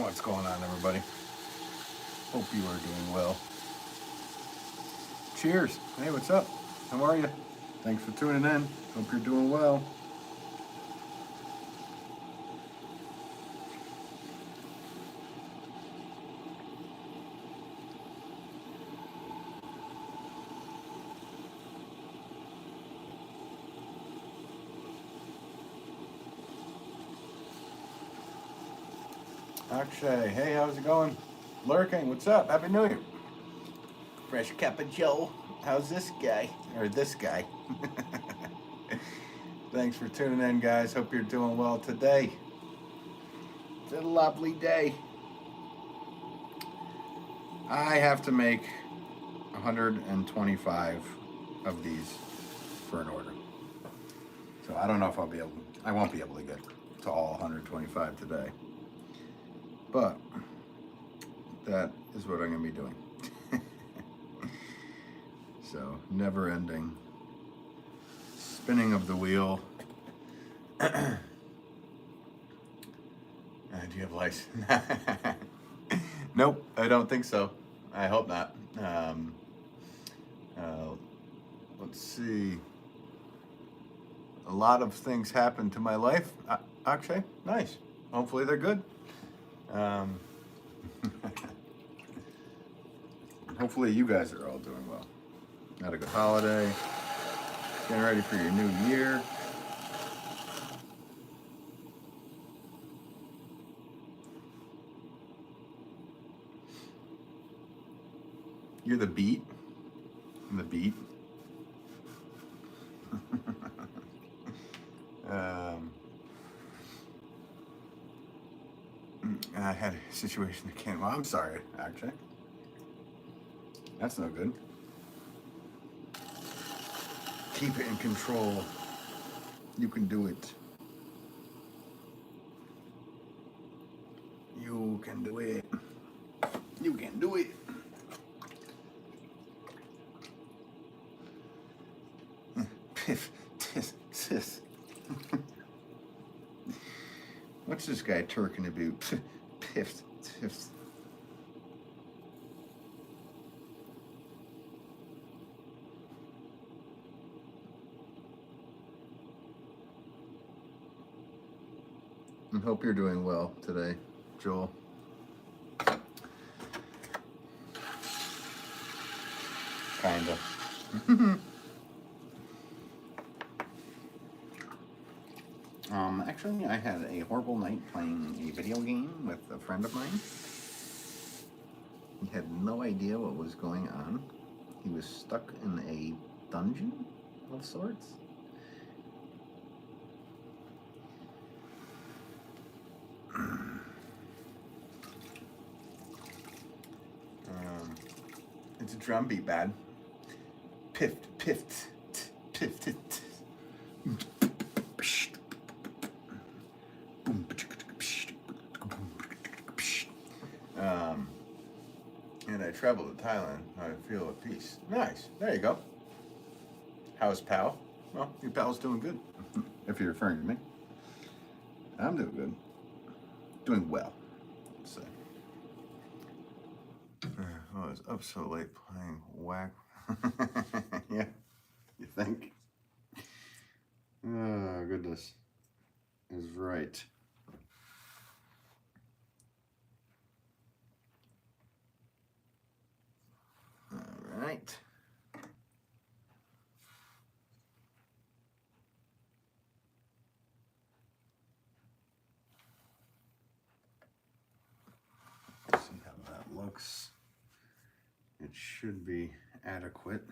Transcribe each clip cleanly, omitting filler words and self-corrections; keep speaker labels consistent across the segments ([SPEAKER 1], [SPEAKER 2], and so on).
[SPEAKER 1] What's going on, everybody? Hope you are doing well. Cheers. Hey, what's up? How are you? Thanks for tuning in. Hope you're doing well. Akshay, hey, how's it going? Lurking, what's up? Happy New Year. Fresh cup of Joe. How's this guy? Or this guy. Thanks for tuning in, guys. Hope you're doing well today. It's a lovely day. I have to make 125 of these for an order. So I don't know if I won't be able to get to all 125 today. But that is what I'm going to be doing. So, never ending spinning of the wheel. Do you have lice? Nope, I don't think so. I hope not. Let's see. A lot of things happened to my life. Akshay, nice. Hopefully they're good. Hopefully you guys are all doing well. Had a good holiday. Getting ready for your new year. You're the beat. I'm the beat. I had a situation that came. Well, I'm sorry, actually. That's no good. Keep it in control. You can do it. You can do it. You can do it. Piff, tis, sis. What's this guy twerking about? Piff, tiff. I hope you're doing well today, Joel. Kinda. Actually, I had a horrible night playing a video game with a friend of mine. He had no idea what was going on. He was stuck in a dungeon of sorts. It's a drum beat, bad. Piffed, piffed, piffed. And I traveled to Thailand. I feel at peace. Nice. There you go. How's pal? Well, your pal's doing good. If you're referring to me. I'm doing good. Doing well, let's say. I was up so late playing whack. Yeah, you think? Oh, goodness. Is right. All right. Let's see how that looks. It should be adequate.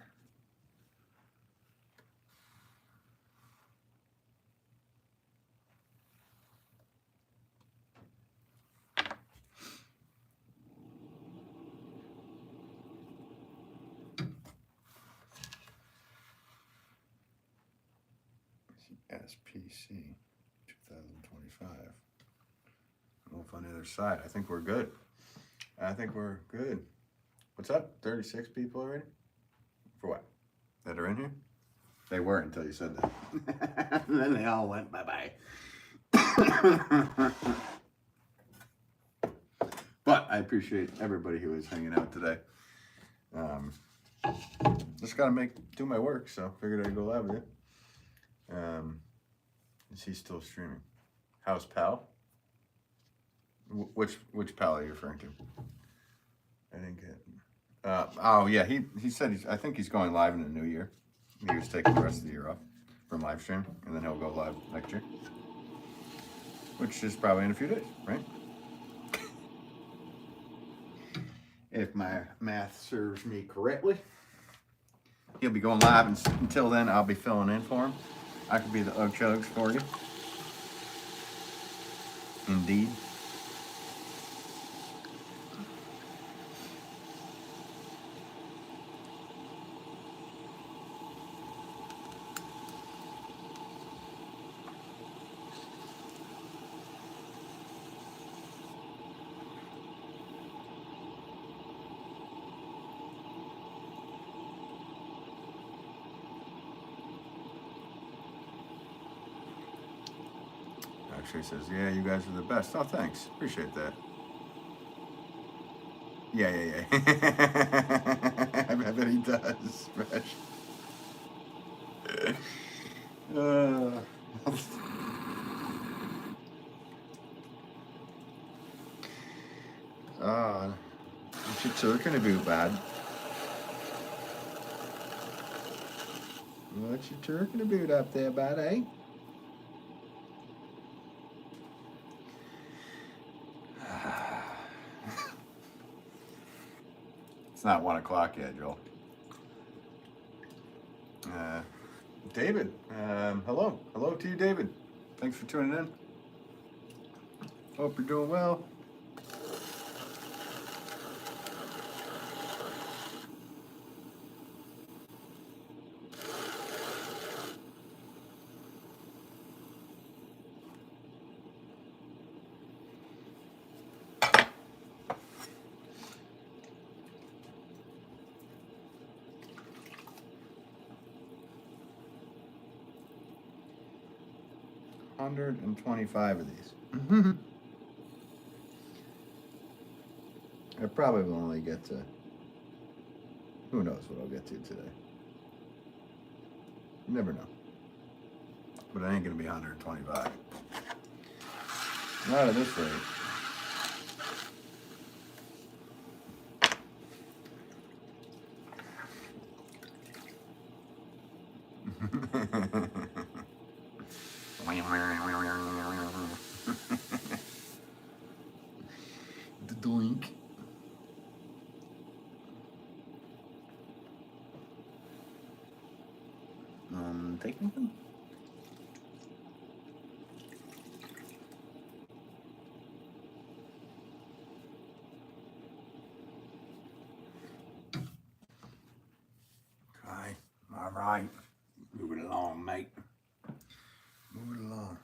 [SPEAKER 1] SPC 2025. Wolf on the other side. I think we're good. I think we're good. What's up? 36 people already? For what? That are in here? They were until you said that. And then they all went bye-bye. I appreciate everybody who is hanging out today. Just gotta do my work, so figured I'd go live with you. Is he still streaming? How's Pal? Which Pal are you referring to? I didn't get. Oh yeah, he said I think he's going live in the new year. He was taking the rest of the year off from live stream, and then he'll go live next year, which is probably in a few days, right? If my math serves me correctly. He'll be going live, and until then, I'll be filling in for him. I could be the Ugg Chugs for you. Indeed. Actually says, yeah, you guys are the best. Oh, thanks. Appreciate that. Yeah. I bet he does, Fresh. What you talking about, bad? What you talking about up there, bad, eh? It's not 1 o'clock yet, Joel. David, hello. Hello to you, David. Thanks for tuning in. Hope you're doing well. $125 of these. I probably will only get to, who knows what I'll get to today. You never know. But it ain't gonna be 125. Not at this rate. The doink. Technically. Okay. All right. Move it along, mate. Move it along.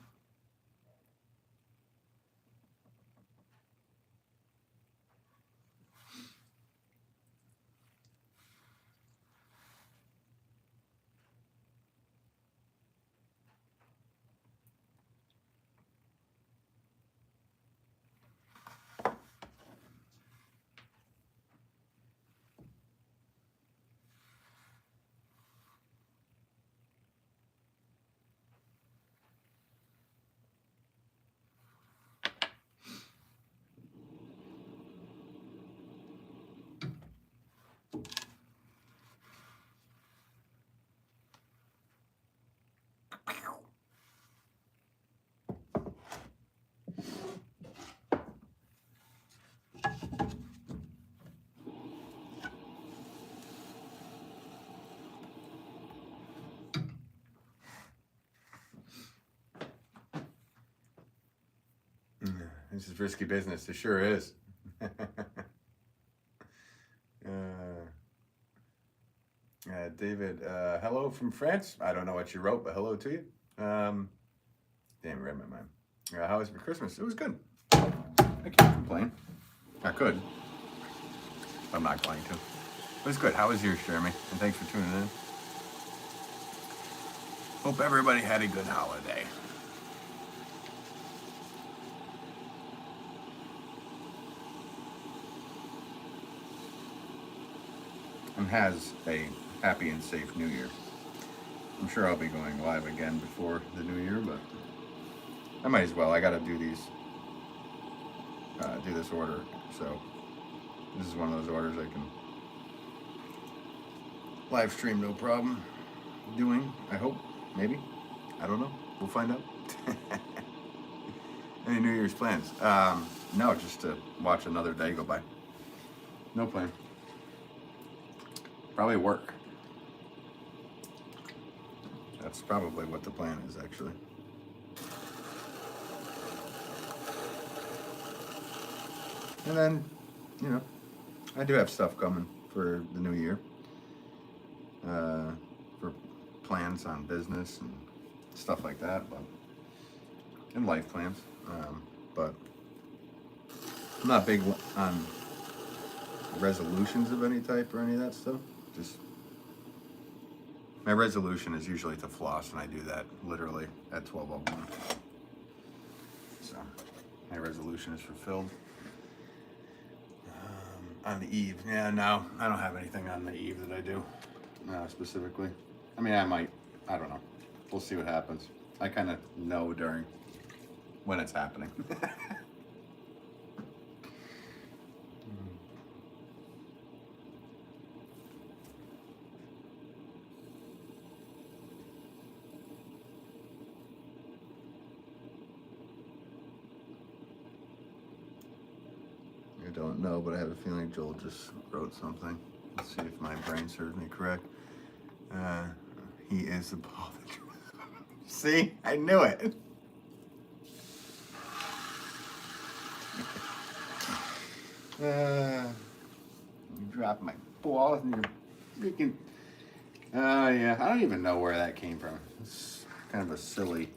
[SPEAKER 1] This is risky business. It sure is. David, hello from France. I don't know what you wrote, but hello to you. Damn, read my mind. How was your Christmas? It was good. I can't complain. I could. I'm not going to. It was good. How was yours, Jeremy? And thanks for tuning in. Hope everybody had a good holiday. and has a happy and safe New Year. I'm sure I'll be going live again before the New Year, but I might as well. I got to do these, do this order. So this is one of those orders I can live stream no problem doing. I hope, maybe. I don't know. We'll find out. Any New Year's plans? No, just to watch another day go by. No plan. Probably work. That's probably what the plan is, actually. And then, you know, I do have stuff coming for the new year. For plans on business and stuff like that, but and life plans. But I'm not big on resolutions of any type or any of that stuff. Just my resolution is usually to floss, and I do that literally at 12:01. So my resolution is fulfilled. On the eve, yeah, no, I don't have anything on the eve that I do specifically. I mean, I might, I don't know. We'll see what happens. I kind of know during when it's happening. I don't know, but I have a feeling Joel just wrote something. Let's see if my brain serves me correct. He is the ball that you... See? I knew it. You dropped my ball and you're freaking... yeah, I don't even know where that came from. It's kind of a silly...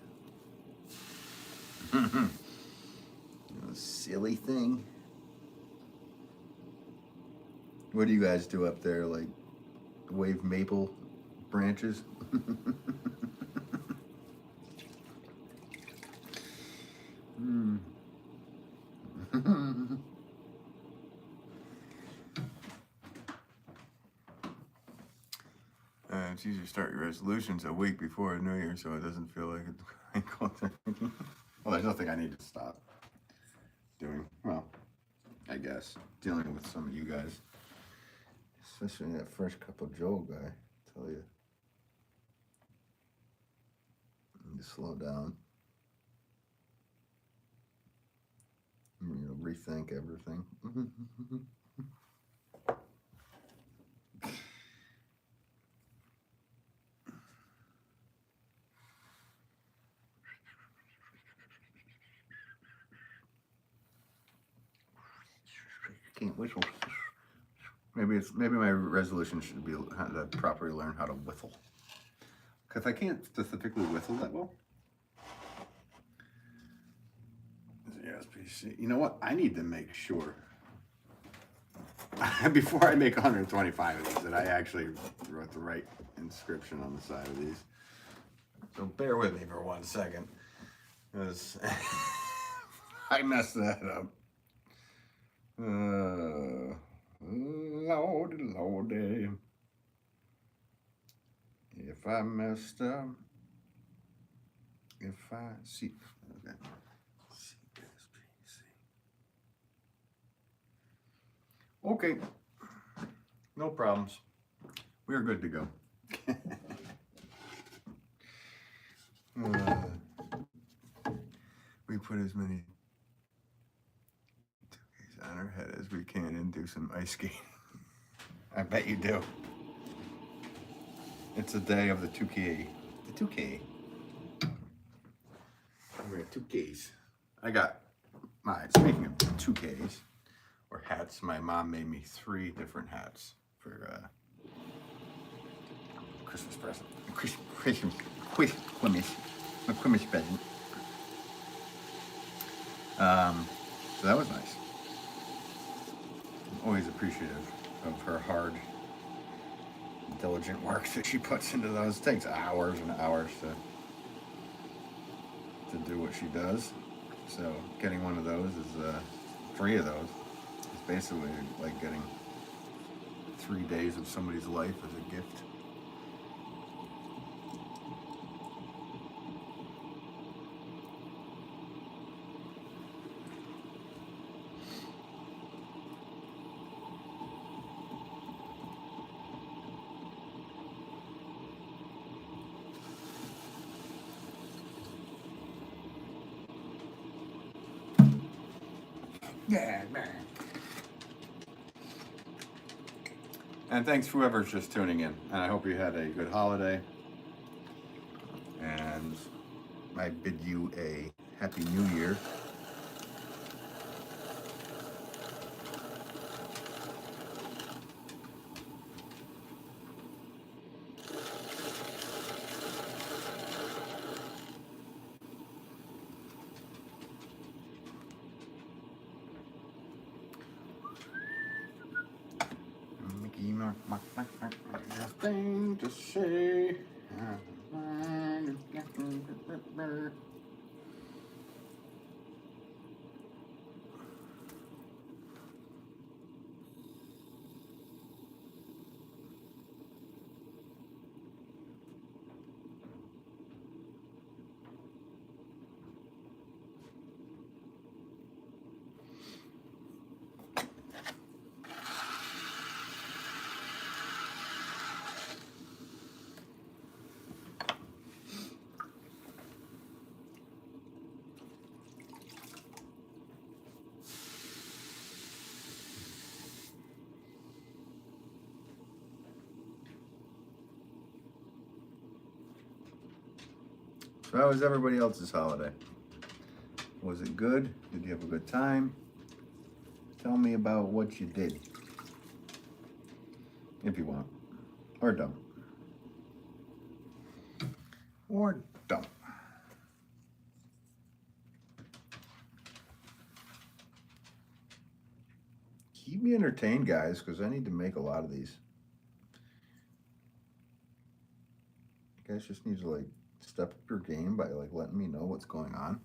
[SPEAKER 1] silly thing. What do you guys do up there? Like wave maple branches? It's easier to start your resolutions a week before New Year, so it doesn't feel like it's... Well, there's nothing I need to stop doing. Well, I guess dealing with some of you guys, especially that first cup of Joel guy. I tell you, need to slow down. You know, rethink everything. Can't whistle. Maybe my resolution should be how to properly learn how to whistle. Because I can't specifically whistle that well. Yes, PC. You know what? I need to make sure before I make 125 of these that I actually wrote the right inscription on the side of these. So bear with me for 1 second, because I messed that up. Lordy, Lordy. If I messed up, if I see, okay. Okay, no problems. We are good to go. We put as many cookies on our head as we can and do some ice skating. I bet you do. It's a day of the 2K. The 2K. We got 2Ks. I got speaking of 2Ks or hats, my mom made me 3 different hats for Christmas present. Christmas present. So that was nice. I'm always appreciative of her hard, diligent work that she puts into those. It takes hours and hours to do what she does. So getting one of those is 3 of those. It's basically like getting 3 days of somebody's life as a gift. Yeah, man. And thanks whoever's just tuning in. And I hope you had a good holiday. And I bid you a happy new year. Nothing to say. So how was everybody else's holiday? Was it good? Did you have a good time? Tell me about what you did. If you want. Or don't. Or don't. Keep me entertained, guys, because I need to make a lot of these. You guys just need to like step up your game by like letting me know what's going on.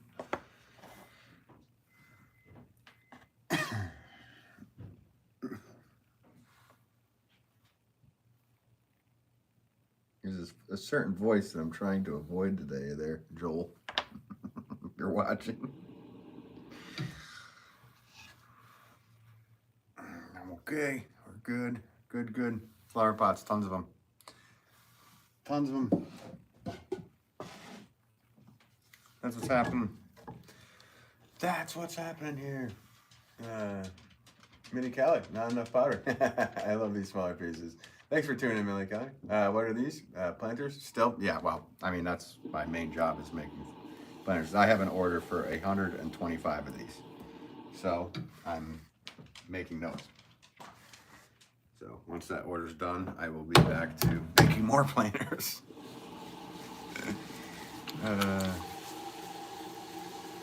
[SPEAKER 1] There's a certain voice that I'm trying to avoid today there, Joel. If you're watching. I'm okay. We're good. Good, good. Flower pots, tons of them. Tons of them. That's what's happening. That's what's happening here. Mini Cali, not enough powder. I love these smaller pieces. Thanks for tuning in, Millie Cali. What are these? Planters? Still? Yeah, well, I mean, that's my main job is making planters. I have an order for 125 of these. So I'm making those. So once that order's done, I will be back to making more planters.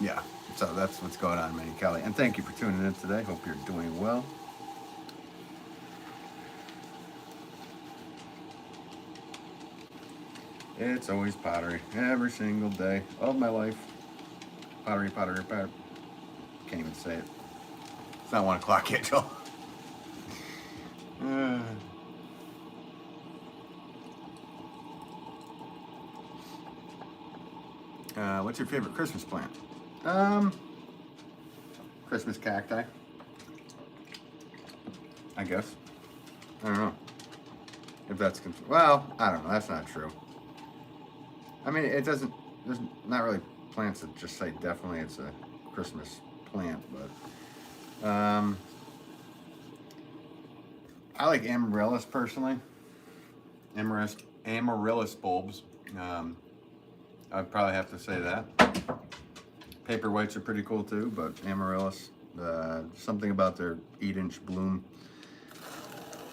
[SPEAKER 1] Yeah, so that's what's going on, Mini Cali. And thank you for tuning in today. Hope you're doing well. It's always pottery, every single day of my life. Pottery, pottery, pottery. Can't even say it. It's not 1 o'clock yet, Joel. What's your favorite Christmas plant? Christmas cacti, I guess. I don't know if that's well. I don't know. That's not true. I mean, it doesn't. There's not really plants that just say definitely it's a Christmas plant, but I like amaryllis personally. Amaryllis bulbs. I'd probably have to say that. Paperweights are pretty cool too, but amaryllis, something about their 8-inch bloom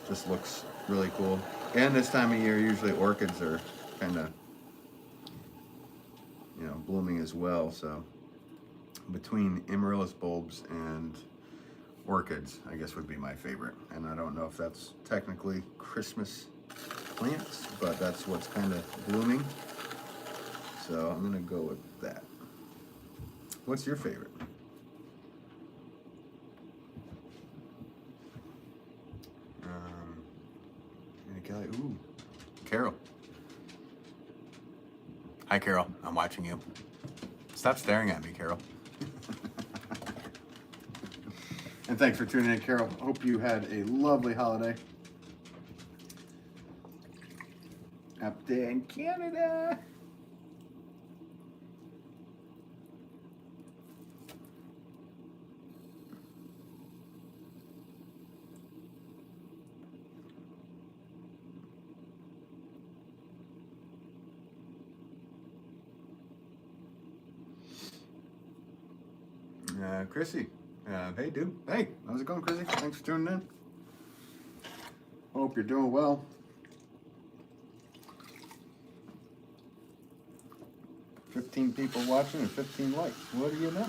[SPEAKER 1] just looks really cool. And this time of year, usually orchids are kind of, blooming as well. So between amaryllis bulbs and orchids, I guess would be my favorite. And I don't know if that's technically Christmas plants, but that's what's kind of blooming. So I'm gonna go with that. What's your favorite? Kelly. Ooh, Carol. Hi, Carol. I'm watching you. Stop staring at me, Carol. And thanks for tuning in, Carol. Hope you had a lovely holiday. Up there in Canada. Chrissy. Hey, dude. Hey, how's it going, Chrissy? Thanks for tuning in. Hope you're doing well. $15 people watching and 15 likes. What do you know?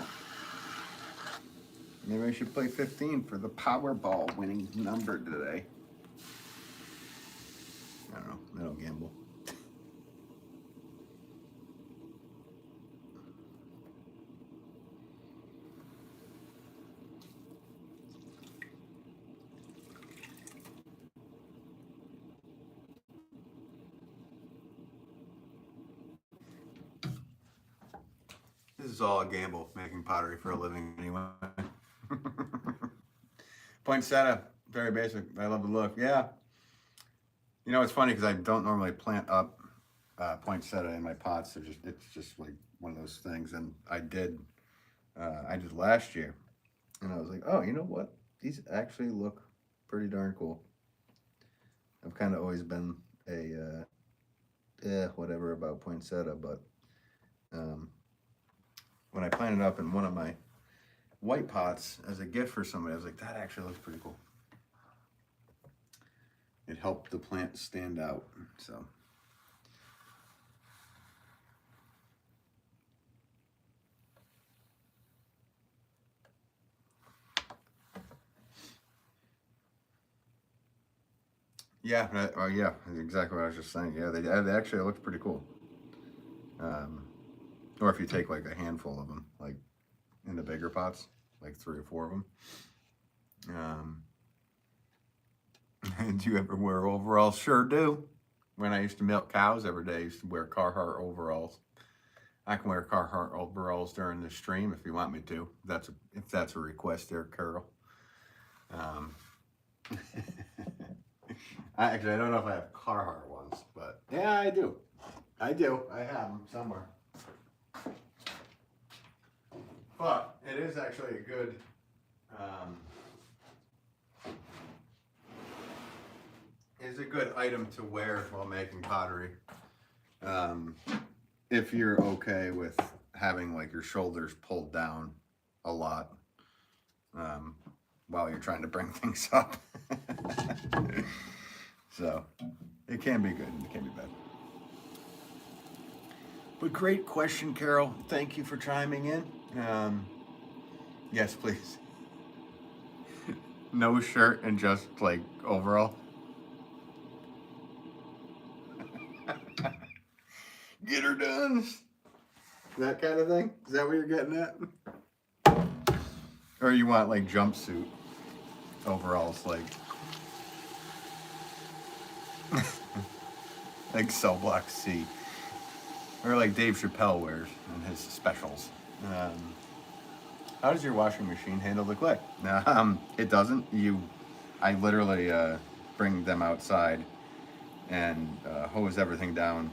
[SPEAKER 1] Maybe I should play 15 for the Powerball winning number today. I don't know. I don't gamble. This is all a gamble, making pottery for a living anyway. Poinsettia, very basic. I love the look. Yeah. You know, it's funny because I don't normally plant up poinsettia in my pots. It's just like one of those things. And I did last year. And I was like, oh, you know what? These actually look pretty darn cool. I've kind of always been a whatever about poinsettia, but when I planted up in one of my white pots as a gift for somebody, I was like, that actually looks pretty cool. It helped the plant stand out, so. Yeah, yeah, exactly what I was just saying. Yeah, they actually looked pretty cool. Or if you take like a handful of them, like in the bigger pots, like 3 or 4 of them. And do you ever wear overalls? Sure do. When I used to milk cows every day, I used to wear Carhartt overalls. I can wear Carhartt overalls during the stream if you want me to. If that's a request there, Carol. I don't know if I have Carhartt ones, but yeah, I do. I have them somewhere. But it is actually a good item to wear while making pottery. If you're okay with having like your shoulders pulled down a lot while you're trying to bring things up. So it can be good and it can be bad. But great question, Carol. Thank you for chiming in. Yes, please. No shirt and just like overall. Get her done. That kind of thing? Is that what you're getting at? Or you want like jumpsuit overalls, like Cell Block C. Or like Dave Chappelle wears in his specials. How does your washing machine handle the clay? It doesn't. I literally bring them outside and hose everything down,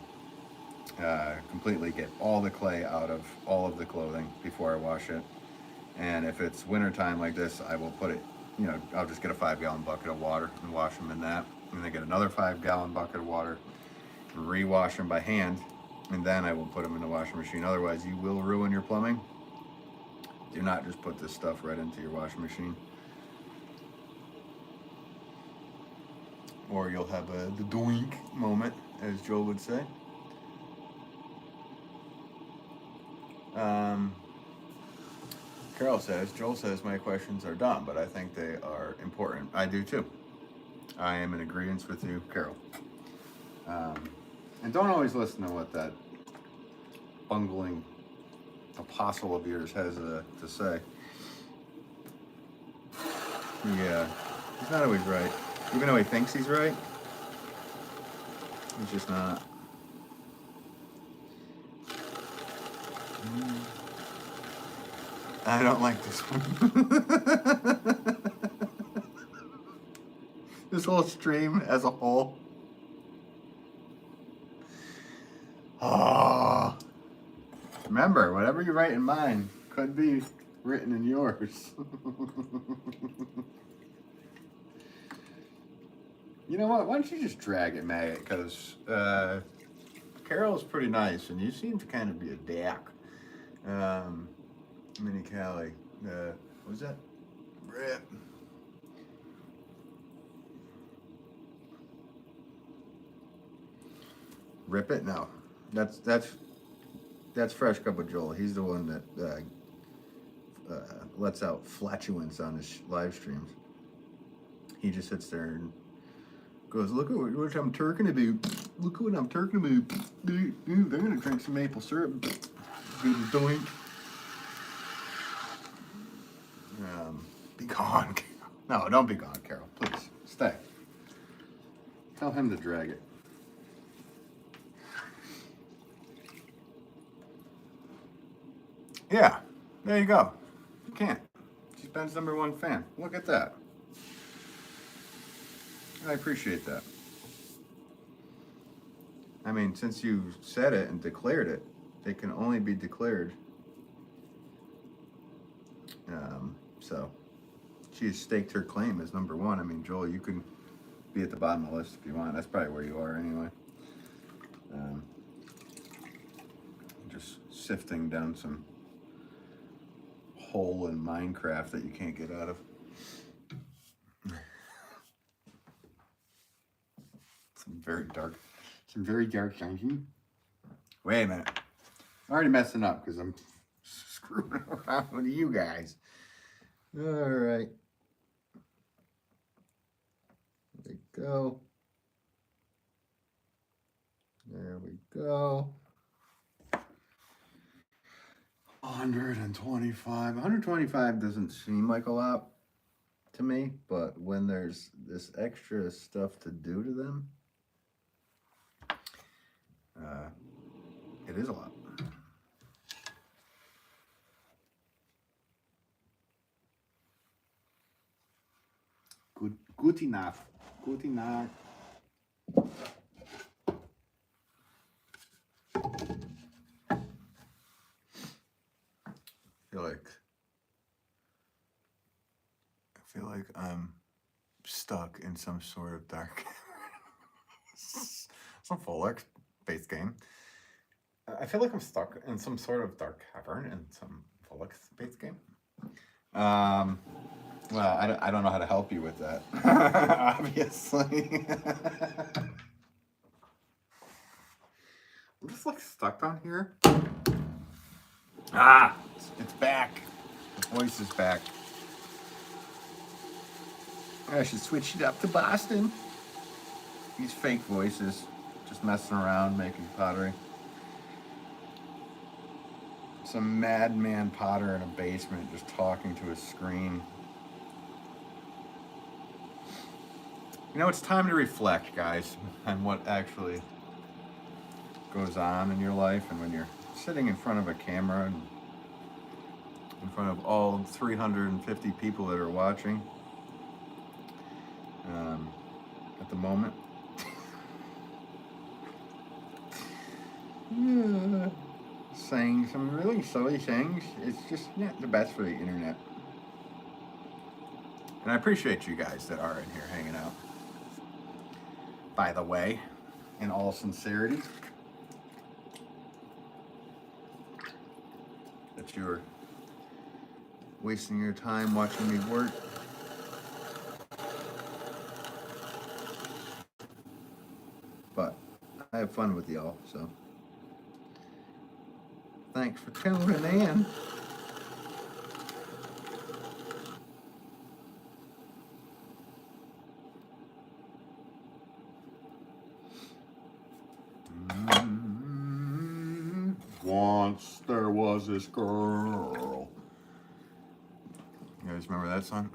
[SPEAKER 1] completely get all the clay out of all of the clothing before I wash it. And if it's wintertime like this, I will put it, I'll just get a 5-gallon bucket of water and wash them in that. And then get another 5-gallon bucket of water and rewash them by hand. And then I will put them in the washing machine. Otherwise, you will ruin your plumbing. Do not just put this stuff right into your washing machine. Or you'll have the doink moment, as Joel would say. Joel says, my questions are dumb, but I think they are important. I do too. I am in agreement with you, Carol. And don't always listen to what that bungling apostle of yours has to say. Yeah, he's not always right. Even though he thinks he's right, It's just not. I don't like this one. This whole stream as a whole. Oh. Remember, whatever you write in mine could be written in yours. You know what? Why don't you just drag it, Maggot? Because Carol's pretty nice, and you seem to kind of be a dack. Mini Callie. What was that? Rip. Rip it? No. That's Fresh Cup of Joel. He's the one that lets out flatulence on his live streams. He just sits there and goes, look at what I'm turking about. Look at what I'm turking about. Dude, I'm gonna drink some maple syrup. Good doink. Be gone. No, don't be gone, Carol. Please, stay. Tell him to drag it. Yeah, there you go. You can't. She's Ben's #1 fan. Look at that. I appreciate that. I mean, since you said it and declared it, it can only be declared. So she has staked her claim as #1. I mean, Joel, you can be at the bottom of the list if you want. That's probably where you are anyway. Just sifting down some hole in Minecraft that you can't get out of. Some very dark dungeon. Wait a minute. I'm already messing up because I'm screwing around with you guys. All right. There we go. There we go. 125. 125 doesn't seem like a lot to me, but when there's this extra stuff to do to them, it is a lot. Good enough. Good enough. I feel like I'm stuck in some sort of dark some Folex-based game. I feel like I'm stuck in some sort of dark cavern in some Folex-based game. Well, I don't know how to help you with that, obviously. I'm just like stuck down here. Ah, it's back. The voice is back. I should switch it up to Boston. These fake voices, just messing around, making pottery. Some madman potter in a basement just talking to a screen. You know, it's time to reflect, guys, on what actually goes on in your life, and when you're sitting in front of a camera and in front of all 350 people that are watching at the moment. Saying some really silly things. It's just not the best for the internet. And I appreciate you guys that are in here hanging out. By the way, in all sincerity, that you're wasting your time watching me work. But I have fun with y'all, so thanks for tuning in. Once there was this girl. You guys remember that song?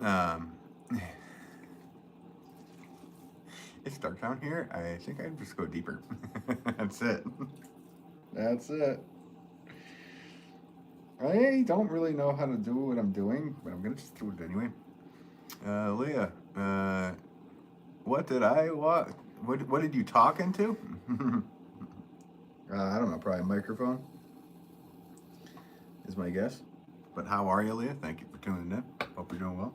[SPEAKER 1] It's dark down here. I think I'd just go deeper. That's it. That's it. I don't really know how to do what I'm doing, but I'm gonna just do it anyway. Leah, what did I what? What did you talk into? I don't know. Probably a microphone is my guess. But how are you, Leah? Thank you for tuning in. Hope you're doing well.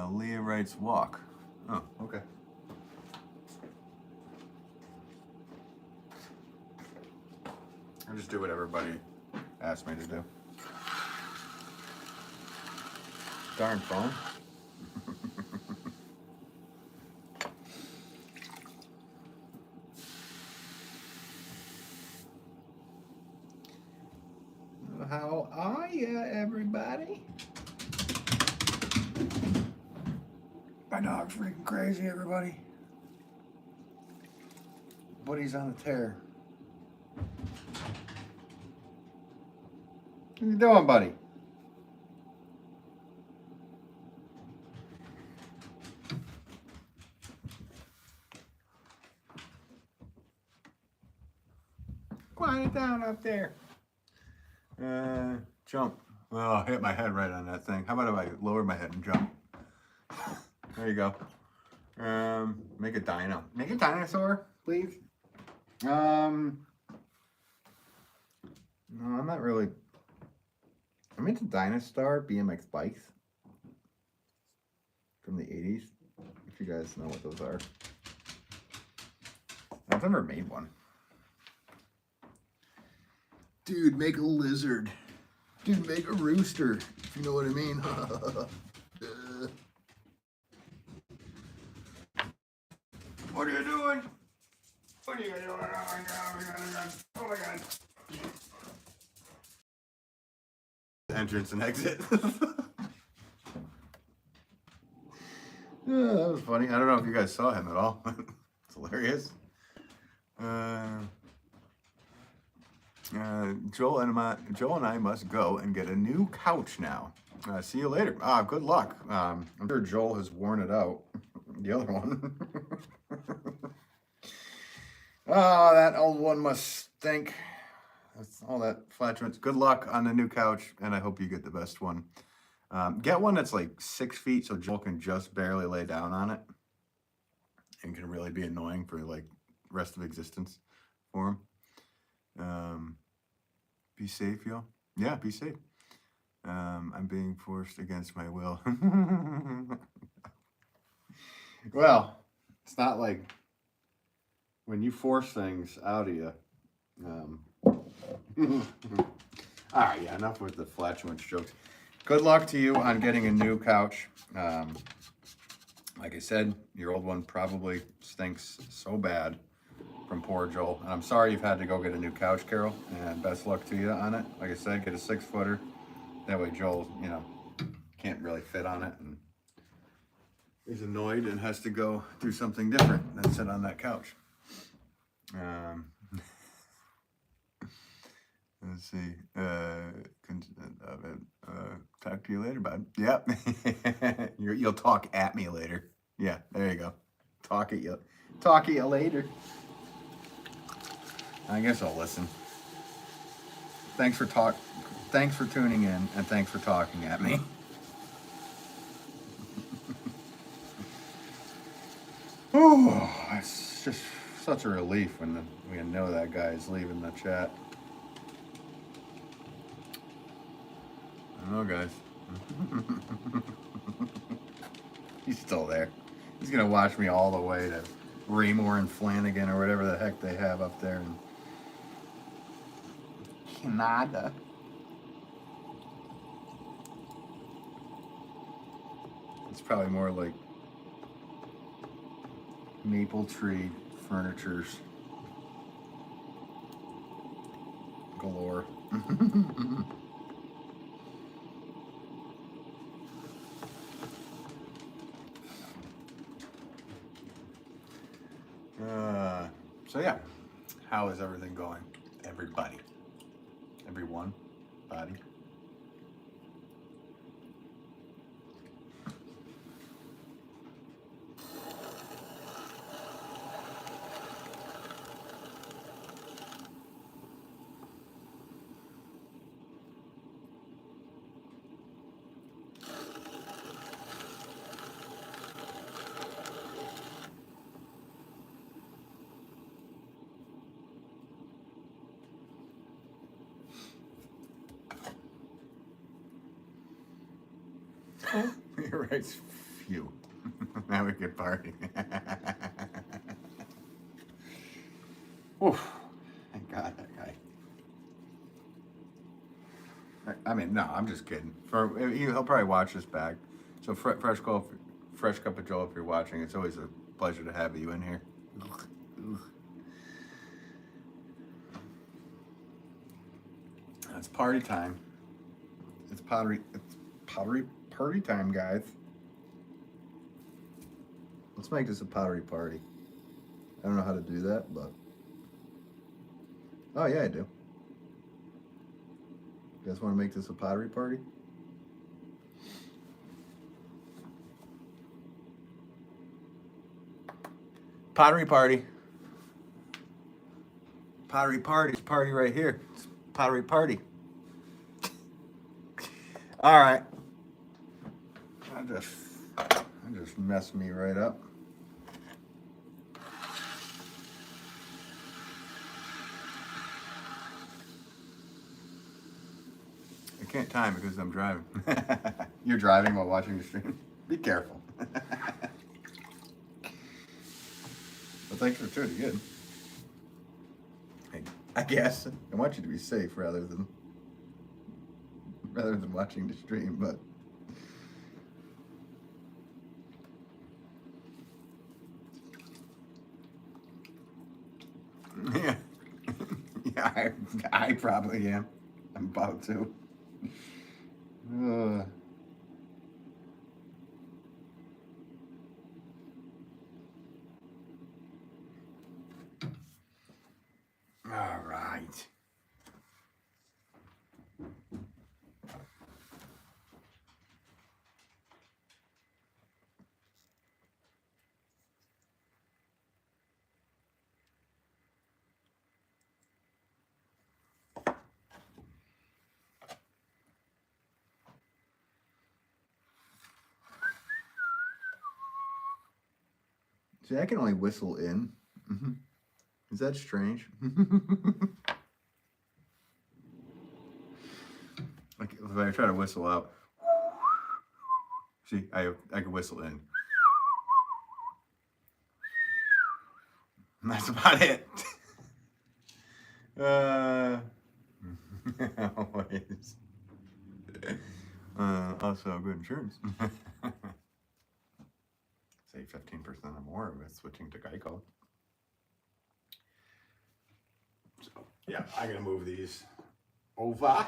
[SPEAKER 1] Leah writes walk. Oh, okay. I'll just do what everybody asked me to do. Darn phone. How are you, everybody? My dog's freaking crazy, everybody. Buddy's on a tear. What are you doing, buddy? Quiet down up there. Jump. Well, I hit my head right on that thing. How about if I lower my head and jump? There you go. Make a dino. Make a dinosaur, please. No, I'm not really. I'm into Dinosaur BMX bikes from the 80s. If you guys know what those are. I've never made one. Dude, make a lizard. Dude, make a rooster. If you know what I mean. What are you doing? What are you doing? Oh my god. Oh my god. Entrance and exit. Yeah, that was funny. I don't know if you guys saw him at all. It's hilarious. Joel and I must go and get a new couch now. See you later. Good luck. I'm sure Joel has worn it out. The other one. Oh, that old one must stink. That's all that flatulence. Good luck on the new couch, and I hope you get the best one. Get one that's like 6 feet so Joel can just barely lay down on it and can really be annoying for like rest of existence for him. Be safe, yo. Yeah, be safe. I'm being forced against my will. Well, it's not like when you force things out of you. All right, yeah, enough with the flatulence jokes. Good luck to you on getting a new couch. Like I said, your old one probably stinks so bad from poor Joel. And I'm sorry you've had to go get a new couch, Carol. And best luck to you on it. Like I said, get a 6-footer. That way Joel, can't really fit on it. And he's annoyed and has to go do something different than sit on that couch. Let's see. Talk to you later, bud. Yep. You'll talk at me later. Yeah, there you go. Talk at you later. I guess I'll listen. Thanks for tuning in, and thanks for talking at me. Oh, it's just such a relief when we know that guy is leaving the chat. I don't know, guys. He's still there. He's gonna watch me all the way to Raymore and Flanagan or whatever the heck they have up there in Canada. It's probably more like Maple Tree Furniture's galore. So yeah, how is everything going? Everybody. Everyone. potty. You're right. Phew. Now we can party. Oof. Thank God that guy. I mean, no, I'm just kidding. He'll probably watch this back. So fresh cup of Joe, if you're watching, it's always a pleasure to have you in here. It's party time. It's pottery party time, guys. Let's make this a pottery party. I don't know how to do that, but oh yeah, I do. You guys want to make this a pottery party? Pottery party. Pottery party. It's party right here. It's pottery party. All right. I just messed me right up. I can't time because I'm driving. You're driving while watching the stream. Be careful. But thanks for tuning in. I guess I want you to be safe rather than watching the stream, but yeah, yeah, I probably am. I'm about to. All right. See, I can only whistle in. Mm-hmm. Is that strange? Like if I try to whistle out, see, I can whistle in. And that's about it. Always. Also, good insurance. Save 15% or more with switching to Geico. So, yeah, I'm gonna move these over.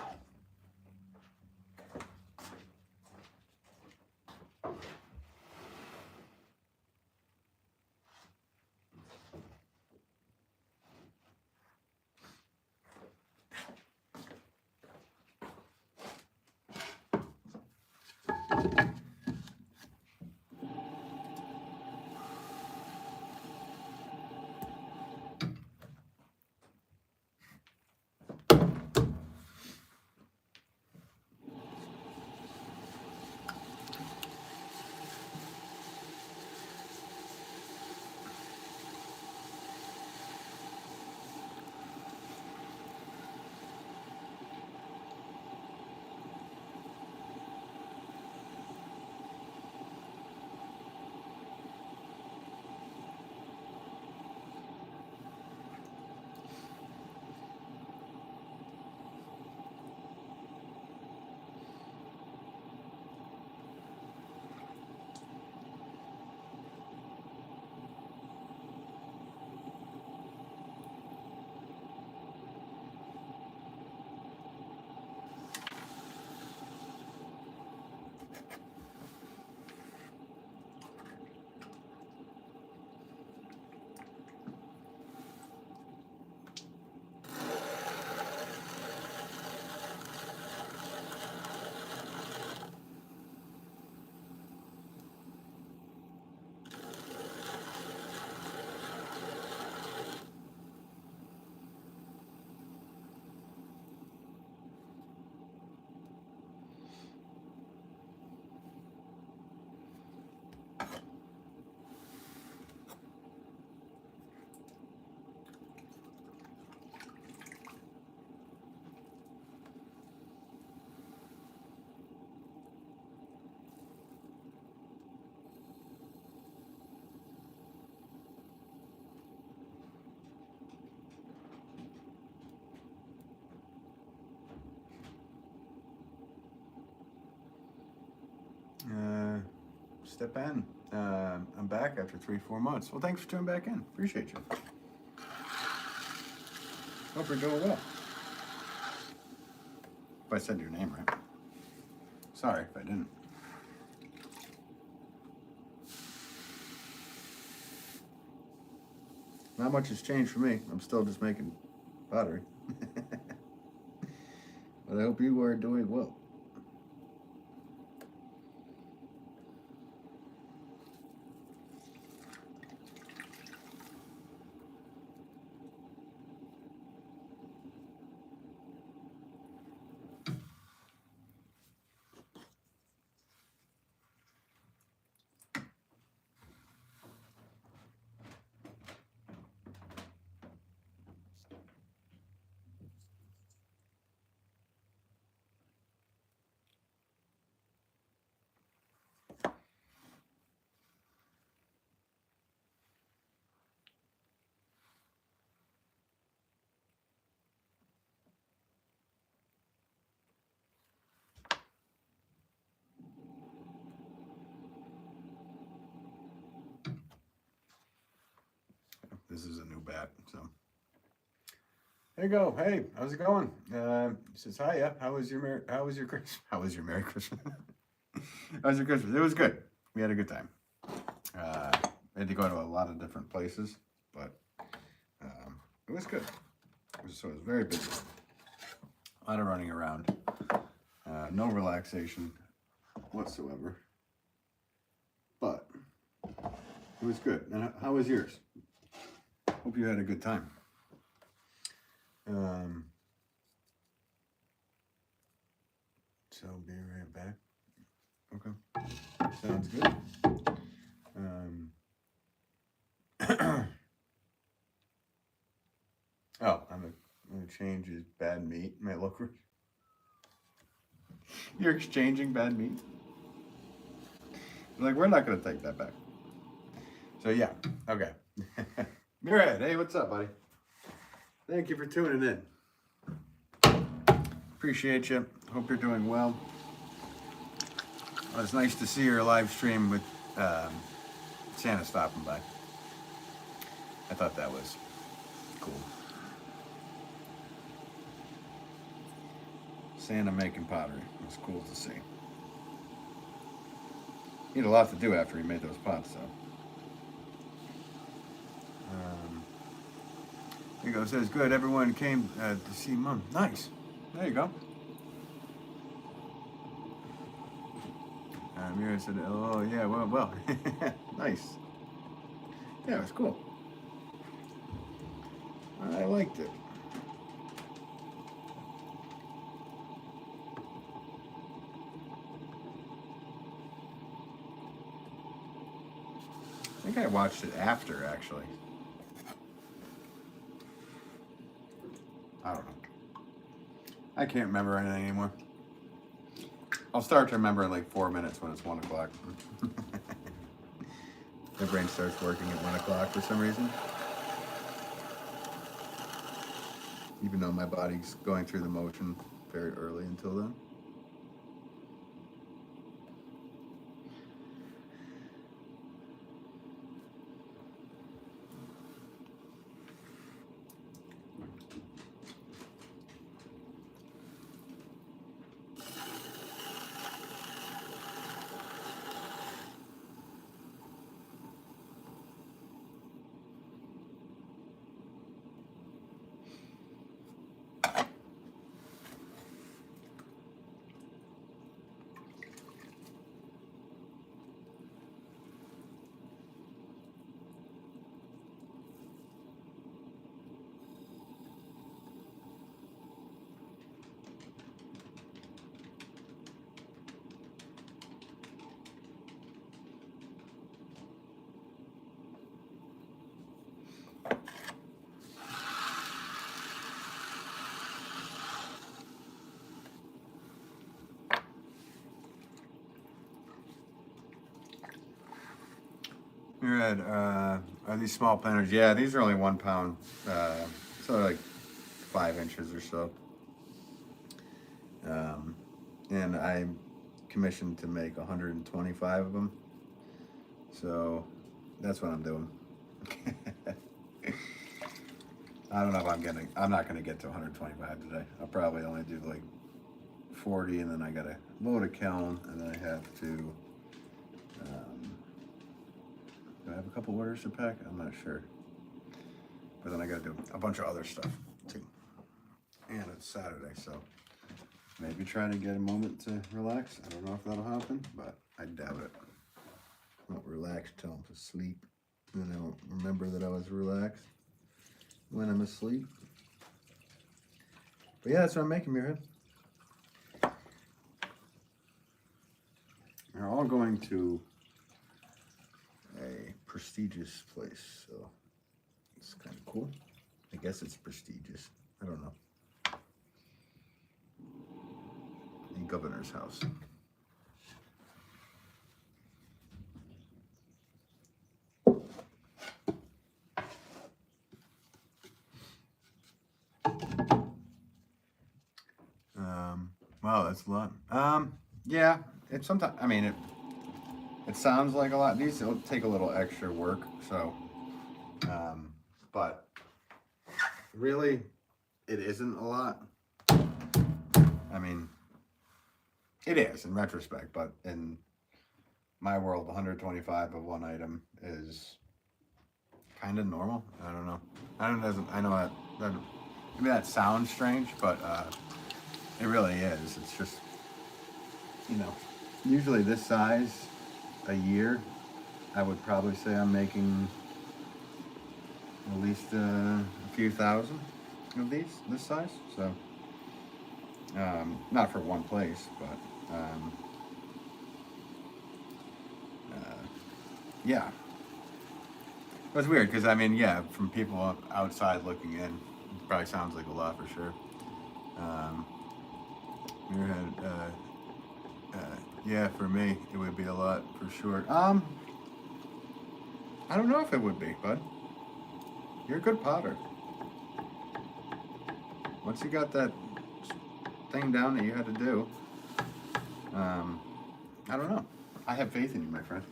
[SPEAKER 1] step in. I'm back after 3-4 months. Well, thanks for tuning back in. Appreciate you. Hope you're doing well. If I said your name right. Sorry if I didn't. Not much has changed for me. I'm still just making pottery. But I hope you are doing well. This is a new bat, so. There you go. Hey, how's it going? He says, hiya. How was your Merry Christmas? How was your Merry Christmas? How was your Christmas? It was good. We had a good time. We had to go to a lot of different places, but it was good. So it was very busy. A lot of running around. No relaxation whatsoever. But it was good. And how was yours? Hope you had a good time. So be right back. Okay. Sounds good. Oh, I'm gonna change his bad meat. Might look. You're exchanging bad meat. Like, we're not gonna take that back. So yeah. Okay. Murad, hey, what's up, buddy? Thank you for tuning in. Appreciate you. Hope you're doing well. Well, it's nice to see your live stream with Santa stopping by. I thought that was cool. Santa making pottery. It was cool to see. He had a lot to do after he made those pots, though. There you go. It says, good. Everyone came to see Mom. Nice. There you go. Mira said, oh, yeah, well. Nice. Yeah, it was cool. I liked it. I think I watched it after, actually. I don't know. I can't remember anything anymore. I'll start to remember in like 4 minutes when it's 1 o'clock. My brain starts working at 1 o'clock for some reason. Even though my body's going through the motion very early until then. You're at, are these small planters? Yeah, these are only 1 pound, so like 5 inches or so. And I'm commissioned to make 125 of them. So that's what I'm doing. I don't know if I'm not gonna get to 125 today. I'll probably only do like 40, and then I gotta load a kiln, and then I have to, do I have a couple orders to pack? I'm not sure. But then I gotta do a bunch of other stuff too. And it's Saturday, so maybe try to get a moment to relax. I don't know if that'll happen, but I doubt it. I won't relax till I'm asleep. And I won't remember that I was relaxed when I'm asleep. But yeah, that's what I'm making, Muirhead. We're all going to a prestigious place, so it's kind of cool. I guess it's prestigious. I don't know. The governor's house. Wow, that's a lot. Yeah, it's sometimes, I mean, it sounds like a lot. It'll take a little extra work, so, but really, it isn't a lot. I mean, it is in retrospect, but in my world, 125 of one item is kind of normal. I don't know. I know that maybe that sounds strange, but it really is. It's just, usually this size a year, I would probably say I'm making at least a few thousand of this size. So, not for one place, but yeah. It was weird because, I mean, yeah, from people outside looking in, it probably sounds like a lot for sure. Yeah, for me, it would be a lot for sure. I don't know if it would be, bud. You're a good potter. Once you got that thing down that you had to do, I don't know. I have faith in you, my friend.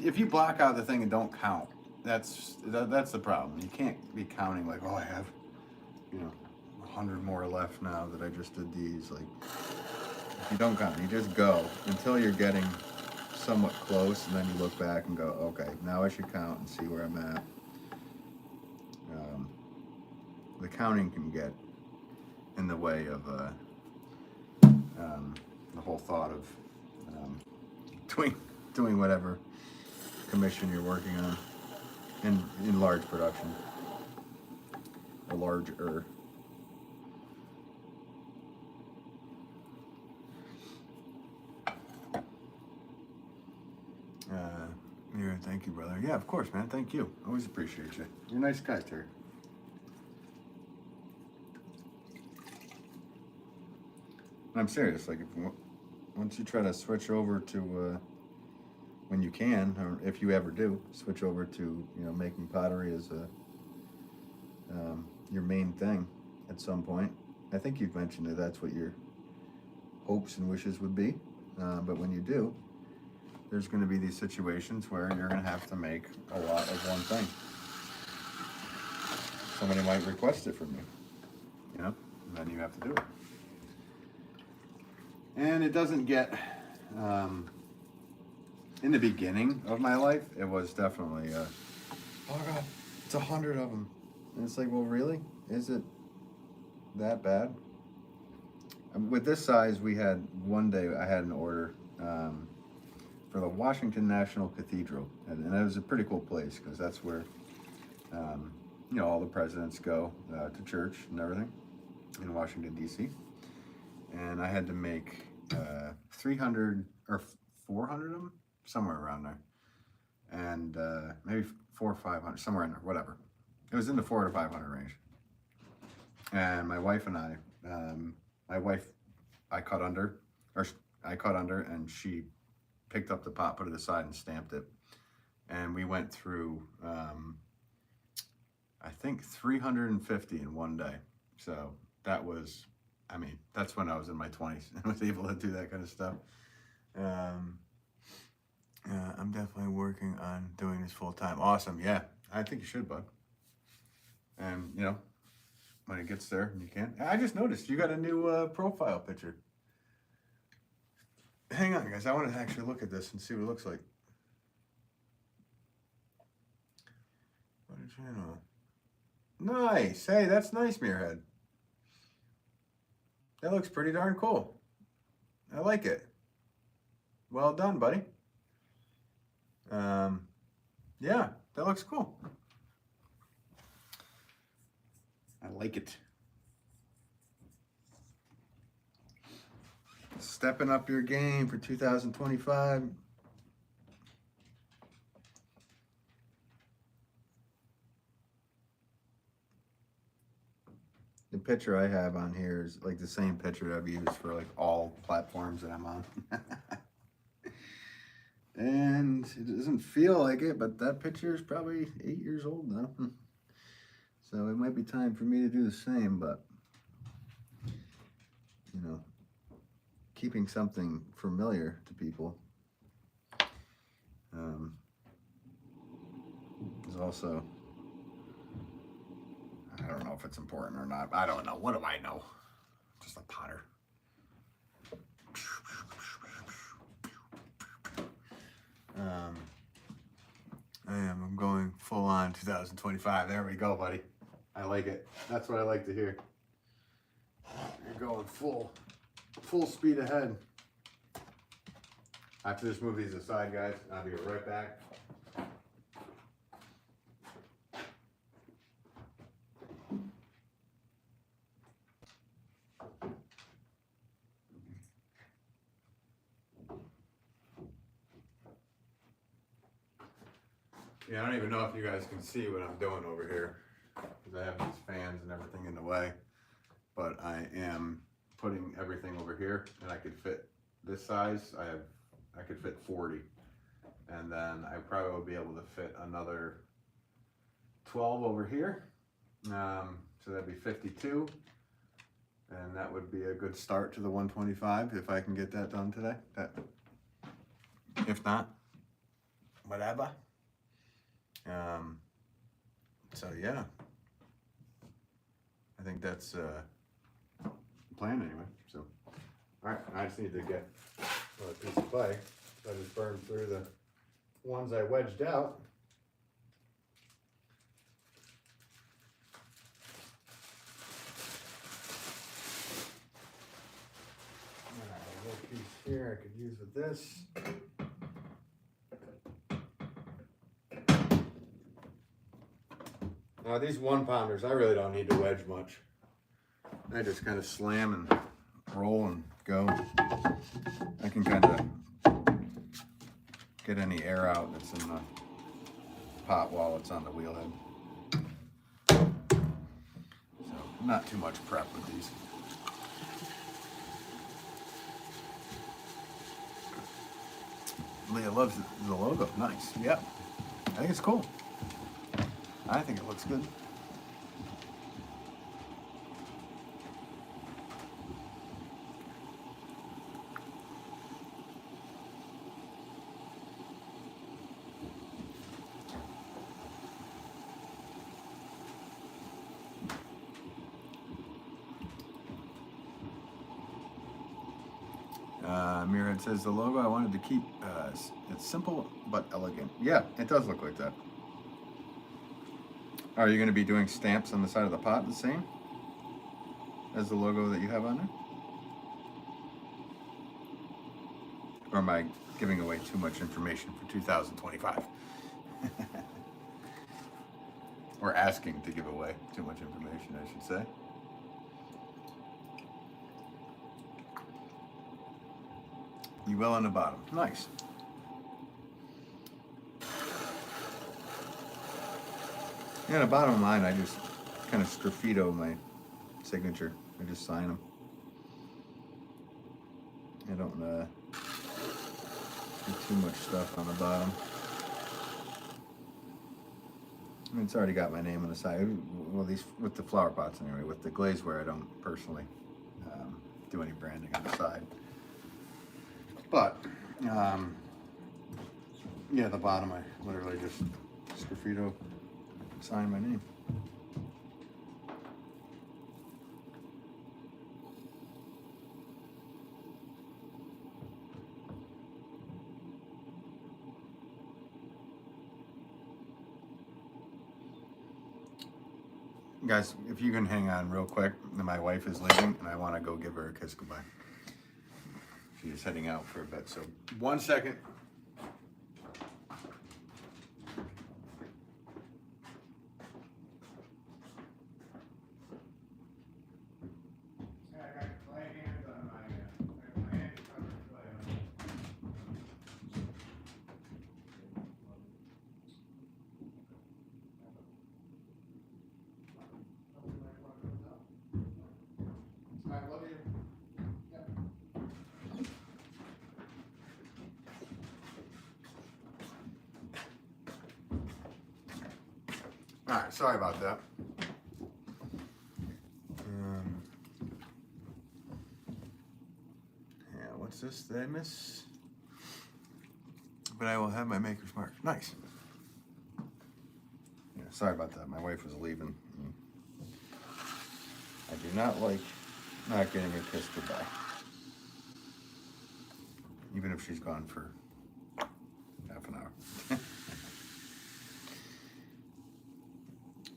[SPEAKER 1] If you block out the thing and don't count, that's the problem. You can't be counting like, oh, I have, 100 more left now that I just did these. Like, if you don't count, you just go until you're getting somewhat close, and then you look back and go, okay, now I should count and see where I'm at. The counting can get in the way of the whole thought of doing whatever commission you're working on in large production or larger. Thank you, brother. Yeah, of course, man. Thank you. Always appreciate you. You're a nice guy, Terry. I'm serious. Like, once you try to switch over to when you can, or if you ever do, switch over to making pottery as your main thing at some point. I think you've mentioned that that's what your hopes and wishes would be. But when you do, there's going to be these situations where you're going to have to make a lot of one thing. Somebody might request it from you, and then you have to do it. And it doesn't get, in the beginning of my life, it was definitely, oh God, it's 100 of them. And it's like, well, really? Is it that bad? With this size, we had one day, I had an order for the Washington National Cathedral. And it was a pretty cool place because that's where, all the presidents go to church and everything in Washington, D.C. And I had to make 300 or 400 of them, somewhere around there. And maybe 400 or 500, somewhere in there, whatever. It was in the 400 to 500 range. And my wife and I, I cut under, and she picked up the pot, put it aside, and stamped it. And we went through, I think 350 in one day. So that was, that's when I was in my 20s and was able to do that kind of stuff. I'm definitely working on doing this full time. Awesome. Yeah, I think you should, bud. And, you know, when it gets there, you can. I just noticed you got a new profile picture. Hang on, guys. I want to actually look at this and see what it looks like. What a channel. Nice. Hey, that's nice, Mirrorhead. That looks pretty darn cool. I like it. Well done, buddy. Yeah, that looks cool. I like it. Stepping up your game for 2025. The picture I have on here is like the same picture I've used for like all platforms that I'm on. And it doesn't feel like it, but that picture is probably 8 years old now. So it might be time for me to do the same, but you know, keeping something familiar to people is also, I don't know if it's important or not. I don't know. What do I know? Just a potter. I'm going full on 2025. There we go, buddy. I like it. That's what I like to hear. You're going full speed ahead. After this move these aside, guys, I'll be right back. Yeah, I don't even know if you guys can see what I'm doing over here because I have these fans and everything in the way, but I am putting everything over here, and I could fit this size. I could fit 40, and then I probably will be able to fit another 12 over here. So that'd be 52, and that would be a good start to the 125 if I can get that done today. If not, whatever. So yeah, I think that's the plan anyway. So, all right, I just need to get a piece of clay. So I just burned through the ones I wedged out. All right, a little piece here I could use with this. Now these 1-pounders, I really don't need to wedge much. I just kind of slam and roll and go. I can kind of get any air out that's in the pot while it's on the wheel head. So not too much prep with these. Leah loves the logo. Nice. Yeah. I think it's cool. I think it looks good. Mirrorhead says the logo I wanted to keep, it's simple but elegant. Yeah, it does look like that. Are you going to be doing stamps on the side of the pot the same as the logo that you have on there? Or am I giving away too much information for 2025? Or asking to give away too much information, I should say. You will on the bottom. Nice. Yeah, the bottom line, I just kind of sgraffito my signature. I just sign them. I don't do too much stuff on the bottom. I mean, it's already got my name on the side. Well, these with the flower pots anyway. With the glazeware, I don't personally do any branding on the side. But Yeah, the bottom, I literally just graffito signed my name. Guys, if you can hang on real quick, my wife is leaving and I want to go give her a kiss goodbye. She's heading out for a bit, so 1 second. I love you. Yep. All right, sorry about that. Yeah, what's this? Did I miss? But I will have my maker's mark. Nice. Yeah, sorry about that. My wife was leaving. I do not like not getting a kiss goodbye. Even if she's gone for half an hour.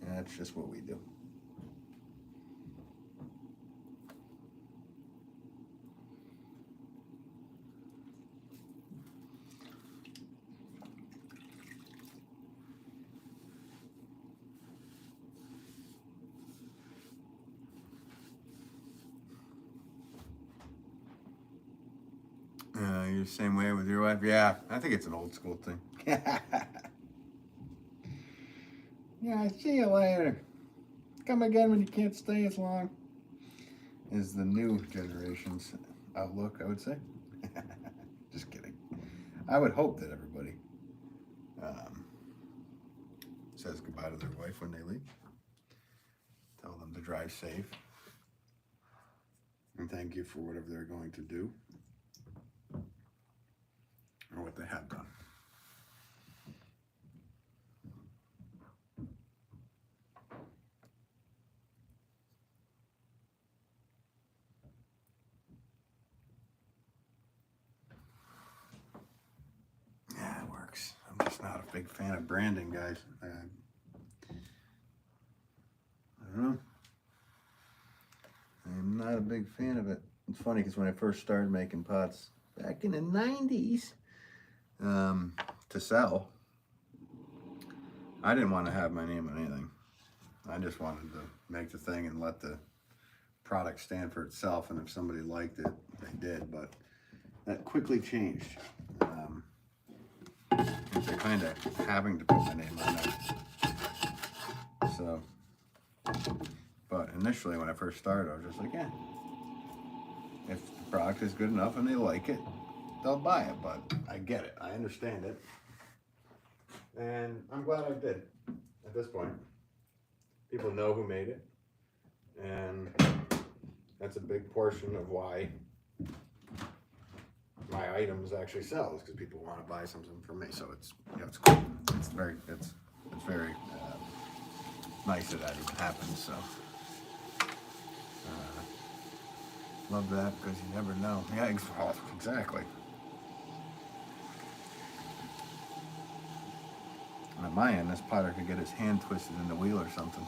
[SPEAKER 1] And that's just what we do. You're the same way with your wife? Yeah, I think it's an old school thing. Yeah, see you later. Come again when you can't stay as long. Is the new generation's outlook, I would say. Just kidding. I would hope that everybody says goodbye to their wife when they leave. Tell them to drive safe. And thank you for whatever they're going to do. Or what they have done. Yeah, it works. I'm just not a big fan of branding, guys. I don't know. I'm not a big fan of it. It's funny because when I first started making pots back in the 90s to sell, I didn't want to have my name on anything. I just wanted to make the thing and let the product stand for itself, and if somebody liked it, they did, but that quickly changed. They're kind of having to put my name on it. So, but initially when I first started, I was just like, yeah, if the product is good enough and they like it, they'll buy it. But I get it, I understand it, and I'm glad I did. At this point, people know who made it, and that's a big portion of why my items actually sell, is because people want to buy something from me. So it's, you know, it's cool. It's very nice that that even happens. So love that, because you never know. Yeah, exactly. And on my end, this potter could get his hand twisted in the wheel or something.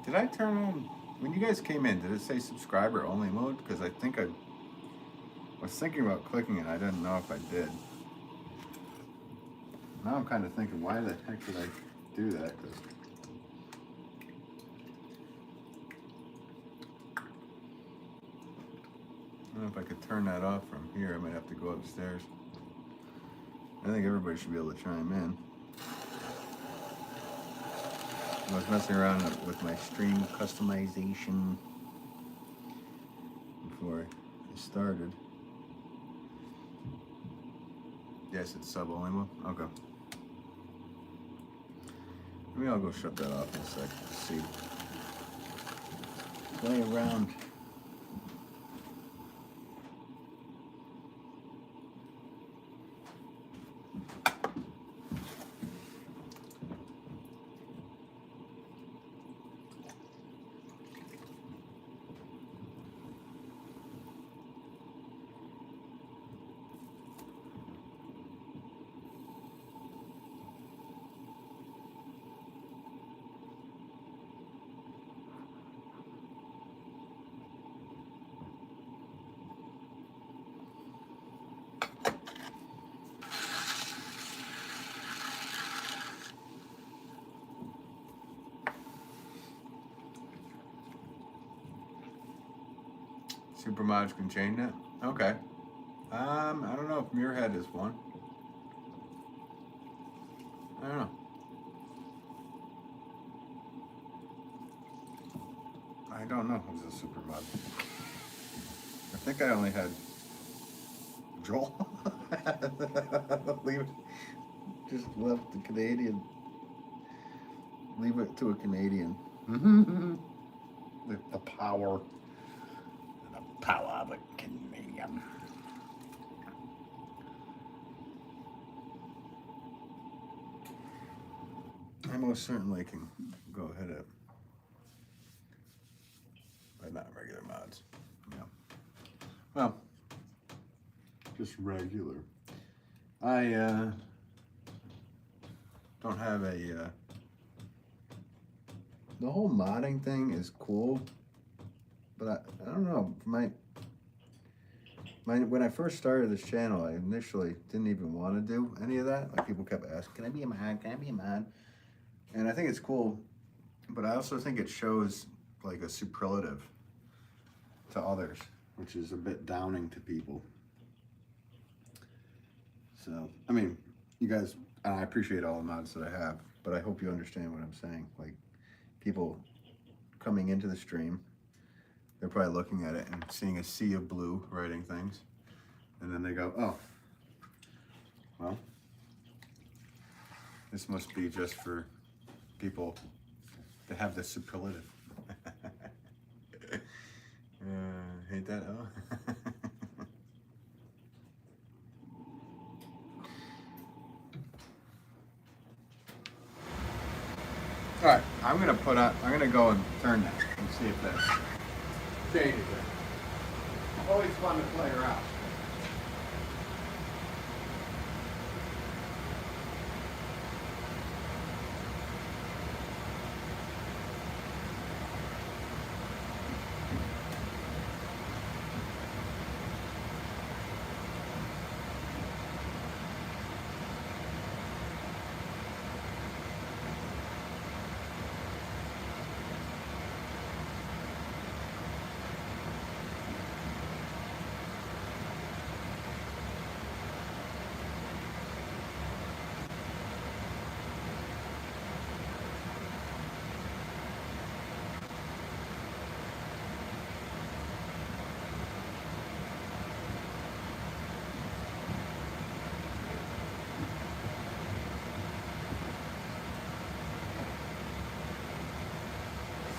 [SPEAKER 1] Did I turn on, when you guys came in, did it say subscriber only mode? Because I think I was thinking about clicking it. I didn't know if I did. Now I'm kind of thinking, why the heck did I do that? Cause I don't know if I could turn that off from here. I might have to go upstairs. I think everybody should be able to chime in. I was messing around with my stream customization before I started. Yes, it's sub only one? Okay. Maybe I'll go shut that off in a sec to see. Play around. Super mods can change that? Okay. I don't know if Muirhead is one. I don't know. I don't know who's a super mod. I think I only had Joel. Leave it. Just left the Canadian. Leave it to a Canadian. The power. The power of a Canadian. I most certainly can go ahead and, but not regular mods. Yeah. Well, just regular. I don't have a. The whole modding thing is cool, but I don't know. When I first started this channel, I initially didn't even want to do any of that. Like people kept asking, "Can I be a mod? Can I be a mod?" And I think it's cool, but I also think it shows like a superlative to others, which is a bit downing to people. So, I mean, you guys, and I appreciate all the mods that I have, but I hope you understand what I'm saying. Like, people coming into the stream, they're probably looking at it and seeing a sea of blue writing things, and then they go, oh, well, this must be just for people to have the superlative. Hate that, oh? All right, I'm gonna go and turn that and see if that changes it. Always fun to play around.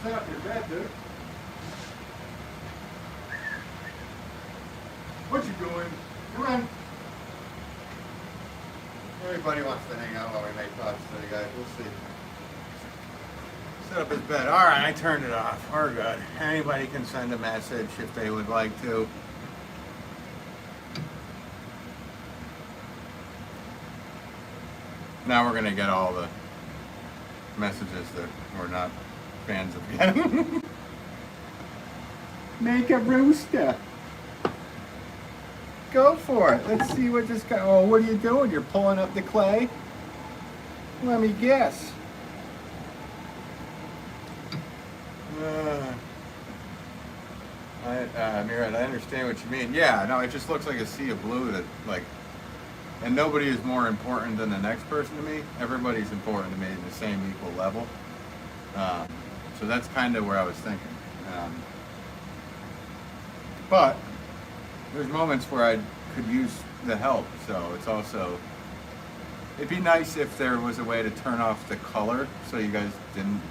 [SPEAKER 1] Set up your bed, dude. What you doing? Come on. Everybody wants to hang out while we make thoughts today, guys. We'll see. Set up his bed. All right, I turned it off. We're good. Anybody can send a message if they would like to. Now we're gonna get all the messages that we're not fans of getting. Make a rooster. Go for it. Let's see what this guy. Oh, what are you doing? You're pulling up the clay? Let me guess. Muirhead, I understand what you mean. Yeah, no, it just looks like a sea of blue that, like, And nobody is more important than the next person to me. Everybody's important to me at the same equal level. So that's kind of where I was thinking. But there's moments where I could use the help. So it's also, it'd be nice if there was a way to turn off the color so you guys didn't.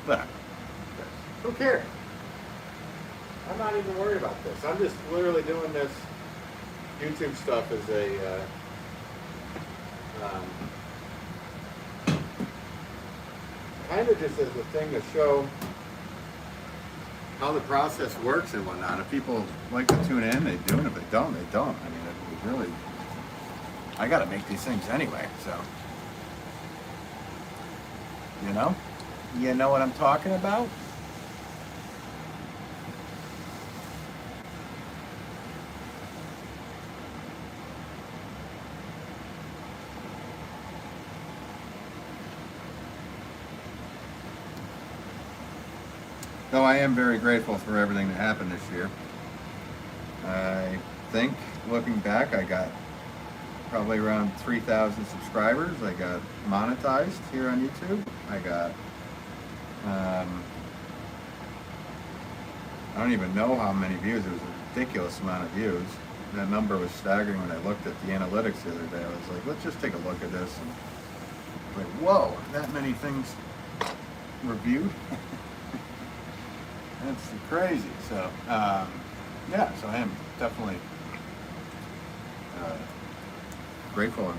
[SPEAKER 1] Look, who cares? I'm not even worried about this. I'm just literally doing this YouTube stuff as a kind of just as a thing to show how the process works and whatnot. If people like to tune in, they do, and if they don't, they don't. I mean, it really, I got to make these things anyway, so. You know what I'm talking about? Though I am very grateful for everything that happened this year. I think, looking back, I got probably around 3,000 subscribers. I got monetized here on YouTube. I got, I don't even know how many views. It was a ridiculous amount of views. That number was staggering when I looked at the analytics the other day. I was like, let's just take a look at this. And like, whoa, that many things were viewed? That's crazy. So, yeah, so I am definitely grateful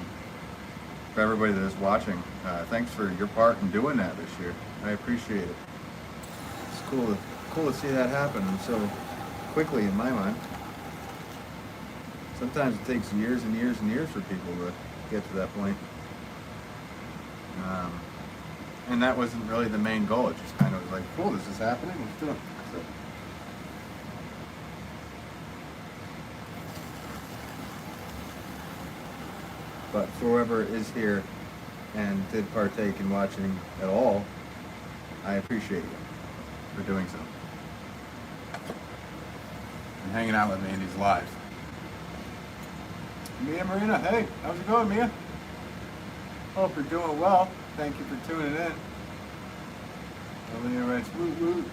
[SPEAKER 1] for everybody that is watching. Thanks for your part in doing that this year. I appreciate it. It's cool to see that happen so quickly in my mind. Sometimes it takes years and years and years for people to get to that point. And that wasn't really the main goal. It just kind of was like, cool, this is happening, let's do it. So. But for whoever is here and did partake in watching at all, I appreciate you for doing so. And hanging out with me in these lives. Mia Marina, hey, how's it going, Mia? Hope you're doing well. Thank you for tuning in. Olivia writes, woot woot.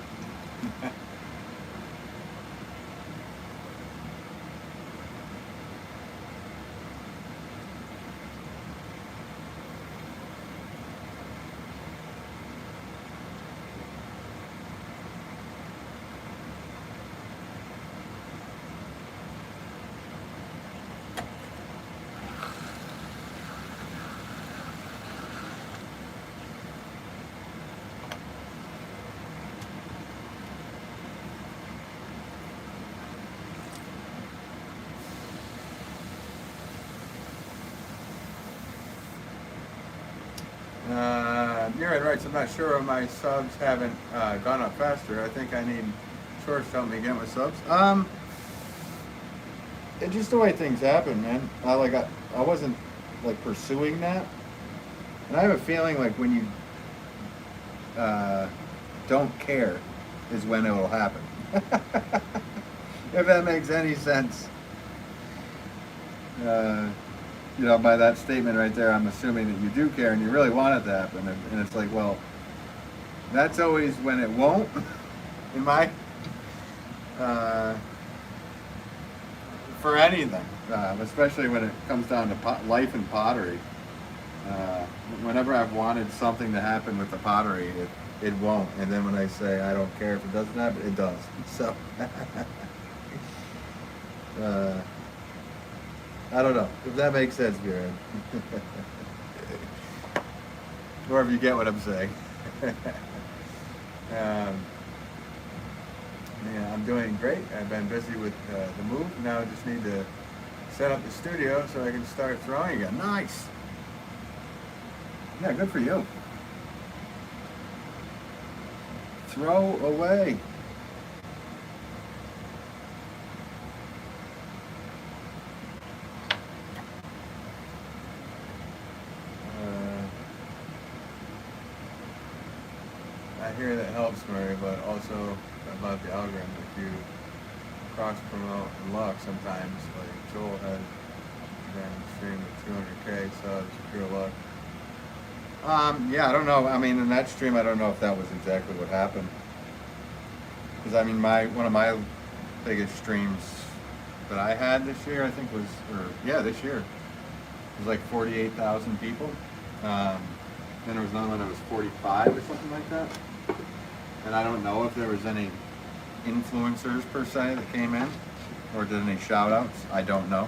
[SPEAKER 1] You're right, so I'm not sure if my subs haven't gone up faster. I think I need Shorts to help me get my subs. It's just the way things happen, man. I wasn't like pursuing that, and I have a feeling like when you don't care is when it will happen. If that makes any sense. By that statement right there, I'm assuming that you do care and you really want it to happen. And it's like, well, that's always when it won't, in my, for anything, especially when it comes down to life and pottery. Whenever I've wanted something to happen with the pottery, it won't. And then when I say I don't care if it doesn't happen, it does. So, I don't know if that makes sense, Buren. Or if you get what I'm saying. Yeah, I'm doing great. I've been busy with the move. Now I just need to set up the studio so I can start throwing again. Nice. Yeah, good for you. Throw away. I hear that helps, Murray, but also about the algorithm. If you cross promote and lock sometimes, like Joel had and stream with 200K subs, pure luck. Yeah, I don't know. I mean, in that stream, I don't know if that was exactly what happened. Because I mean, one of my biggest streams that I had this year, I think was, this year, was like 48,000 people. Then there was another one that was 45 or something like that. And I don't know if there was any influencers per se that came in, or did any shout outs. I don't know.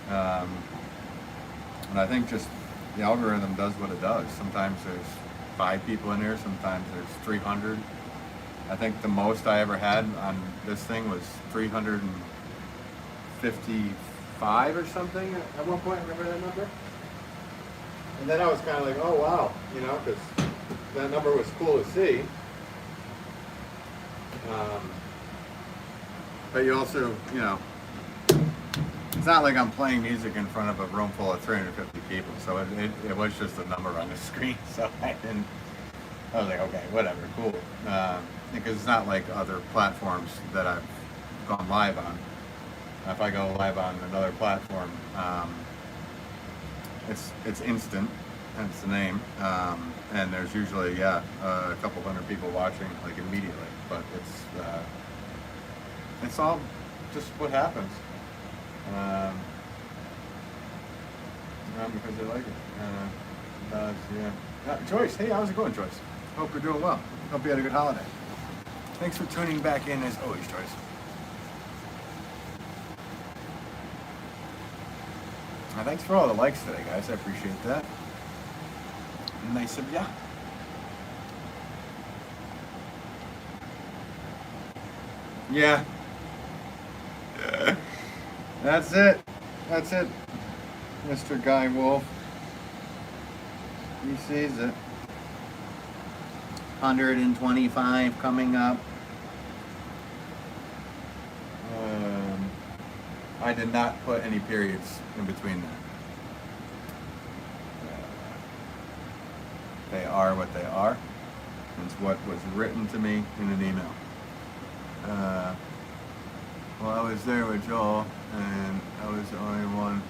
[SPEAKER 1] And I think just the algorithm does what it does. Sometimes there's 5 people in here, sometimes there's 300. I think the most I ever had on this thing was 355 or something at one point. Remember that number? And then I was kind of like, oh wow, you know, because that number was cool to see. But you also, you know, it's not like I'm playing music in front of a room full of 350 people, so it was just a number on the screen. So I was like, okay, whatever, cool. Because it's not like other platforms that I've gone live on. If I go live on another platform, it's instant, that's the name, and there's usually a couple hundred people watching like immediately. But it's all just what happens, because they like it. Joyce, hey, how's it going, Joyce? Hope you're doing well. Hope you had a good holiday. Thanks for tuning back in as always, Joyce. Thanks for all the likes today, guys. I appreciate that. Nice of ya. Yeah. That's it. That's it. Mr. Guy Wolf. He sees it. 125 coming up. I did not put any periods in between that. They are what they are. It's what was written to me in an email. Well, I was there with Joel, and I was the only one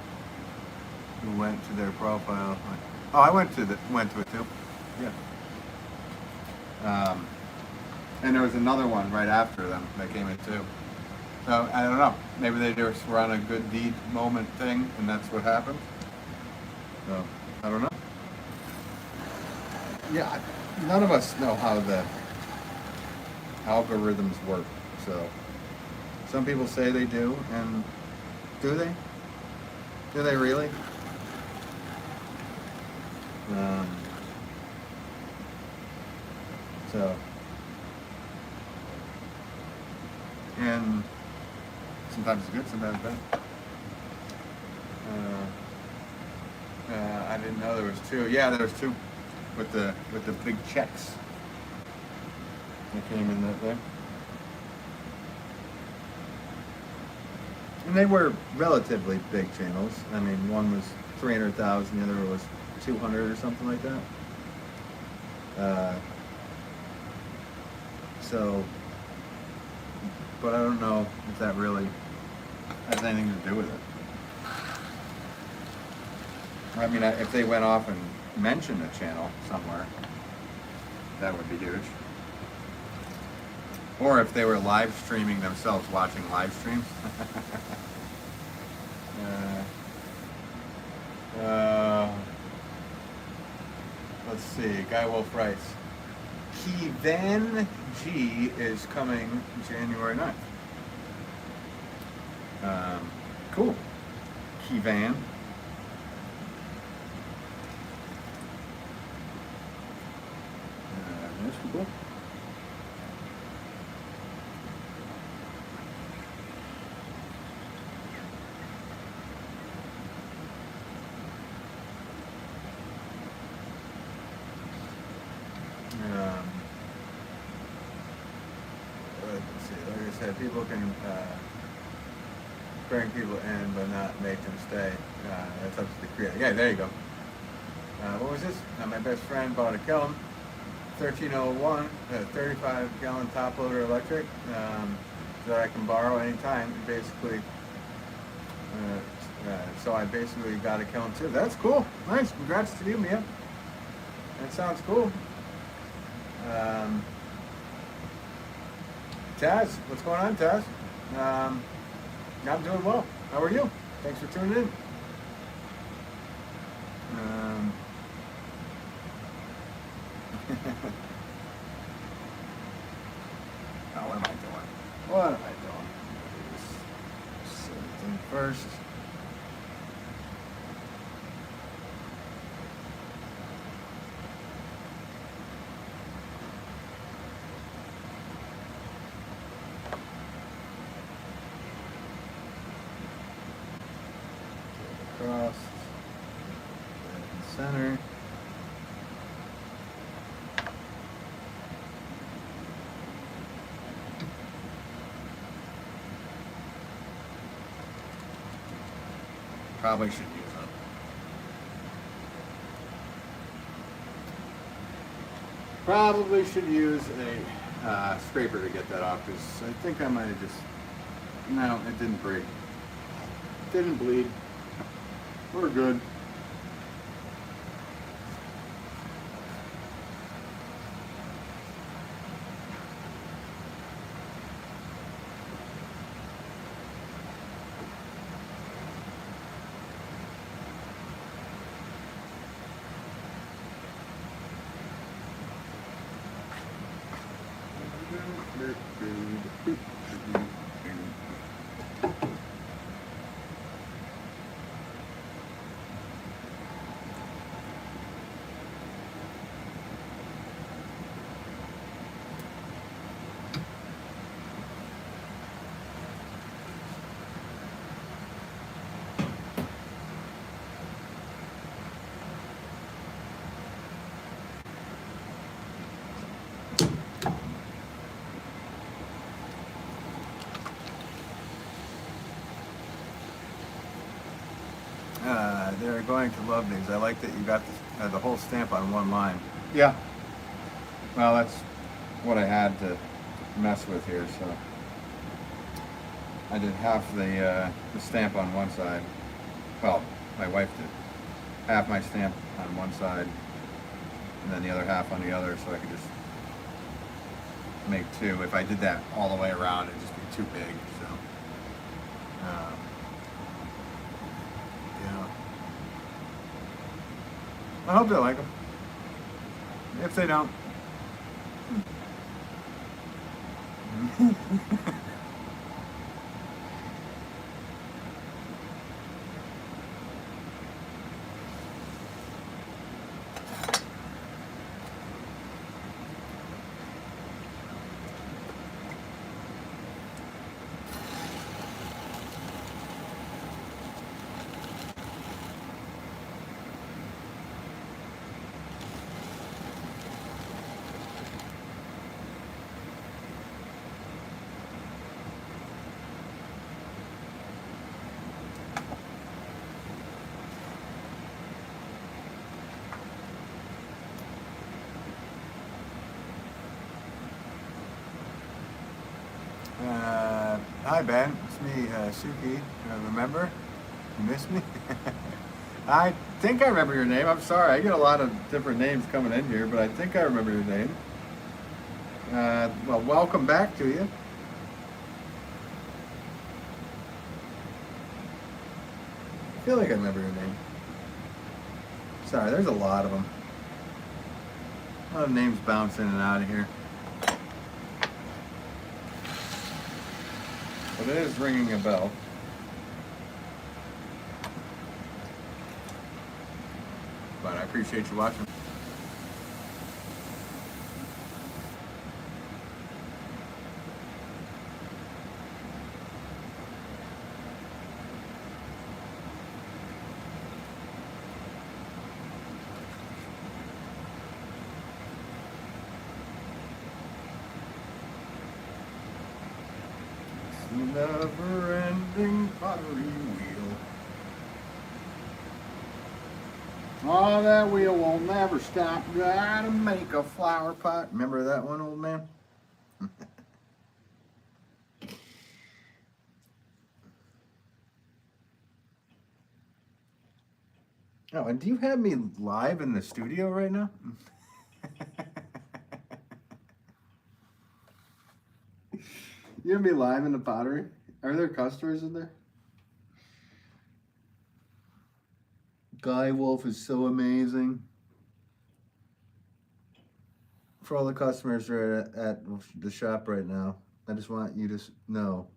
[SPEAKER 1] who went to their profile. Oh, I went to it too. Yeah. And there was another one right after them that came in too. So I don't know. Maybe they just were on a good deed moment thing, and that's what happened. So I don't know. Yeah, none of us know how the algorithms work. So some people say they do, and do they? Do they really? And sometimes it's good, sometimes bad. I didn't know there was 2. Yeah, there was 2 with the big checks that came in that day. And they were relatively big channels. I mean, one was 300,000, the other was 200 or something like that. But I don't know if that really has anything to do with it. I mean, if they went off and mentioned a channel somewhere, that would be huge. Or if they were live streaming themselves, watching live streams. Let's see, Guy Wolf writes, Kevan G is coming January 9th. Cool. Kevan. That's cool. Let's see, like I said, people can bring people in but not make them stay. That's up to the creator. Yeah, there you go. What was this? My best friend bought a kiln, 1301, a 35-gallon top loader electric, that I can borrow anytime. Basically, So I basically got a kiln too. That's cool. Nice. Congrats to you, Mia. That sounds cool. Taz, what's going on, Taz? I'm doing well. How are you? Thanks for tuning in. Oh, what am I doing? What am I doing? Just set everything first. Across, center. Probably should use them. Probably should use a scraper to get that off, because I think I might have just, no, it didn't break. Didn't bleed. We're good. They're going to love these. I like that you got the whole stamp on one line. Yeah. Well, that's what I had to mess with here. So I did half the stamp on one side. Well, my wife did half my stamp on one side, and then the other half on the other, so I could just make two. If I did that all the way around, it'd just be too big. So. I hope they like them. If they don't. Hi Ben, it's me, Suki. Remember? You missed me? I think I remember your name. I'm sorry, I get a lot of different names coming in here, but I think I remember your name. Well, welcome back to you. I feel like I remember your name. Sorry, there's a lot of them. A lot of names bouncing in and out of here. But it is ringing a bell. But I appreciate you watching. Never-ending pottery wheel. Oh, that wheel will never stop. Gotta make a flower pot. Remember that one, old man? Oh, and do you have me live in the studio right now? You have me live in the Pottery? Are there customers in there? Guy Wolff is so amazing. For all the customers that are at the shop right now, I just want you to know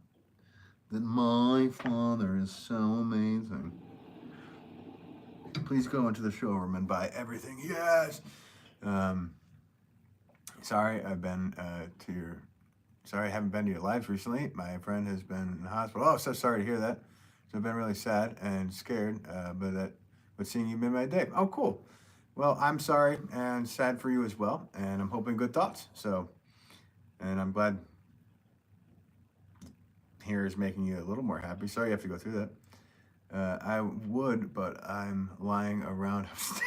[SPEAKER 1] that my father is so amazing. Please go into the showroom and buy everything. Yes. Sorry, I've been Sorry, I haven't been to your lives recently. My friend has been in the hospital. Oh, so sorry to hear that. So I've been really sad and scared, but seeing you made my day. Oh, cool. Well, I'm sorry and sad for you as well, and I'm hoping good thoughts. So, and I'm glad here is making you a little more happy. Sorry you have to go through that. I would, but I'm lying around upstairs.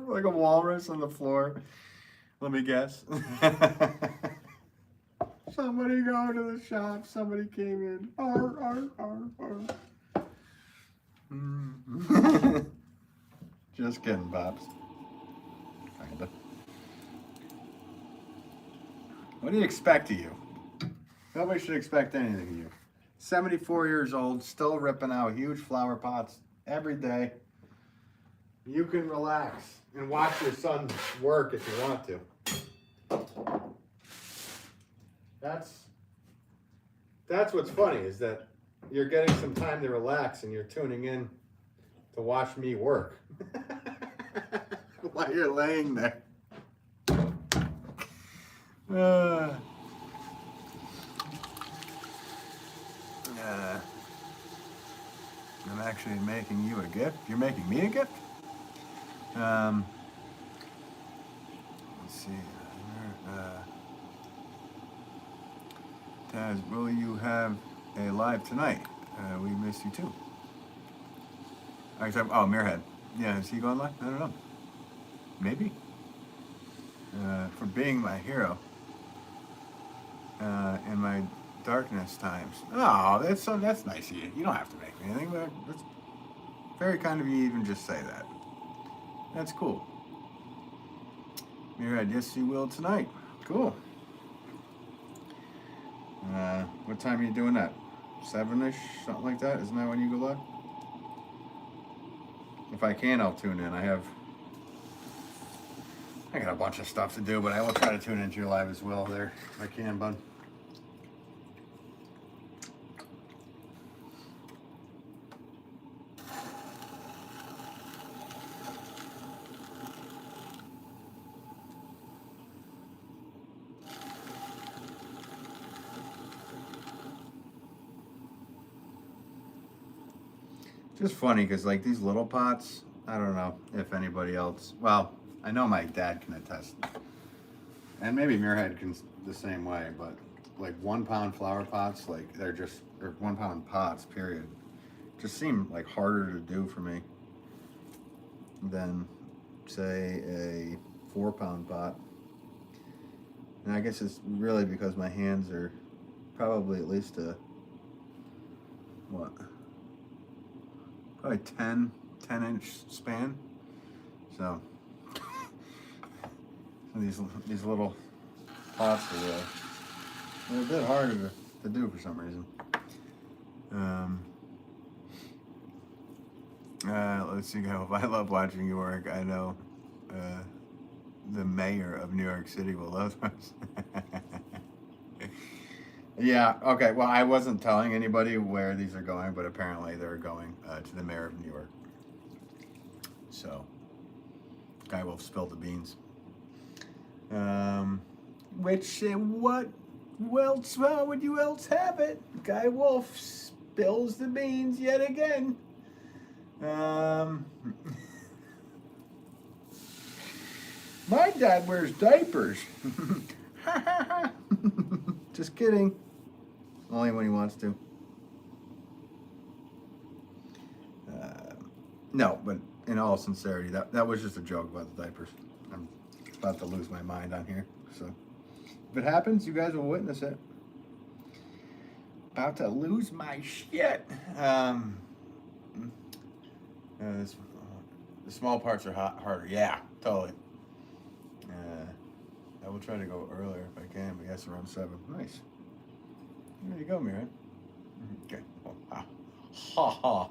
[SPEAKER 1] Like a walrus on the floor. Let me guess. Somebody go to the shop. Somebody came in. Just kidding, Bobs. Kinda. What do you expect of you? Nobody should expect anything of you. 74 years old, still ripping out huge flower pots every day. You can relax and watch your son work if you want to. That's what's funny, is that you're getting some time to relax and you're tuning in to watch me work while you're laying there. I'm actually making you a gift. You're making me a gift? Let's see. Taz, will you have a live tonight? We miss you too. Except, Mirhead. Yeah, is he going live? I don't know. Maybe. For being my hero in my darkness times. Oh, that's nice of you. You don't have to make anything, but it's very kind of you even just say that. That's cool. Mirhead, yes, you will tonight. Cool. What time are you doing that? 7-ish, something like that? Isn't that when you go live? If I can, I'll tune in. I got a bunch of stuff to do, but I will try to tune into your live as well there, if I can, bud. Just funny because like these little pots, I don't know if anybody else, well, I know my dad can attest, and maybe Muirhead can the same way, but like 1 pound flower pots, like they're just, or 1 pound pots, period, just seem like harder to do for me than say a 4 pound pot. And I guess it's really because my hands are probably at least a, what? Probably 10-inch span. So these little pots are they're a bit harder to do for some reason. Let's see. I love watching you work. I know the mayor of New York City will love us. Yeah, okay, well, I wasn't telling anybody where these are going, but apparently they're going to the mayor of New York. So, Guy Wolff spilled the beans. How would you else have it? Guy Wolff spills the beans yet again. My dad wears diapers. Just kidding. Only when he wants to. No, but in all sincerity, that was just a joke about the diapers. I'm about to lose my mind on here. So if it happens, you guys will witness it. About to lose my shit. The small parts are harder. Yeah, totally. I will try to go earlier if I can, but yes, around 7. Nice. There you go, Mira. Okay. Oh, ha ha.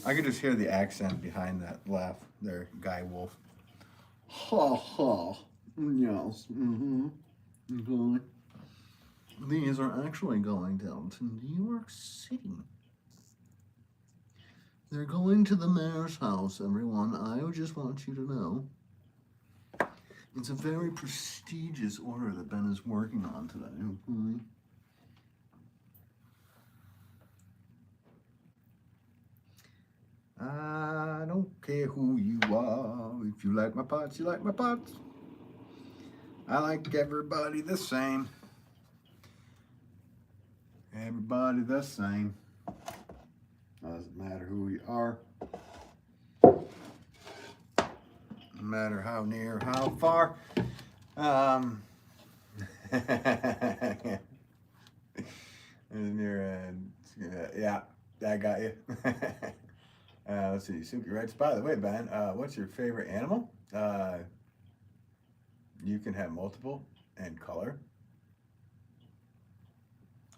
[SPEAKER 1] I could just hear the accent behind that laugh there, Guy Wolf. Ha ha. Yes. Mm-hmm. Okay. These are actually going down to New York City. They're going to the mayor's house, everyone. I just want you to know. It's a very prestigious order that Ben is working on today. Okay? I don't care who you are. If you like my pots, you like my pots. I like everybody the same. Everybody the same. Doesn't matter who you are. No matter how near, how far. Yeah, I got you. Let's see. Suki writes, by the way, Ben, what's your favorite animal? You can have multiple and color.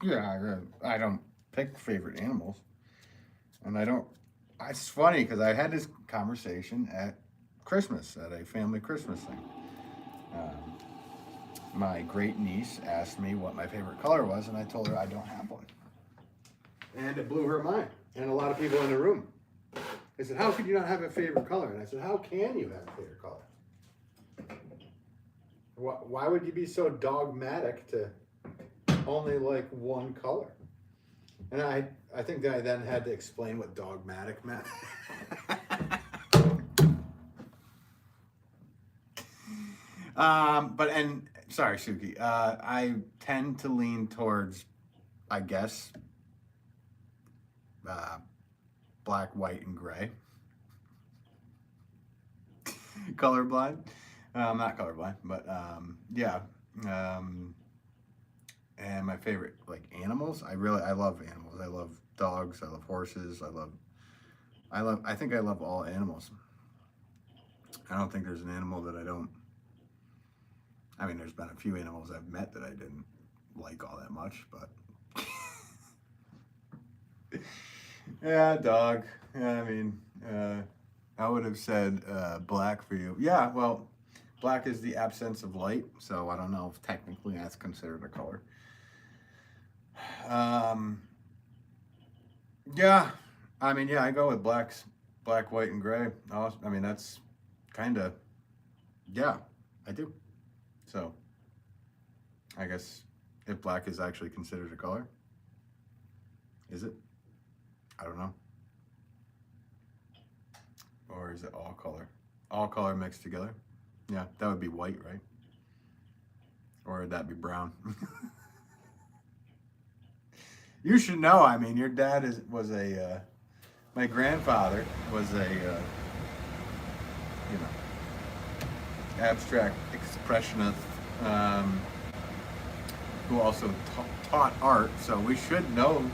[SPEAKER 1] Yeah, I don't pick favorite animals. And I don't, it's funny because I had this conversation at Christmas, at a family Christmas thing. My great niece asked me what my favorite color was, and I told her I don't have one. And it blew her mind, and a lot of people in the room. They said, how could you not have a favorite color? And I said, how can you have a favorite color? Why would you be so dogmatic to only like one color? And I think that I then had to explain what dogmatic meant. Sorry, Suki. I tend to lean towards, I guess, black, white, and gray. Colorblind. Not colorblind, but yeah. And my favorite, like, animals, I love animals. I love dogs, I love horses, I think I love all animals. I don't think there's an animal that I don't, I mean, there's been a few animals I've met that I didn't like all that much, but yeah, dog. Yeah, I mean, I would have said black for you. Yeah, well, black is the absence of light, so I don't know if technically that's considered a color. Yeah, I mean, yeah, I go with black, white, and gray. I mean, that's kind of, yeah, I do. So, I guess if black is actually considered a color, is it? I don't know. Or is it all color? All color mixed together? Yeah, that would be white, right? Or would that be brown? You should know, I mean, your dad was a, my grandfather was a, abstract expressionist, who also taught art, so we should know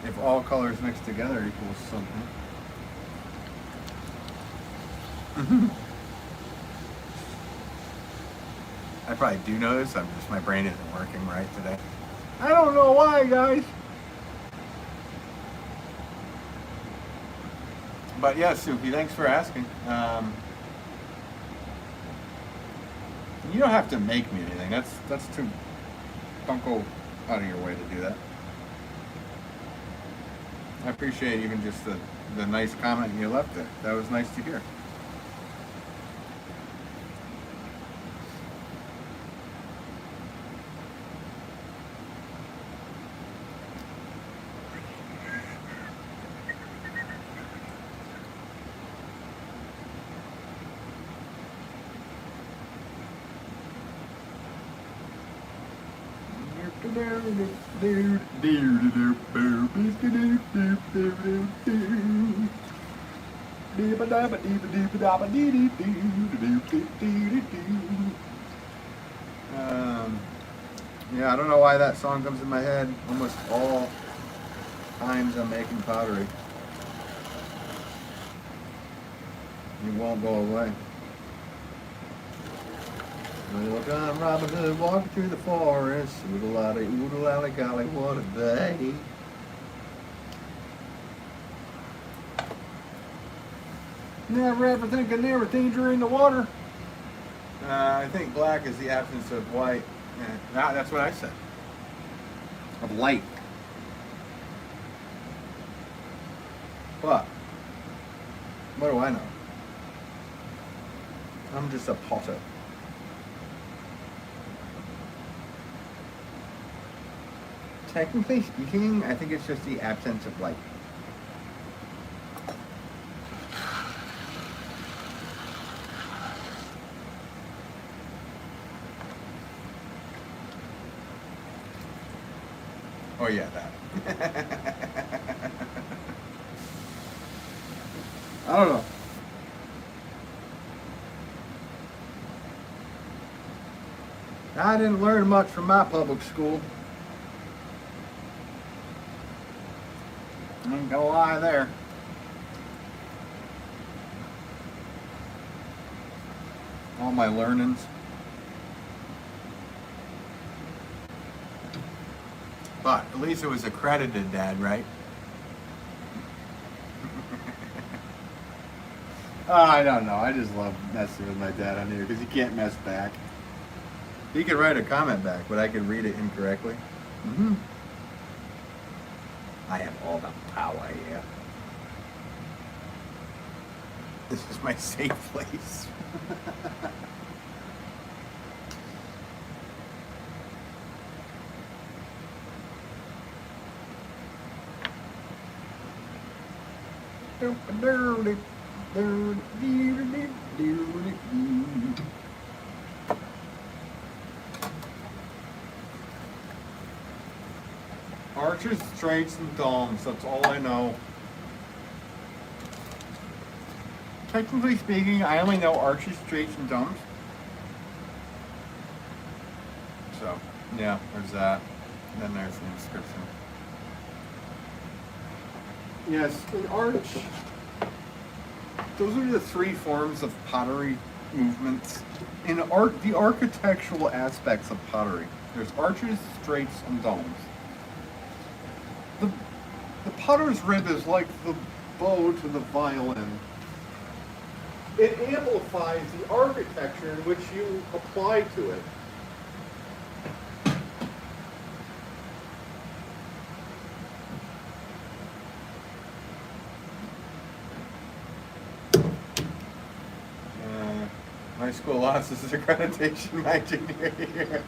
[SPEAKER 1] if all colors mixed together equals something. I probably do know this, my brain isn't working right today. I don't know why, guys. But yeah, Suki, thanks for asking. You don't have to make me anything. That's too. Don't go out of your way to do that. I appreciate even just the nice comment you left there. That was nice to hear. Yeah, I don't know why that song comes in my head almost all times I'm making pottery. It won't go away. Little John Robin Hood walking through the forest. Oodle-lally, oodle-lally, golly, what a day. Never ever think of everything during the water. I think black is the absence of white. That's what I said. Of light. What? What do I know? I'm just a potter. Technically speaking, I think it's just the absence of light. Oh yeah, that. I don't know. I didn't learn much from my public school. I ain't gonna lie there. All my learnings. But at least it was accredited, Dad, right? I don't know. I just love messing with my dad on here because he can't mess back. He could write a comment back, but I could read it incorrectly. Mm-hmm. I have all the power here. This is my safe place. Arches, straights, and domes. That's all I know. Technically speaking, I only know arches, straights, and domes. So, yeah, there's that. And then there's the inscription. Yes, an arch. Those are the three forms of pottery movements. In art, the architectural aspects of pottery. There's arches, straights, and domes. The potter's rib is like the bow to the violin. It amplifies the architecture in which you apply to it. My school lost its accreditation my junior year.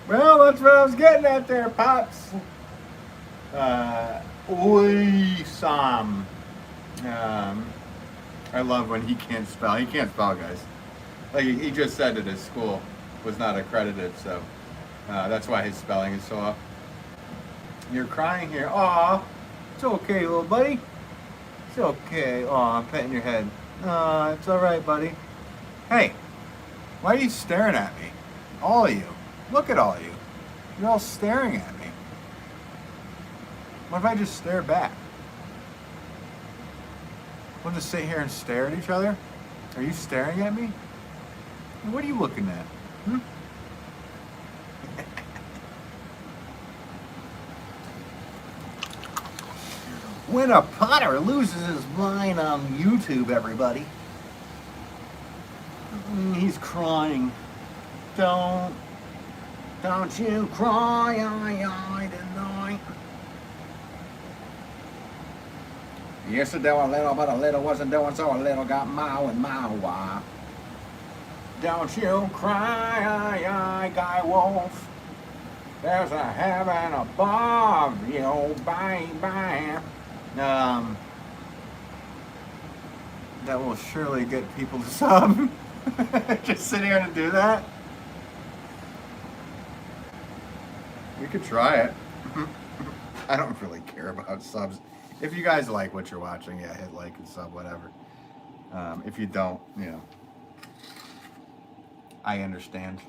[SPEAKER 1] Well, that's what I was getting at there, Pops. Sam. I love when he can't spell. He can't spell, guys. Like he just said that his school was not accredited, so that's why his spelling is so up. You're crying here. Aw, it's okay, little buddy. It's okay. Aw, I'm petting your head. It's all right, buddy. Hey, why are you staring at me? All of you. Look at all of you. You're all staring at me. What if I just stare back? We'll just sit here and stare at each other? Are you staring at me? What are you looking at? When a potter loses his mind on YouTube, everybody. He's crying. Don't you cry, tonight. Used to do a little, but a little wasn't doing, so a little got mowing. Don't you cry, Guy Wolf. There's a heaven above you, baby. That will surely get people to sub. Just sit here and do that. We could try it. I don't really care about subs. If you guys like what you're watching, yeah, hit like and sub, whatever. If you don't, you know, I understand.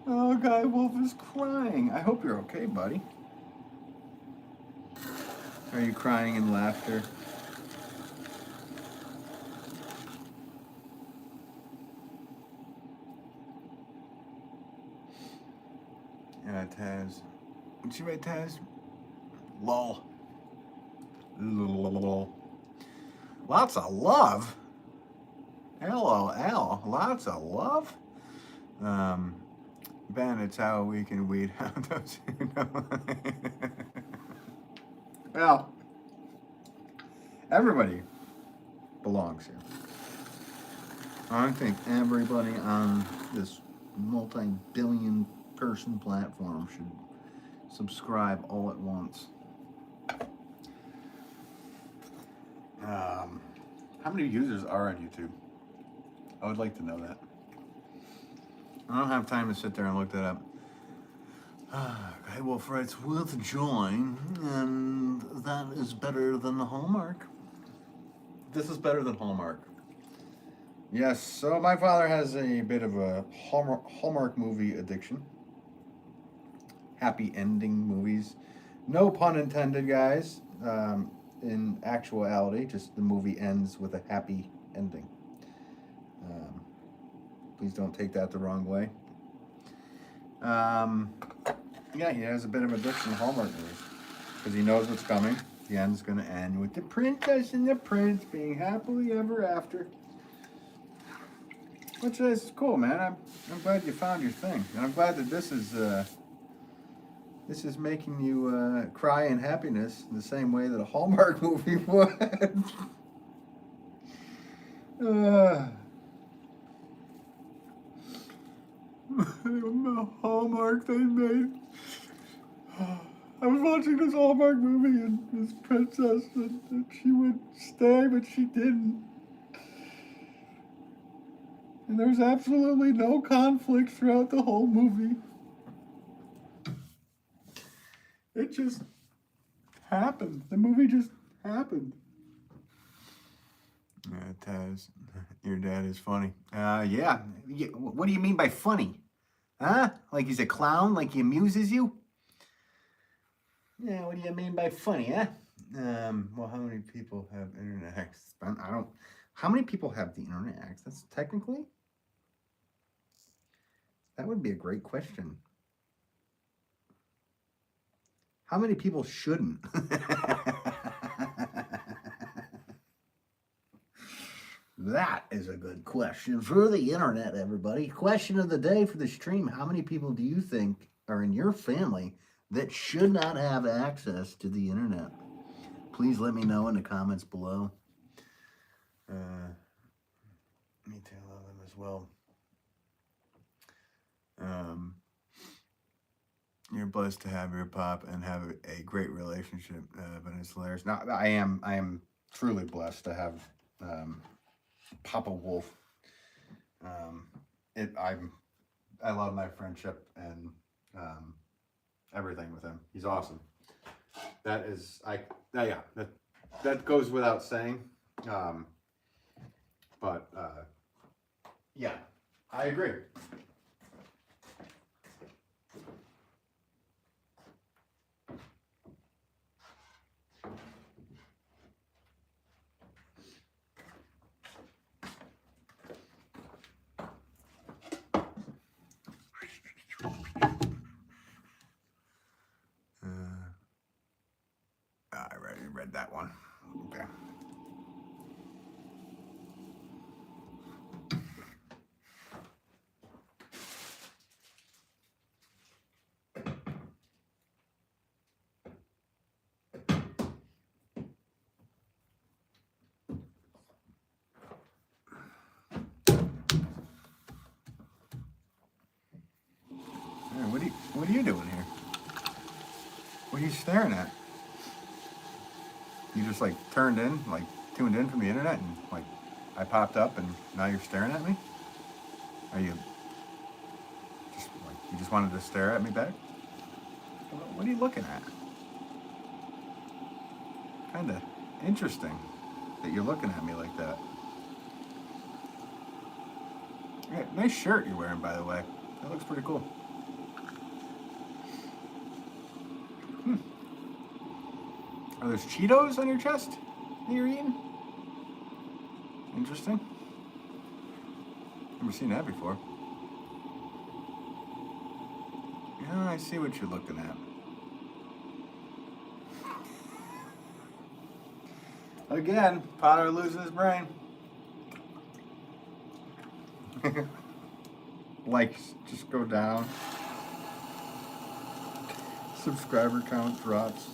[SPEAKER 1] Oh, Guy Wolf is crying. I hope you're okay, buddy. Are you crying in laughter? Yeah, Taz. What'd you write, Taz? Lol. Lol. Lots of love. LOL. Lots of love. Ben, it's how we can weed out those who know. Well, everybody belongs here. I think everybody on this multi-billion person platform should subscribe all at once. How many users are on YouTube? I would like to know that. I don't have time to sit there and look that up. Guy Wolf writes, with joy, and that is better than the Hallmark. This is better than Hallmark. Yes, so my father has a bit of a Hallmark movie addiction. Happy ending movies. No pun intended, guys. In actuality, just the movie ends with a happy ending. Please don't take that the wrong way. Yeah, he has a bit of addiction to Hallmark movies because he knows what's coming. The end's going to end with the princess and the prince being happily ever after. Which is cool, man. I'm glad you found your thing, and I'm glad that this is making you cry in happiness in the same way that a Hallmark movie would. The Hallmark they made. I was watching this Hallmark movie and this princess, and she would stay, but she didn't. And there's absolutely no conflict throughout the whole movie. It just happened. The movie just happened. Taz, your dad is funny. Yeah. What do you mean by funny? Huh? Like he's a clown? Like he amuses you? Yeah, what do you mean by funny, huh? Well, how many people have internet access? How many people have the internet access, technically? That would be a great question. How many people shouldn't? That is a good question for the internet, everybody. Question of the day for the stream. How many people do you think are in your family that should not have access to the internet? Please let me know in the comments below. Me too, I love them as well. You're blessed to have your pop and have a great relationship, but it's hilarious. Now, I am truly blessed to have Papa Wolf. I love my friendship and everything with him. He's awesome. That goes without saying. But yeah, I agree. I already read that one. Okay. What are you doing here? What are you staring at? You just like tuned in from the internet, and like I popped up, and now you're staring at me? Are you just wanted to stare at me back? What are you looking at? Kind of interesting that you're looking at me like that. Yeah, nice shirt you're wearing, by the way. That looks pretty cool. Are those Cheetos on your chest that you're eating? Interesting. Never seen that before. Yeah, I see what you're looking at. Again, Potter loses his brain. Likes just go down. Subscriber count drops.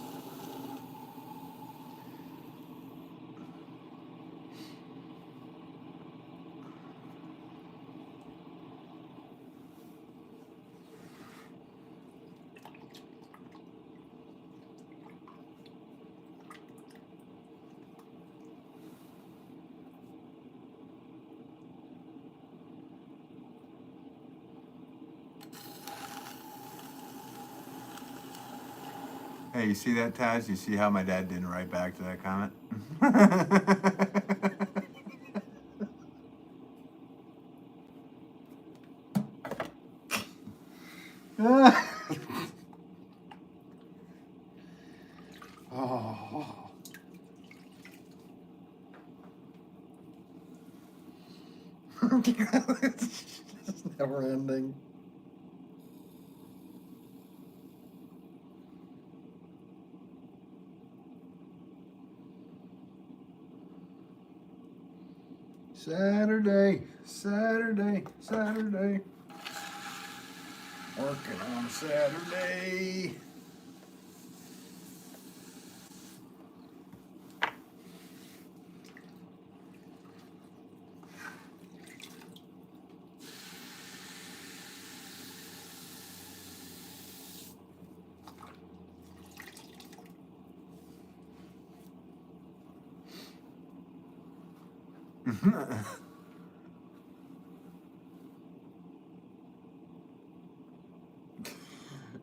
[SPEAKER 1] Hey, you see that, Taz? You see how my dad didn't write back to that comment? Oh. It's just never ending. Saturday, Saturday, Saturday. Working on Saturday.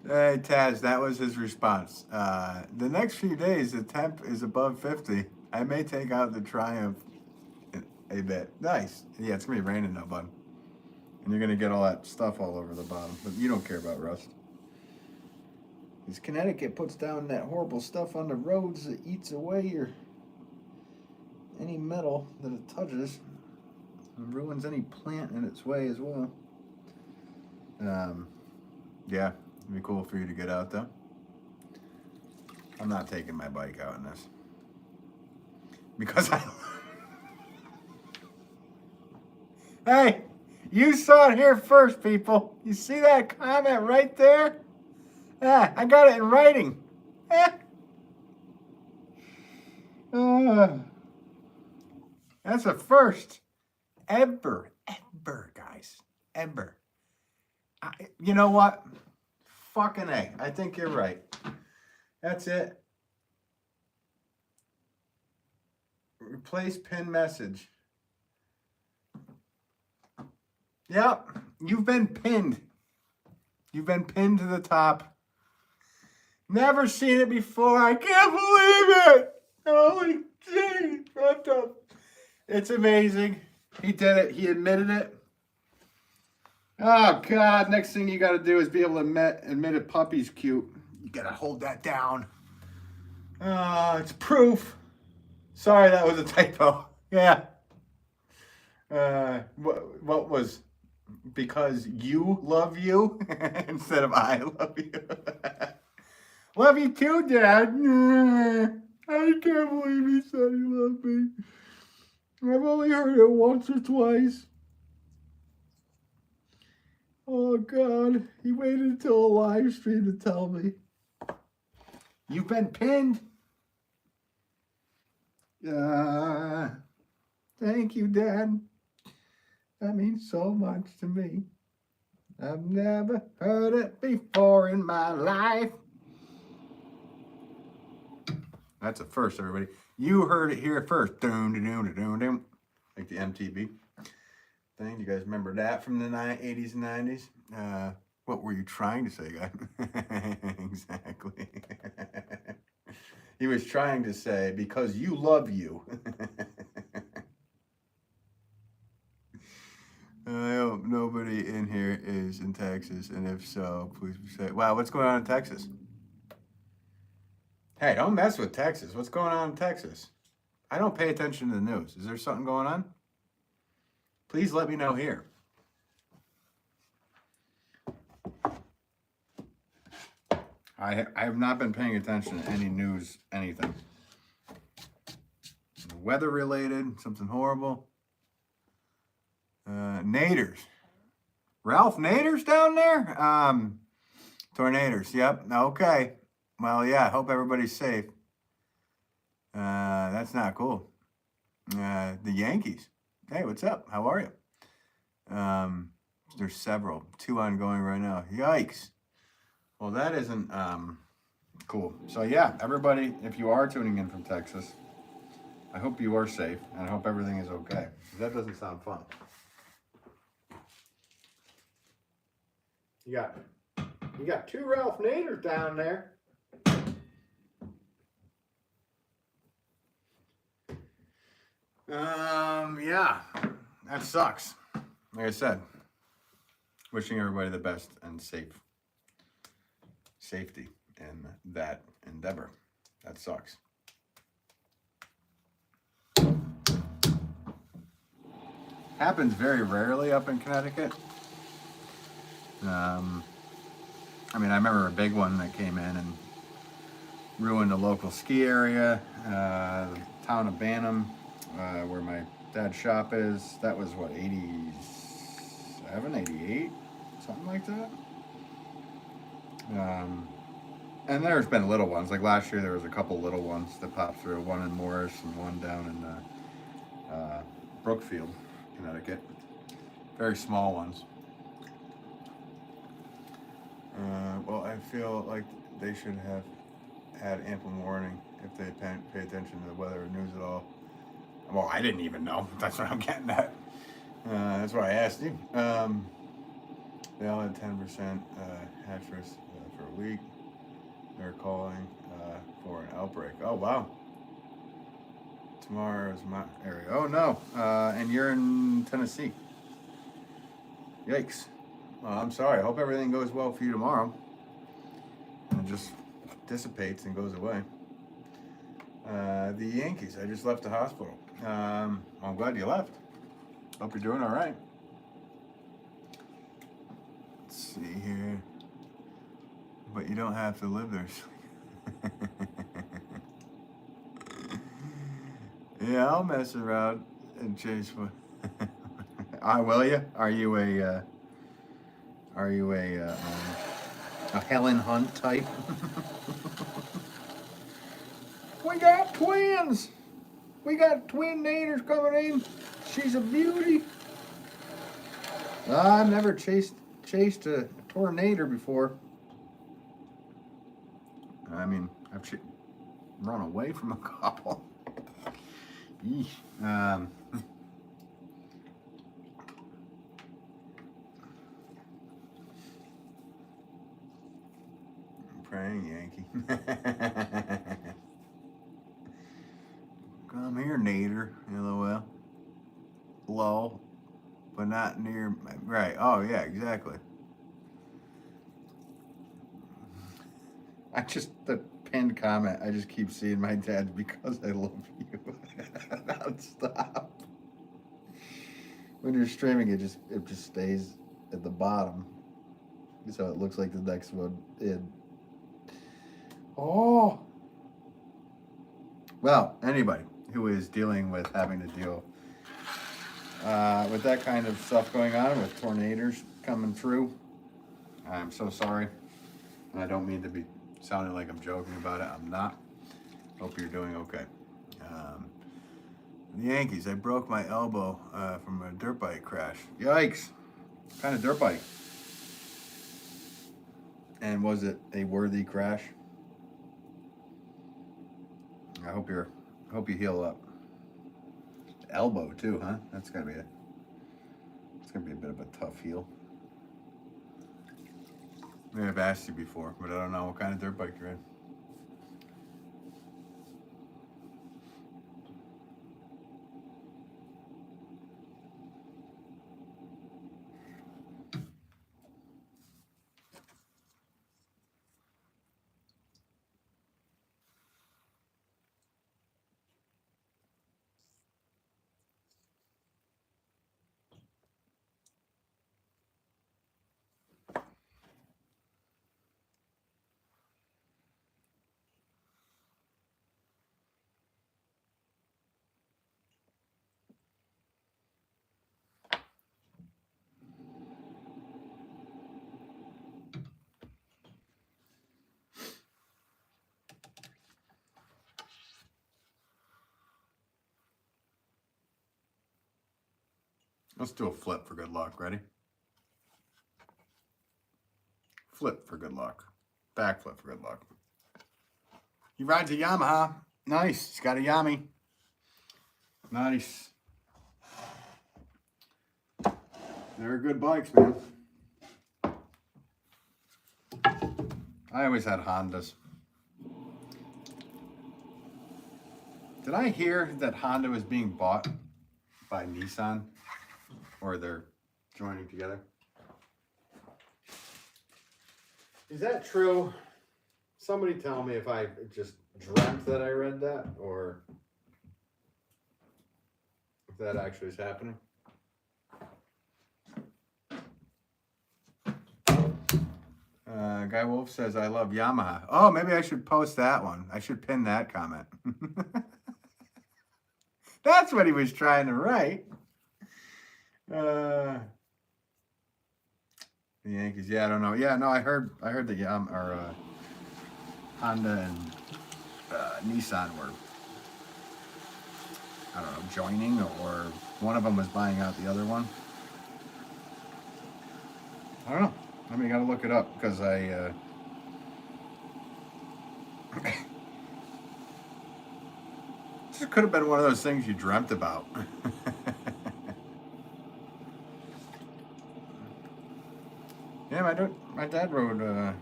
[SPEAKER 1] Hey, Taz, that was his response. The next few days, the temp is above 50. I may take out the Triumph a bit. Nice. Yeah, it's going to be raining now, bud. And you're going to get all that stuff all over the bottom. But you don't care about rust. Because Connecticut puts down that horrible stuff on the roads that eats away any metal that it touches. And ruins any plant in its way as well. Yeah. It'd be cool for you to get out though. I'm not taking my bike out in this. Because Hey, you saw it here first, people. You see that comment right there? Yeah, I got it in writing. That's a first. Ever, guys. Ever. You know what? Fucking A. I think you're right. That's it. Replace pin message. Yep. You've been pinned. You've been pinned to the top. Never seen it before. I can't believe it. Holy shit. What the? It's amazing. He did it. He admitted it. Oh, God. Next thing you got to do is be able to admit a puppy's cute. You got to hold that down. It's proof. Sorry, that was a typo. Yeah. What was? Because you love you instead of I love you. Love you too, Dad. I can't believe he said he loved me. I've only heard it once or twice. Oh, God. He waited until a live stream to tell me. You've been pinned. Thank you, Dad. That means so much to me. I've never heard it before in my life. That's a first, everybody. You heard it here first. Doom, doom, doom, doom. Like the MTV thing. You guys remember that from the 80s and 90s? What were you trying to say, guy? Exactly. He was trying to say, because you love you. I hope nobody in here is in Texas, and if so, please say, wow, what's going on in Texas? Hey, don't mess with Texas. What's going on in Texas? I don't pay attention to the news. Is there something going on? Please let me know here. I have not been paying attention to any news, anything. Weather related, something horrible. Naders. Ralph Nader's down there? Tornadoes, yep. Okay. Well, yeah, hope everybody's safe. That's not cool. The Yankees. Hey, what's up? How are you? There's several. 2 ongoing right now. Yikes. Well, that isn't cool. So, yeah, everybody, if you are tuning in from Texas, I hope you are safe, and I hope everything is okay. That doesn't sound fun. You got 2 Ralph Naders down there. Yeah, that sucks. Like I said, wishing everybody the best and safety in that endeavor. That sucks. Happens very rarely up in Connecticut. I mean, I remember a big one that came in and ruined a local ski area, the town of Bantam, where my dad's shop is. That was what, 87, 88, something like that. And there's been little ones. Like last year, there was a couple little ones that popped through. One in Morris and one down in Brookfield, Connecticut. Very small ones. Well, I feel like they should have had ample warning if they pay attention to the weather or news at all. Well, I didn't even know. That's what I'm getting at. That's why I asked you. They all had 10% hatch risk for a week. They're calling for an outbreak. Oh, wow. Tomorrow's my area. Oh, no. And you're in Tennessee. Yikes. Well, I'm sorry. I hope everything goes well for you tomorrow. And it just dissipates and goes away. The Yankees. I just left the hospital. I'm glad you left. Hope you're doing all right. Let's see here. But you don't have to live there. Yeah, I'll mess around and chase one. Will you? Are you a Helen Hunt type? We got twins. We got twin naders coming in. She's a beauty. I've never chased a tornado before. I mean, I've run away from a couple. Praying Yankee. Come here, Nader. LOL. Lol. But not near. Right. Oh, yeah, exactly. The pinned comment, I just keep seeing my dad because I love you. Nonstop. When you're streaming, it just stays at the bottom. So it looks like the next one in. Oh. Well, anybody who is dealing with having to deal with that kind of stuff going on, with tornadoes coming through, I'm so sorry. And I don't mean to be sounding like I'm joking about it. I'm not. Hope you're doing okay. The Yankees, I broke my elbow from a dirt bike crash. Yikes. What kind of dirt bike? And was it a worthy crash? I hope you heal up. Elbow too, huh? It's gonna be a bit of a tough heal. Maybe I've asked you before, but I don't know what kind of dirt bike you're in. Let's do a flip for good luck. Ready? Flip for good luck. Backflip for good luck. He rides a Yamaha. Nice. He's got a Yami. Nice. They're good bikes, man. I always had Hondas. Did I hear that Honda was being bought by Nissan? Or they're joining together? Is that true? Somebody tell me if I just dreamt that I read that, or if that actually is happening. Guy Wolf says, I love Yamaha. Oh, maybe I should post that one. I should pin that comment. That's what he was trying to write. The Yankees, yeah, I don't know. Yeah, no, I heard that Honda and Nissan were, I don't know, joining, or one of them was buying out the other one. I don't know. I mean, you gotta look it up, because I this could have been one of those things you dreamt about. Yeah, my dad rode. I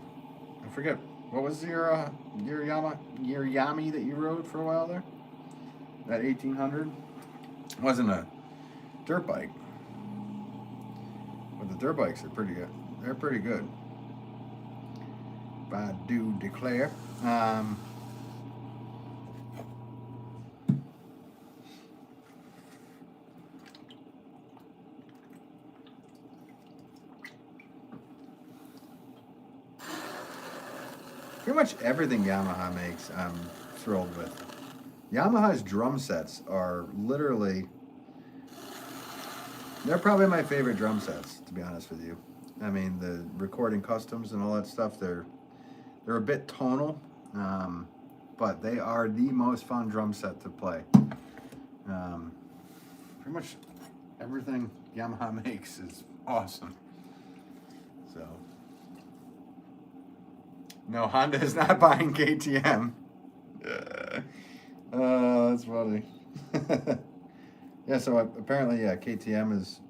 [SPEAKER 1] forget, what was your Yami that you rode for a while there? That 1800 wasn't a dirt bike, but the dirt bikes are pretty good. They're pretty good. I do declare. Pretty much everything Yamaha makes, I'm thrilled with. Yamaha's drum sets are literally, they're probably my favorite drum sets, to be honest with you. I mean, the recording customs and all that stuff, they're a bit tonal, but they are the most fun drum set to play. Pretty much everything Yamaha makes is awesome. So, no, Honda is not buying KTM. That's funny. Yeah, so apparently, yeah, KTM is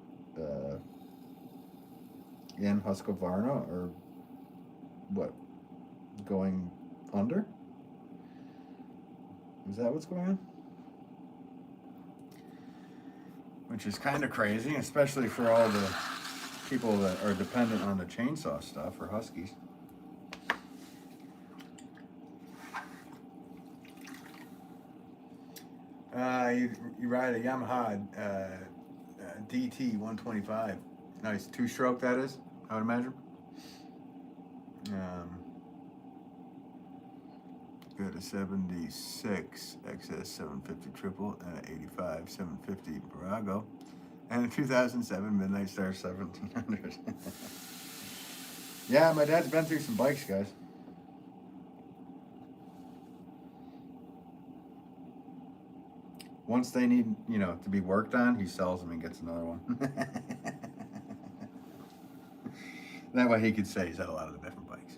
[SPEAKER 1] in Husqvarna, or what? Going under? Is that what's going on? Which is kind of crazy, especially for all the people that are dependent on the chainsaw stuff for Huskies. You ride a Yamaha DT 125. Nice. Two-stroke, that is, I would imagine. Got a 76 XS 750 triple and an 85 750 Barago and a 2007 Midnight Star 1700. Yeah, my dad's been through some bikes, guys. Once they need, to be worked on, he sells them and gets another one. That way he could say he's had a lot of the different bikes.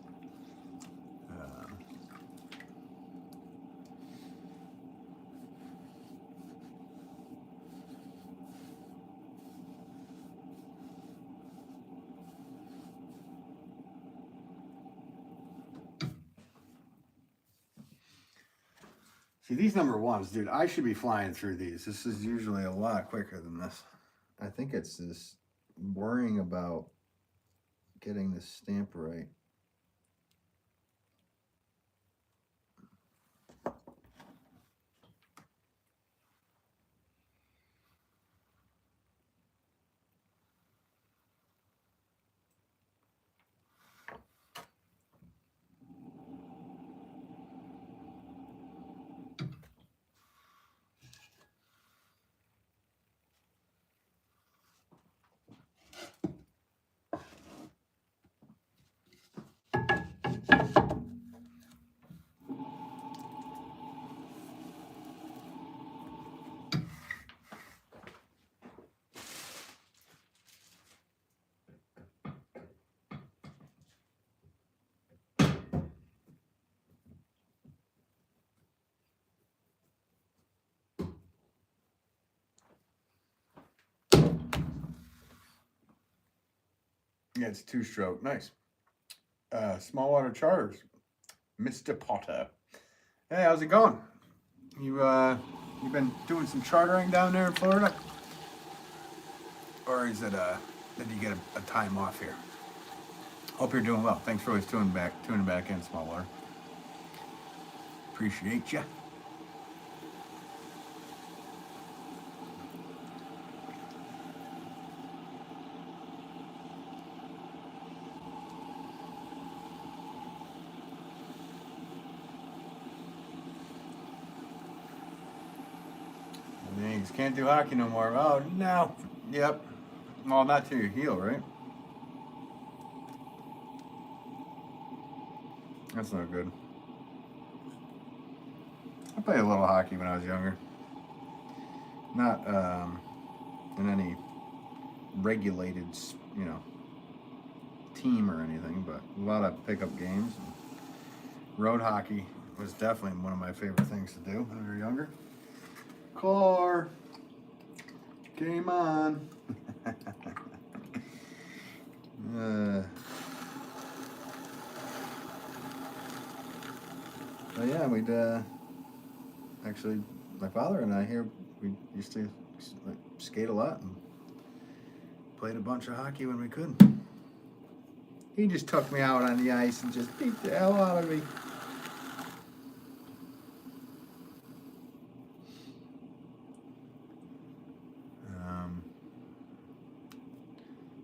[SPEAKER 1] See, these number ones, dude, I should be flying through these. This is usually a lot quicker than this. I think it's this worrying about getting the stamp right. Yeah, it's 2-stroke. Nice. Small water charters. Mr. Potter. Hey, how's it going? You been doing some chartering down there in Florida? Or is it did you get a time off here? Hope you're doing well. Thanks for always tuning back in, small water. Appreciate ya. Thanks. Can't do hockey no more. Oh no. Yep. Well, not to your heel, right? That's not good. I played a little hockey when I was younger. Not in any regulated, team or anything, but a lot of pickup games. And road hockey was definitely one of my favorite things to do when we were younger. Car, game on. But yeah, we'd actually, my father and I here, we used to skate a lot and played a bunch of hockey when we could. He just took me out on the ice and just beat the hell out of me.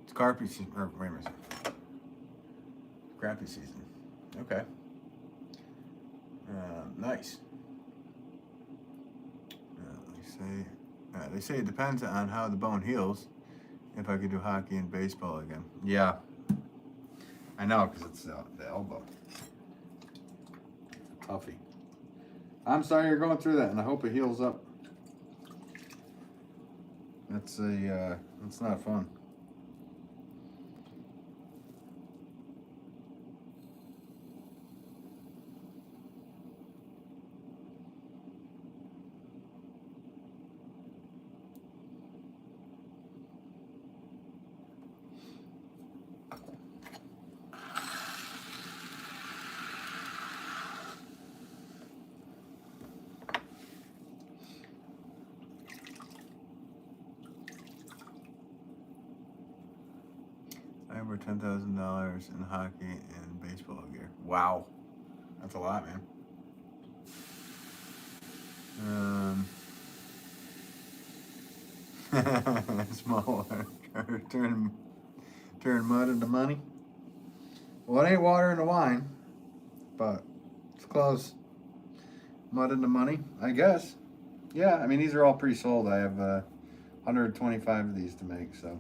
[SPEAKER 1] It's carpy season, or wait a minute. Crappy season. Okay. Nice. They say it depends on how the bone heals. If I could do hockey and baseball again. Yeah. I know, because it's the elbow. It's a toughie. I'm sorry you're going through that, and I hope it heals up. It's not fun. Over $10,000 in hockey and baseball gear. Wow, that's a lot, man. Small water. turn mud into money. Well, it ain't water into wine, but it's close. Mud into money, I guess. Yeah, I mean, these are all pre-sold. I have 125 of these to make, so.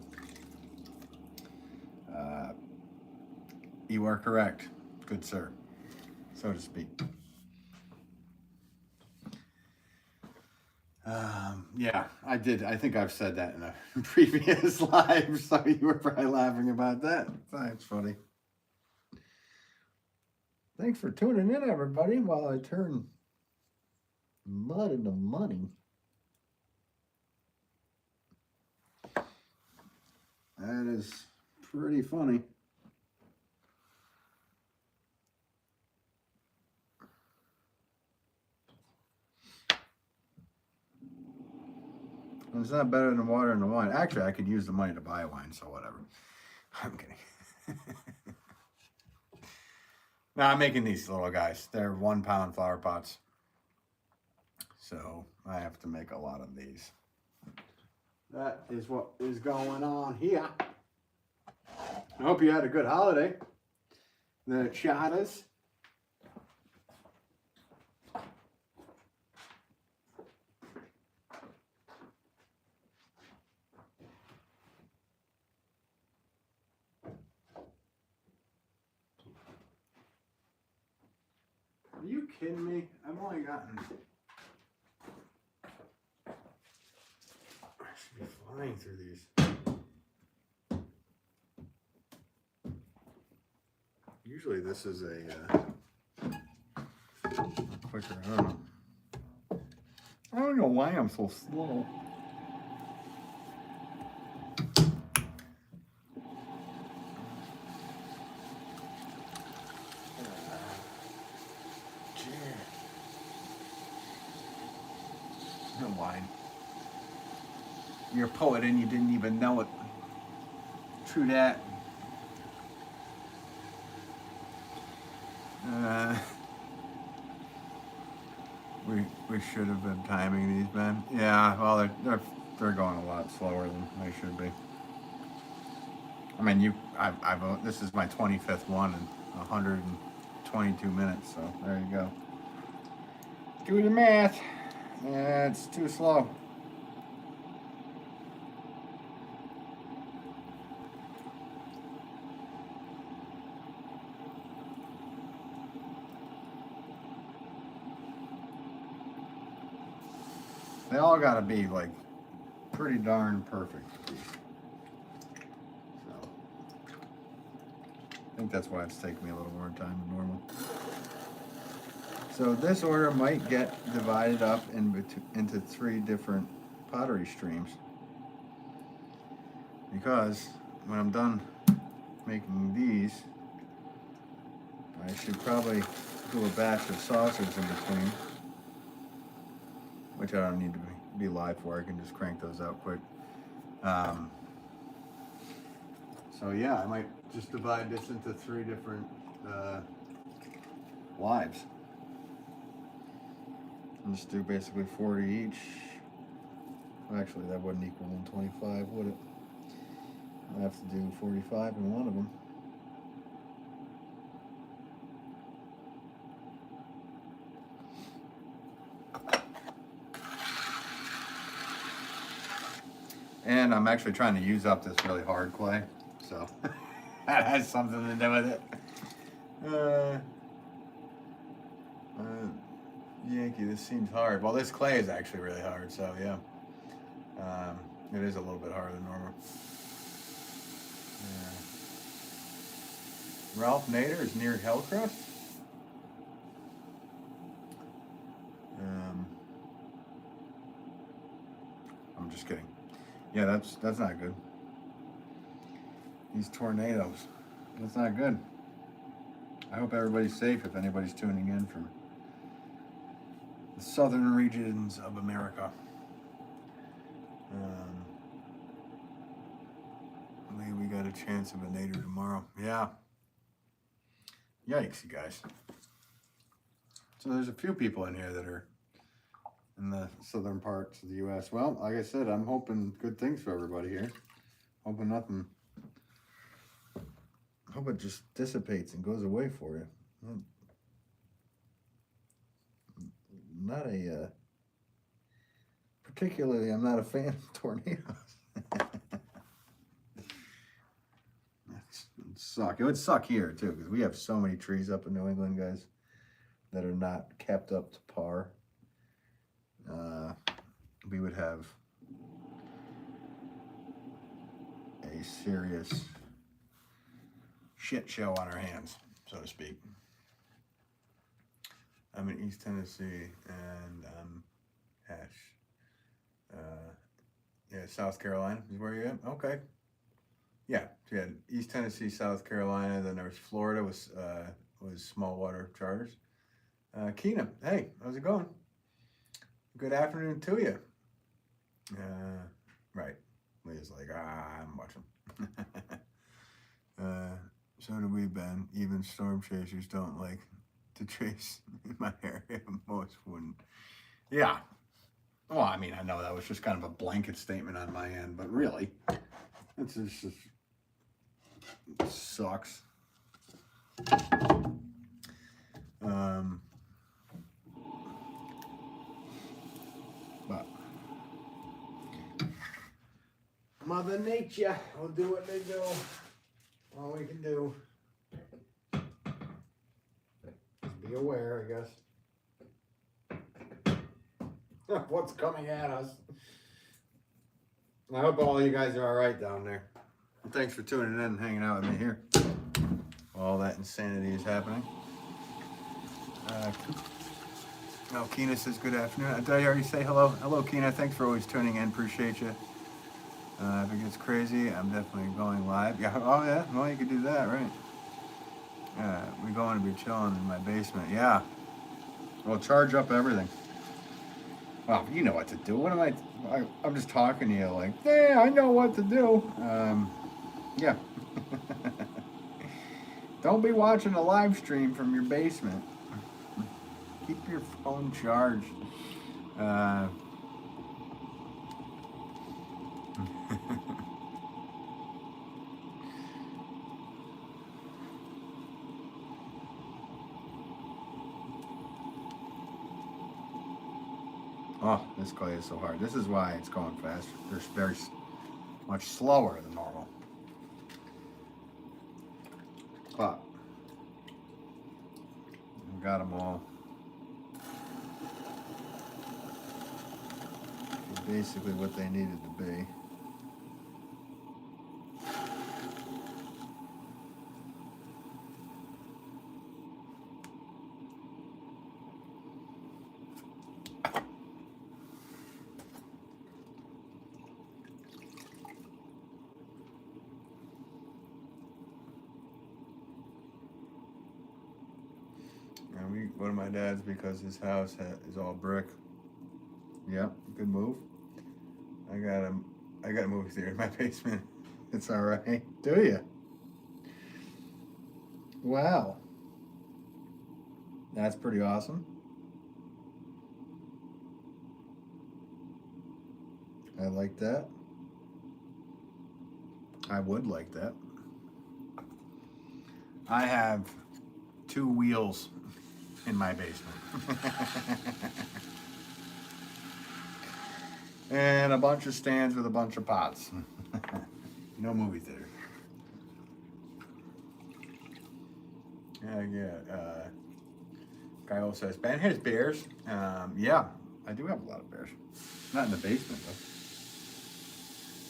[SPEAKER 1] You are correct, good sir, so to speak. Yeah, I did. I think I've said that in a previous live, so you were probably laughing about that. That's funny. Thanks for tuning in, everybody, while I turn mud into money. That is pretty funny. It's not better than water and the wine. Actually, I could use the money to buy wine, so whatever. I'm kidding. No, I'm making these little guys. They're 1 pound flower pots. So I have to make a lot of these. That is what is going on here. I hope you had a good holiday. The chatas. Are you kidding me? I've only gotten... I should be flying through these. Usually this is a quicker, I don't know why I'm so slow. line. You're a poet and you didn't even know it. True that. We should have been timing these, man. Yeah, well, they're going a lot slower than they should be. I mean, this is my 25th one in 122 minutes, so there you go. Do the math. Yeah, it's too slow. They all gotta be like pretty darn perfect. So I think that's why it's taking me a little more time than normal. So this order might get divided up into 3 different pottery streams, because when I'm done making these, I should probably do a batch of saucers in between, which I don't need to be live for. I can just crank those out quick. So yeah, I might just divide this into 3 different lives. And just do basically 40 each. Actually, that wouldn't equal 125, would it? I have to do 45 in one of them. And I'm actually trying to use up this really hard clay, so that has something to do with it. Yankee, this seems hard. Well, this clay is actually really hard, so yeah. It is a little bit harder than normal. Ralph Nader is near Hellcrest. I'm just kidding. Yeah, that's not good. These tornadoes. That's not good. I hope everybody's safe if anybody's tuning in from the southern regions of America. Maybe we got a chance of a nader tomorrow. Yeah. Yikes, you guys. So there's a few people in here that are in the southern parts of the U.S. Well, like I said, I'm hoping good things for everybody here. Hoping nothing. Hope it just dissipates and goes away for you. Not a particularly. I'm not a fan of tornadoes. Suck. It would suck here too, because we have so many trees up in New England, guys, that are not kept up to par. We would have a serious shit show on our hands, so to speak. I'm in East Tennessee, and I'm yeah, South Carolina is where you're at? Okay. Yeah, so you had East Tennessee, South Carolina, then there was Florida was small water charters. Keena, hey, how's it going? Good afternoon to you. Right. Leah's like, I'm watching. So do we, Ben. Even storm chasers don't like to chase in my area. Most wouldn't. Yeah. Well, I mean, I know that was just kind of a blanket statement on my end, but really, it's just it sucks. But Mother Nature will do what they do. All we can do is be aware, I guess, of what's coming at us. I hope all you guys are all right down there. And thanks for tuning in and hanging out with me here. All that insanity is happening. Keena says good afternoon. Did I already say hello? Hello, Keena. Thanks for always tuning in. Appreciate you. If it gets crazy, I'm definitely going live. Yeah. Oh, yeah. Well, you could do that, right? We're going to be chilling in my basement. Yeah. Well, charge up everything. Well, you know what to do. What am I'm just talking to you like, yeah, I know what to do. Yeah. Don't be watching a live stream from your basement. Keep your phone charged. Uh, oh, this clay is so hard. This is why it's going fast. They're very much slower than normal. But we got them all. Basically what they needed to be. And we go to my dad's because his house is all brick. Yep, good move. I got a movie theater in my basement. It's all right. Do you? Wow. That's pretty awesome. I like that. I would like that. I have 2 wheels in my basement. And a bunch of stands with a bunch of pots. No movie theater. Yeah. Kyle says, Ben has bears. Yeah, I do have a lot of bears. Not in the basement, though.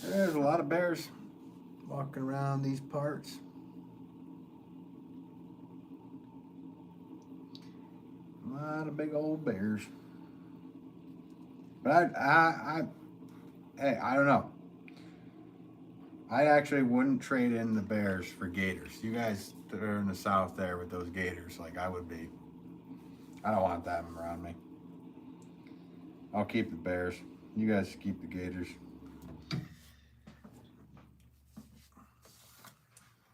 [SPEAKER 1] There's a lot of bears walking around these parts. A lot of big old bears. But hey, I don't know. I actually wouldn't trade in the bears for gators. You guys that are in the south there with those gators, like I would be. I don't want them around me. I'll keep the bears. You guys keep the gators.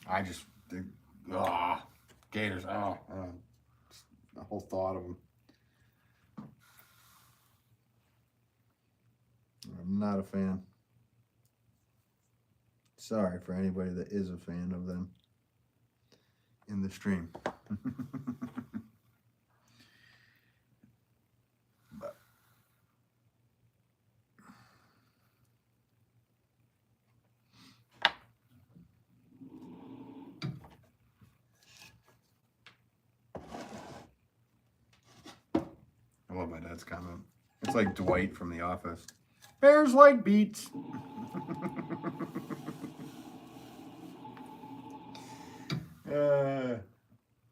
[SPEAKER 1] I just, gators, the whole thought of them. I'm not a fan. Sorry for anybody that is a fan of them in the stream. But I love my dad's comment. It's like Dwight from The Office. Bears like beets.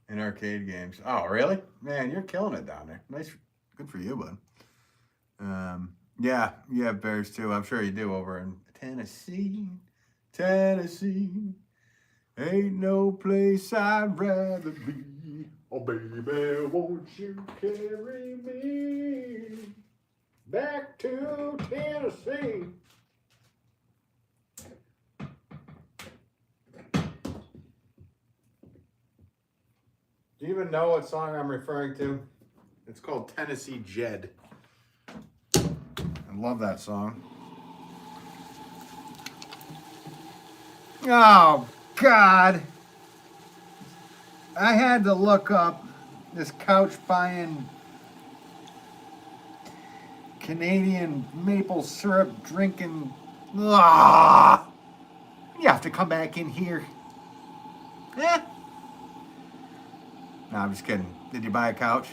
[SPEAKER 1] In arcade games. Oh, really? Man, you're killing it down there. Nice. Good for you, bud. Yeah, you have bears too. I'm sure you do over in Tennessee. Tennessee. Ain't no place I'd rather be. Oh, baby, won't you carry me back to Tennessee? Do you even know what song I'm referring to? It's called Tennessee Jed. I love that song. Oh, God. I had to look up this couch buying Canadian maple syrup drinking. You have to come back in here. Eh? No, I'm just kidding. Did you buy a couch?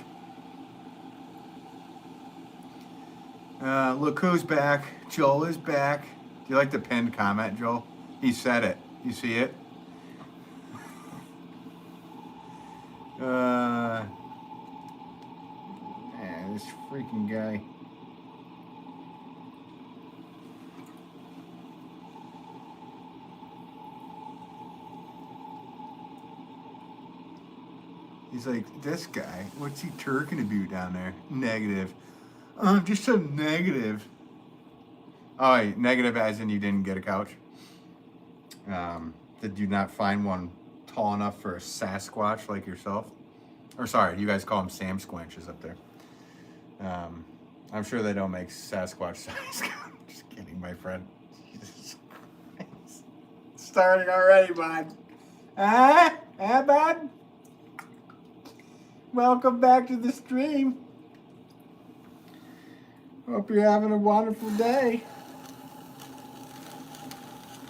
[SPEAKER 1] Look who's back. Joel is back. Do you like the pinned comment, Joel? He said it. You see it? Man, this freaking guy. He's like, this guy, what's he talking about down there? Negative. Just so negative. Oh, wait, negative as in you didn't get a couch? Did you not find one tall enough for a Sasquatch like yourself? Or sorry, you guys call them Sam Squanches up there. I'm sure they don't make Sasquatch size. Just kidding, my friend. Jesus Christ. Starting already, bud. Bud? Welcome back to the stream. Hope you're having a wonderful day.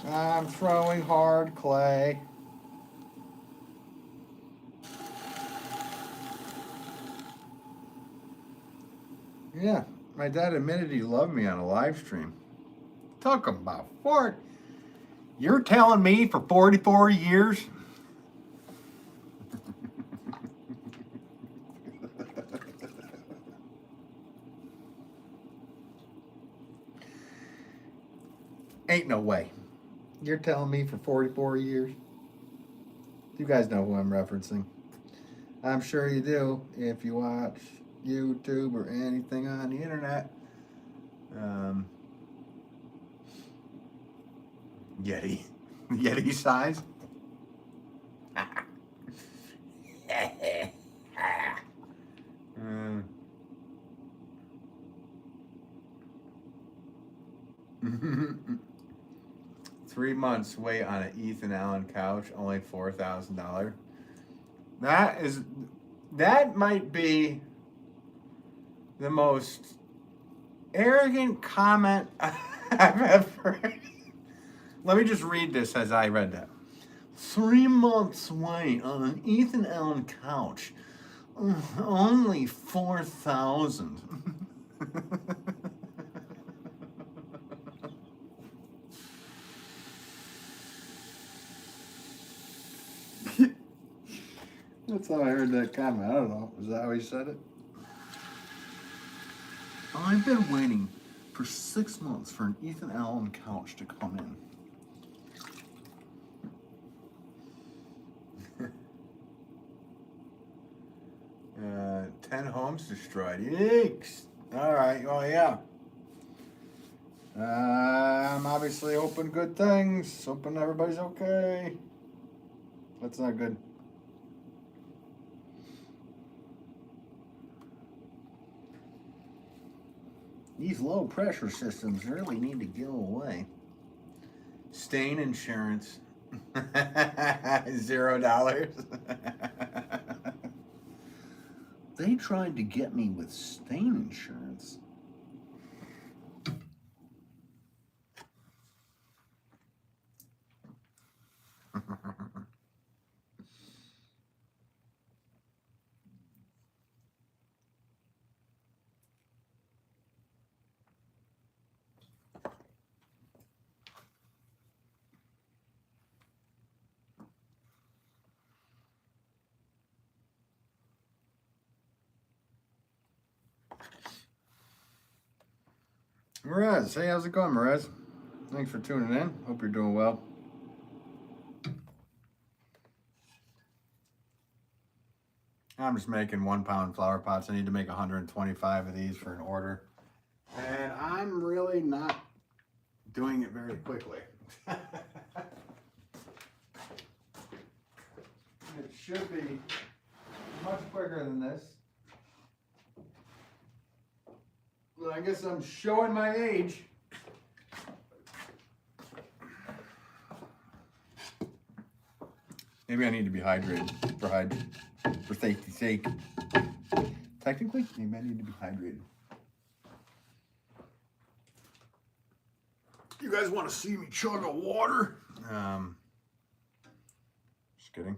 [SPEAKER 1] I'm throwing hard clay. Yeah, my dad admitted he loved me on a live stream. Talk about fort. You're telling me for 44 years? Ain't no way. You're telling me for 44 years? You guys know who I'm referencing. I'm sure you do if you watch YouTube or anything on the internet. Yeti size. 3 months wait on an Ethan Allen couch, only $4,000. That might be the most arrogant comment I've ever heard. Let me just read this as I read that. 3 months wait on an Ethan Allen couch, only 4,000. That's how I heard that comment. I don't know. Was that how he said it? I've been waiting for 6 months for an Ethan Allen couch to come in. 10 homes destroyed. Yikes. All right. Well, yeah. I'm obviously hoping good things. Hoping everybody's okay. That's not good. These low pressure systems really need to go away. Stain insurance. $0. They tried to get me with stain insurance. Mirez, hey, how's it going, Mirez? Thanks for tuning in. Hope you're doing well. I'm just making 1 pound flower pots. I need to make 125 of these for an order. And I'm really not doing it very quickly. It should be much quicker than this. But I guess I'm showing my age. Maybe I need to be hydrated for safety's sake. Technically, maybe I need to be hydrated. You guys want to see me chug a water? Just kidding.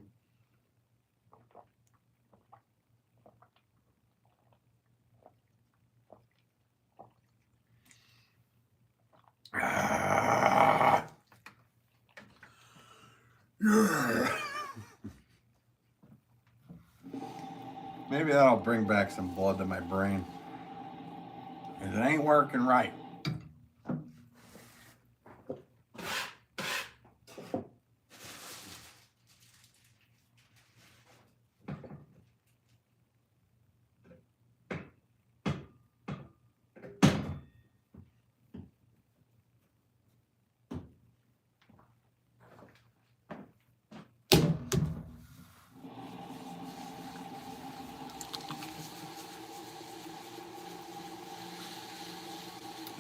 [SPEAKER 1] Yeah. Maybe that'll bring back some blood to my brain. 'Cause it ain't working right.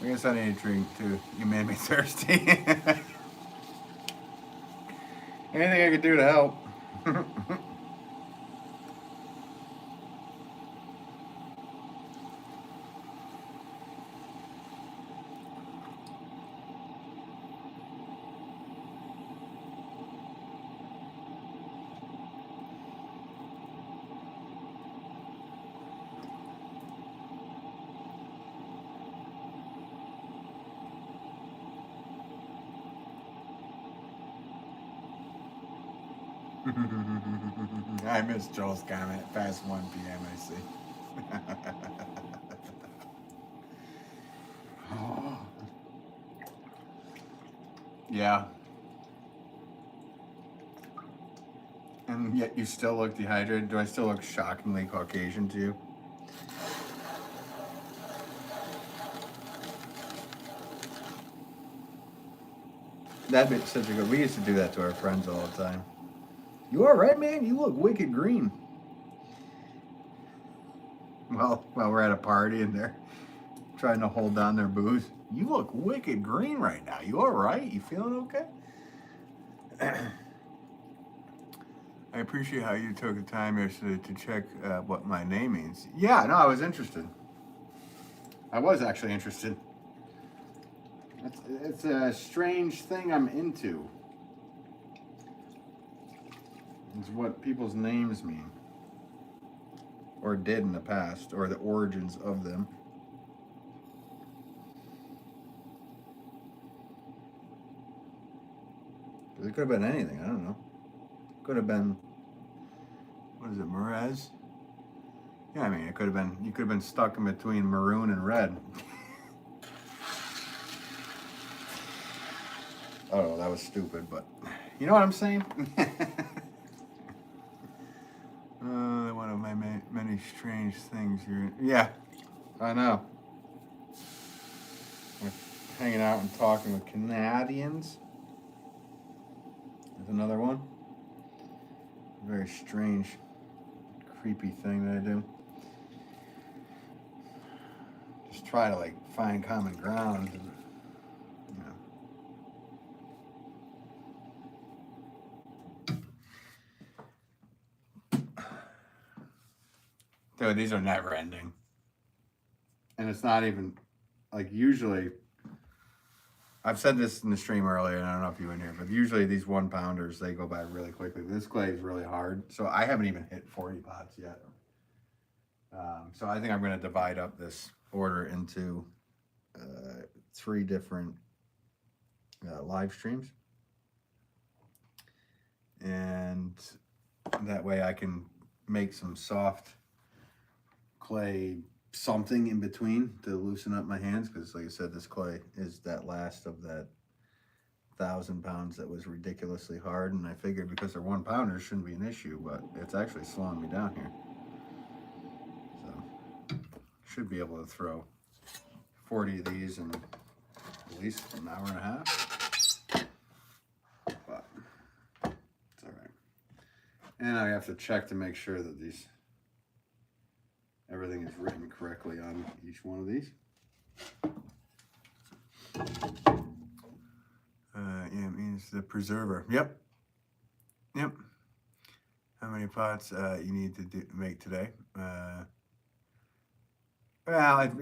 [SPEAKER 1] I guess I need a drink too. You made me thirsty. Anything I could do to help. I missed Joel's comment. Past 1 p.m. I see. Oh. Yeah. And yet you still look dehydrated. Do I still look shockingly Caucasian to you? That'd be such a good. We used to do that to our friends all the time. You all right, man? You look wicked green. Well, while we're at a party and they're trying to hold down their booze, you look wicked green right now. You all right? You feeling okay? I appreciate how you took the time yesterday to check what my name means. Yeah, no, I was interested. I was actually interested. It's a strange thing I'm into. It's what people's names mean. Or did in the past, or the origins of them. It could have been anything, I don't know. Could have been, what is it, Merez? Yeah, I mean, it could have been, you could have been stuck in between maroon and red. Oh, that was stupid, but you know what I'm saying? One of my many strange things here. Yeah, I know. We're hanging out and talking with Canadians. There's another one. Very strange, creepy thing that I do. Just try to like find common ground. And, Dude, these are never ending. And it's not even, like, usually, I've said this in the stream earlier, and I don't know if you were in here, but usually these 1 pounders, they go by really quickly. This clay is really hard, so I haven't even hit 40 pots yet. So I think I'm going to divide up this order into 3 different live streams. And that way I can make some soft clay something in between to loosen up my hands, because like I said, this clay is that last of that 1,000 pounds that was ridiculously hard, and I figured because they're 1 pounders shouldn't be an issue, but it's actually slowing me down here. So should be able to throw 40 of these in at least an hour and a half, but it's all right. And I have to check to make sure that everything is written correctly on each one of these. Yeah, it means the preserver. Yep. How many pots you need to make today? Well,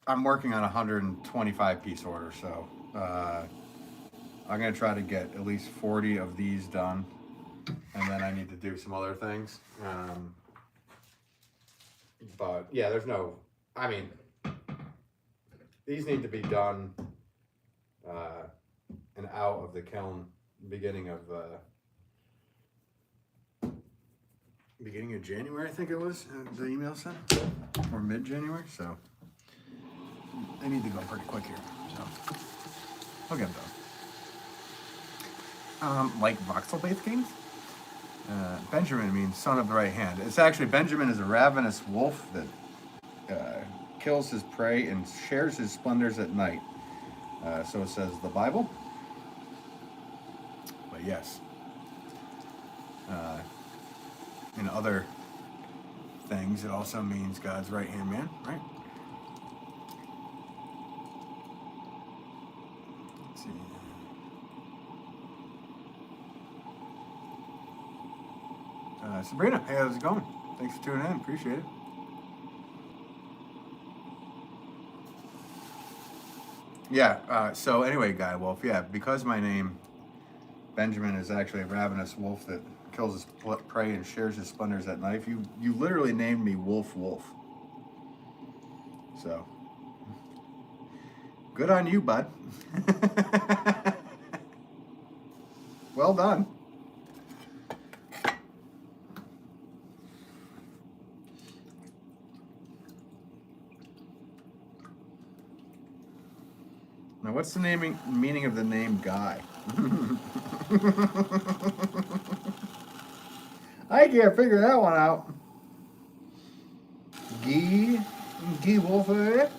[SPEAKER 1] I'm working on a 125 piece order, so I'm gonna try to get at least 40 of these done, and then I need to do some other things. But yeah, I mean, these need to be done and out of the kiln beginning of January, I think it was, the email said, or mid-January, so they need to go pretty quick here, so I'll get them done. Like voxel-based games? Benjamin means son of the right hand. It's actually, Benjamin is a ravenous wolf that kills his prey and shares his splendors at night. So it says the Bible. But yes. In other things, it also means God's right hand man, right? Sabrina, hey, how's it going? Thanks for tuning in. Appreciate it. Yeah, so anyway, Guy Wolf, yeah, because my name, Benjamin, is actually a ravenous wolf that kills his prey and shares his splendors at night, you literally named me Wolf Wolf. So, good on you, bud. Well done. Now, what's the meaning of the name Guy? I can't figure that one out. Guy Wolfer.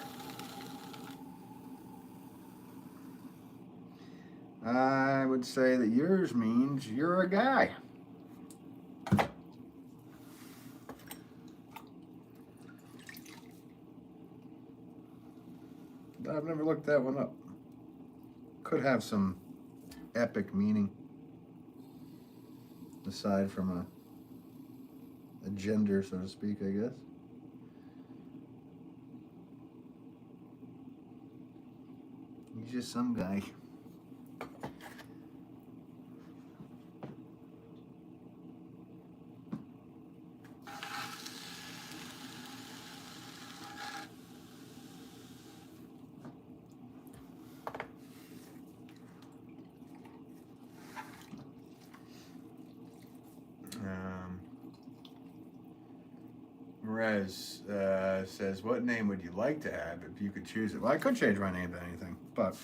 [SPEAKER 1] I would say that yours means you're a guy. I've never looked that one up. Could have some epic meaning aside from a gender, so to speak, I guess. He's just some guy. Rez says, what name would you like to have if you could choose it? Well, I could change my name to anything, but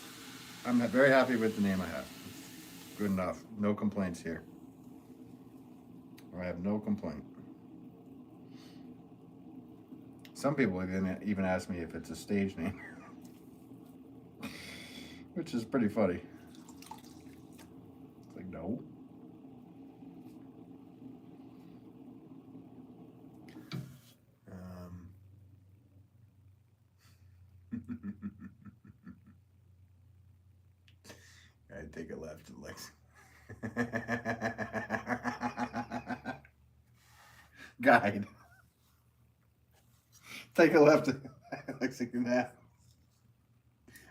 [SPEAKER 1] I'm very happy with the name I have. Good enough. No complaints here. I have no complaint. Some people even ask me if it's a stage name, which is pretty funny. It's like, no. I take a left to Lex. Guide. Take a left to Lexington Ave.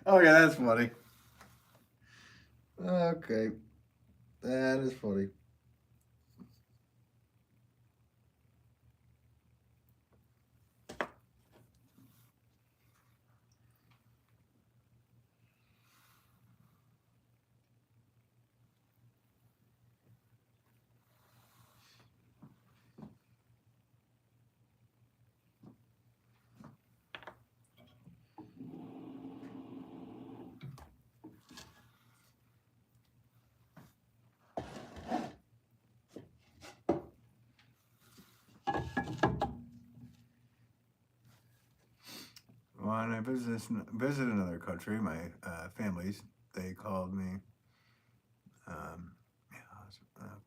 [SPEAKER 1] Oh yeah, that's funny. Okay, that is funny. When I visit another country, my families, they called me,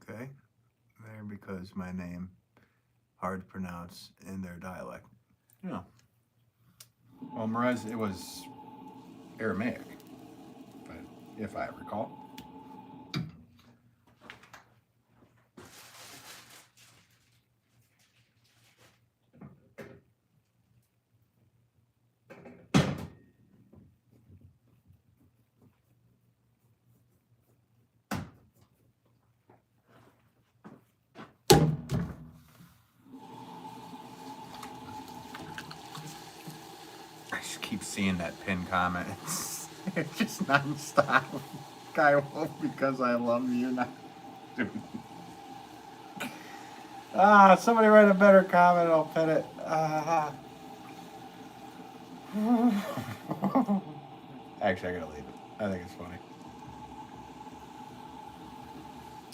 [SPEAKER 1] okay, there because my name, hard to pronounce in their dialect. Yeah. Well, Mirez, it was Aramaic, but if I recall. I just keep seeing that pinned comment. It's just nonstop. Guy Wolf, because I love you. Not doing. Somebody write a better comment. I'll pin it. Actually, I gotta leave it. I think it's funny.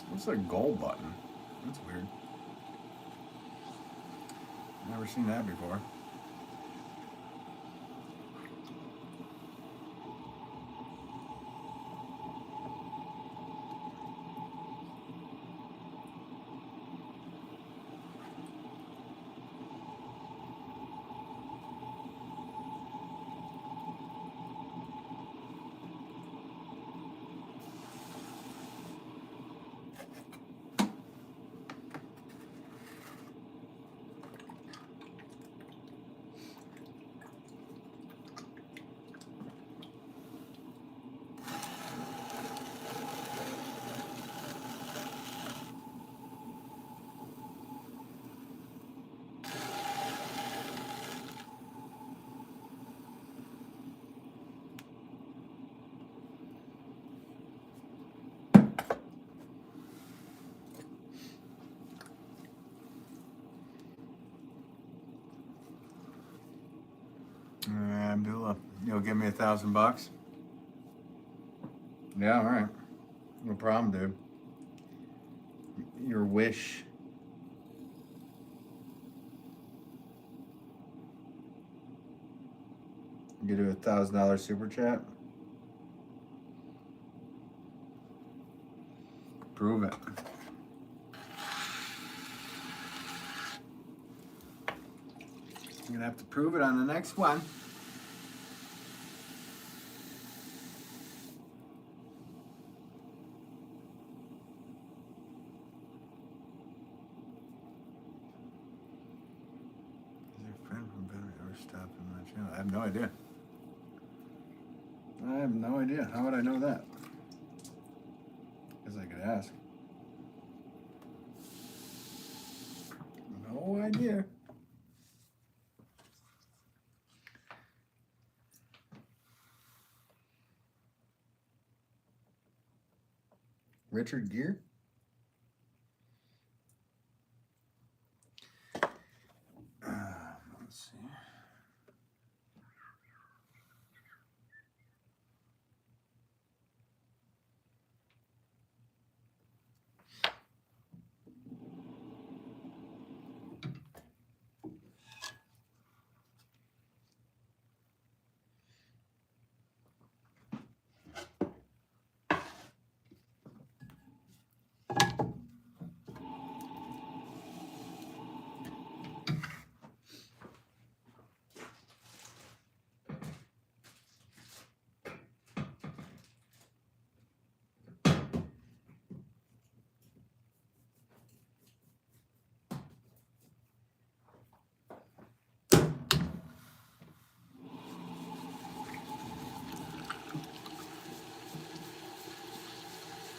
[SPEAKER 1] What's the goal button? That's weird. Never seen that before. Abdullah, you'll give me $1,000? Yeah, all right. No problem, dude. Your wish. You do $1,000 super chat. Prove it. You're gonna have to prove it on the next one. Is your friend from Ben ever stopped in my channel? I have no idea. I have no idea. How would I know that? Because I could ask. No idea. Richard Gere? Let's see.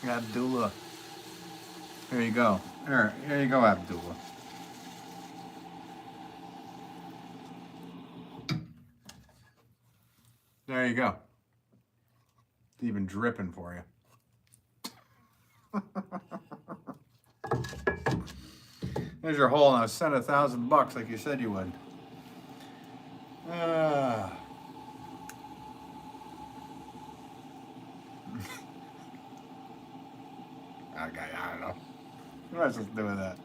[SPEAKER 1] Abdullah. Here you go. Here you go, Abdullah. There you go. It's even dripping for you. There's your hole, and I sent $1,000 like you said you would. Okay, I don't know. What am I supposed to do with that?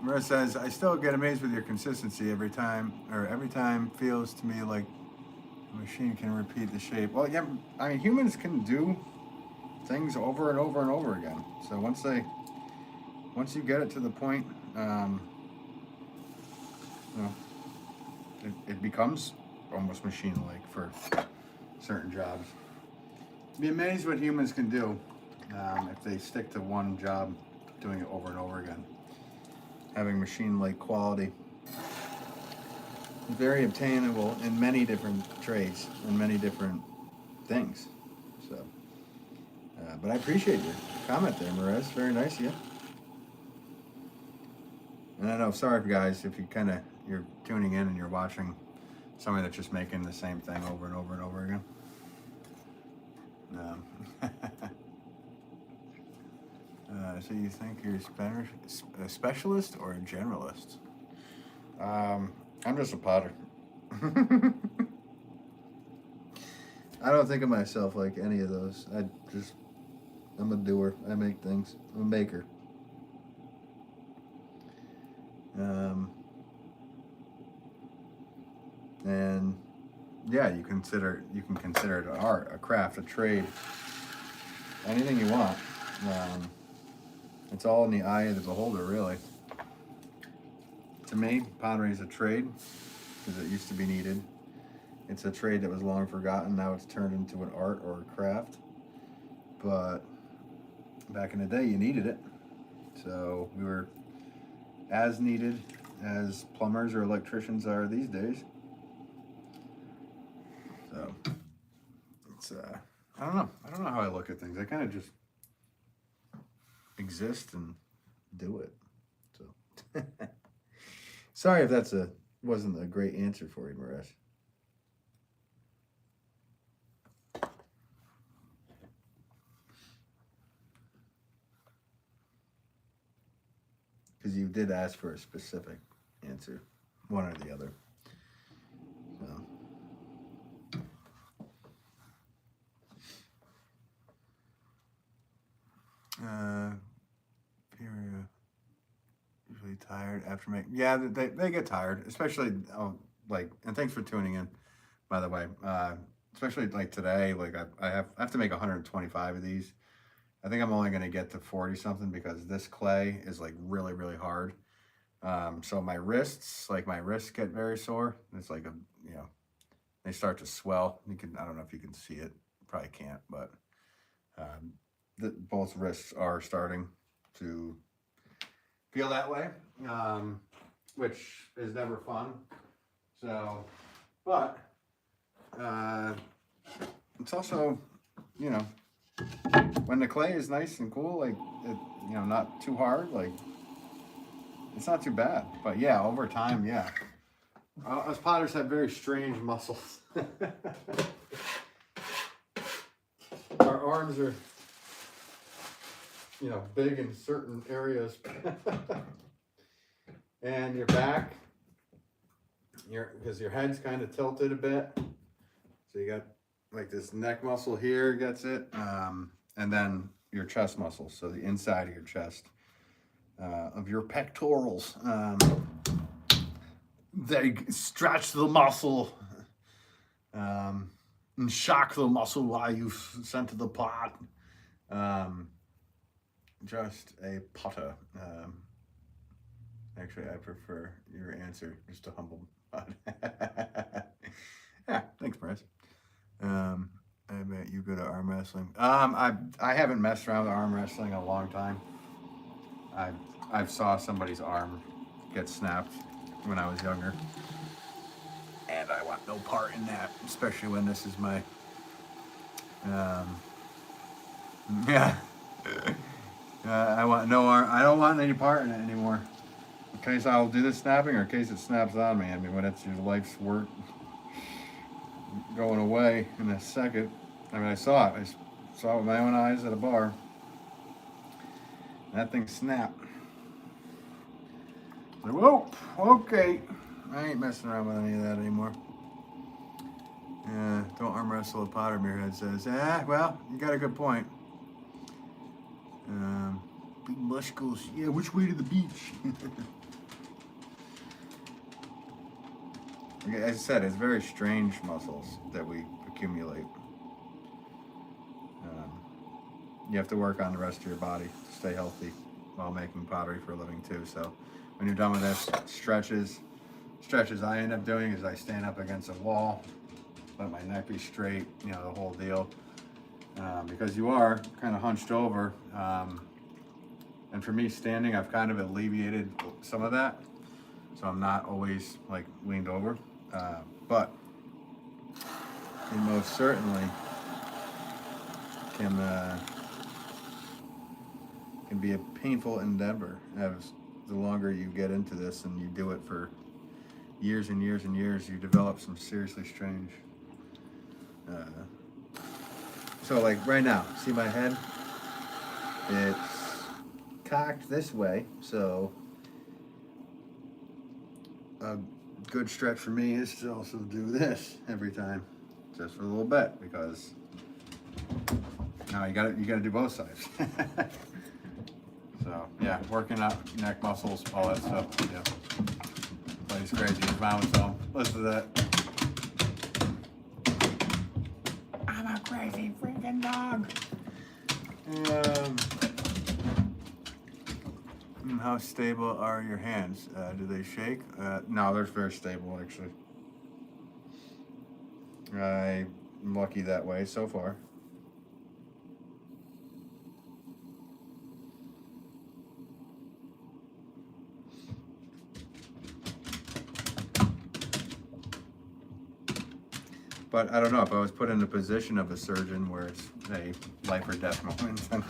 [SPEAKER 1] Mara says, I still get amazed with your consistency every time feels to me like a machine can repeat the shape. Well, yeah, I mean, humans can do things over and over and over again. So once you get it to the point, it becomes almost machine-like for certain jobs. Be amazed what humans can do if they stick to one job, doing it over and over again. Having machine-like quality. Very obtainable in many different trades and many different things. So, but I appreciate your comment there, Marez. Very nice of you. And I know, sorry guys, if you're tuning in and you're watching somebody that's just making the same thing over and over and over again. So you think you're a specialist or a generalist? I'm just a potter. I don't think of myself like any of those. I'm a doer. I make things. I'm a maker. And yeah, you can consider it an art, a craft, a trade, anything you want. It's all in the eye of the beholder, really. To me, pottery is a trade because it used to be needed. It's a trade that was long forgotten. Now it's turned into an art or a craft. But back in the day, you needed it. So we were as needed as plumbers or electricians are these days. So it's I don't know how I look at things. I kind of just exist and do it. So sorry if wasn't a great answer for you, Maresh. Because you did ask for a specific answer. one or the other. So. Usually tired after making. Yeah, they get tired, especially like. And thanks for tuning in, by the way. Especially like today, like I have to make 125 of these. I think I'm only going to get to 40 something because this clay is like really, really hard. So my wrists get very sore. It's like they start to swell. I don't know if you can see it. Probably can't, but both wrists are starting to feel that way, which is never fun. So, but it's also, when the clay is nice and cool, like not too hard, like it's not too bad. But yeah, over time, yeah. Us potters have very strange muscles. Our arms are, big in certain areas. And your back, because your head's kind of tilted a bit. So you got like this neck muscle here gets it. And then your chest muscles. So the inside of your chest, of your pectorals. They stretch the muscle and shock the muscle while you sent to the pot. Just a potter. Actually, I prefer your answer, just a humble pot. Yeah, thanks, Bryce. I bet you go to arm wrestling. I haven't messed around with arm wrestling in a long time. I've saw somebody's arm get snapped when I was younger, and I want no part in that, especially when this is my yeah. I want no arm. I don't want any part in it anymore. In case I'll do the snapping, or in case it snaps on me. I mean, when it's your life's work going away in a second. I mean, I saw it. I saw it with my own eyes at a bar. That thing snapped. Like, whoa, okay. I ain't messing around with any of that anymore. Yeah, don't arm wrestle a potter, Muirhead says. Well, you got a good point. Big muscles. Yeah, which way to the beach? Okay, as I said, it's very strange muscles that we accumulate. You have to work on the rest of your body to stay healthy while making pottery for a living too. So when you're done with this, stretches I end up doing is I stand up against a wall, let my neck be straight, the whole deal. Because you are kind of hunched over. And for me, standing, I've kind of alleviated some of that. So I'm not always like leaned over. But it most certainly can be a painful endeavor as the longer you get into this and you do it for years and years and years, you develop some seriously strange. So like right now, see my head? It's cocked this way, so a good stretch for me is to also do this every time, just for a little bit, because now you gotta do both sides. So yeah, working out neck muscles, all that stuff. Yeah, plays crazy. His mom was home. Listen to that. I'm a crazy freaking dog. How stable are your hands? Do they shake? No, they're very stable, actually. I'm lucky that way so far. But I don't know, if I was put in the position of a surgeon where it's a life or death moment, then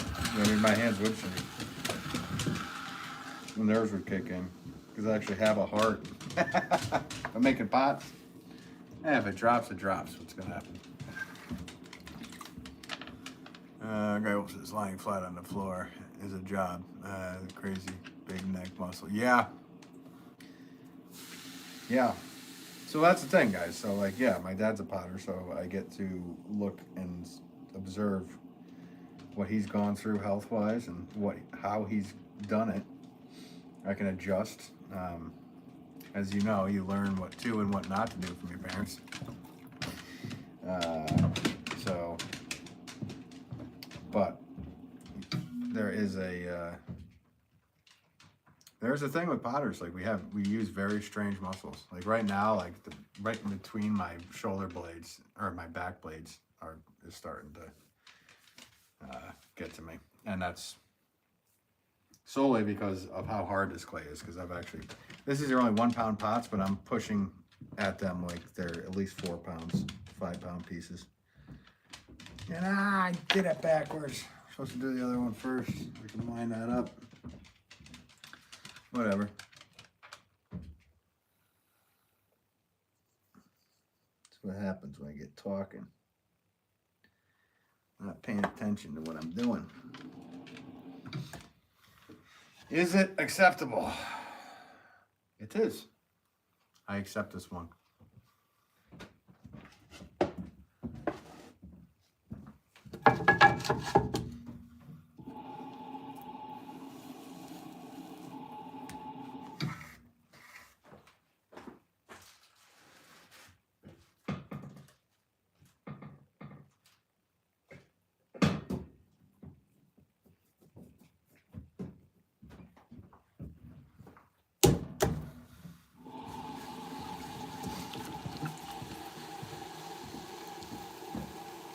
[SPEAKER 1] my hands would shake. The nerves would kick in, because I actually have a heart. I'm making pots. If it drops, it drops. What's going to happen? Guy is lying flat on the floor is a job. Crazy big neck muscle. Yeah. yeah. So that's the thing, guys. So like, yeah, my dad's a potter, so I get to look and observe what he's gone through health wise and how he's done it. I can adjust. As you know, you learn what to and what not to do from your parents. Uh, so, but there is there's a thing with potters. Like we use very strange muscles. Like right now, like right in between my shoulder blades or my back blades is starting to get to me, and that's solely because of how hard this clay is. Because this is only 1 pound pots, but I'm pushing at them like they're at least 4 pounds, 5 pound pieces. And I did it backwards. I'm supposed to do the other one first. We can line that up. Whatever. That's what happens when I get talking. I'm not paying attention to what I'm doing. Is it acceptable? It is. I accept this one.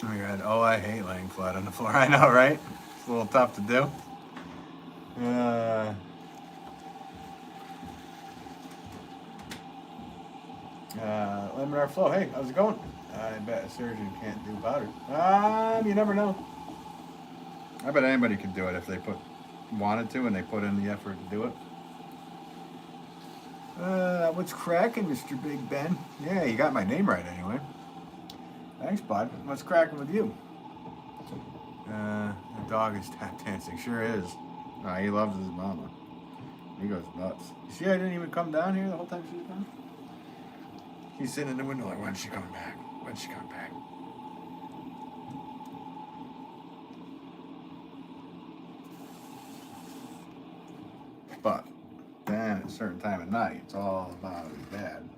[SPEAKER 1] Oh my god, oh, I hate laying flat on the floor. I know, right? It's a little tough to do. Laminar flow. Hey, how's it going? I bet a surgeon can't do powder. You never know. I bet anybody could do it if they wanted to and they put in the effort to do it. What's cracking, Mr. Big Ben? Yeah, you got my name right anyway. Thanks, bud. What's cracking with you? The dog is tap dancing. Sure is. He loves his mama. He goes nuts. You see, I didn't even come down here the whole time she was gone. He's sitting in the window like, when's she coming back? When's she coming back? But then at a certain time of night, it's all about his dad.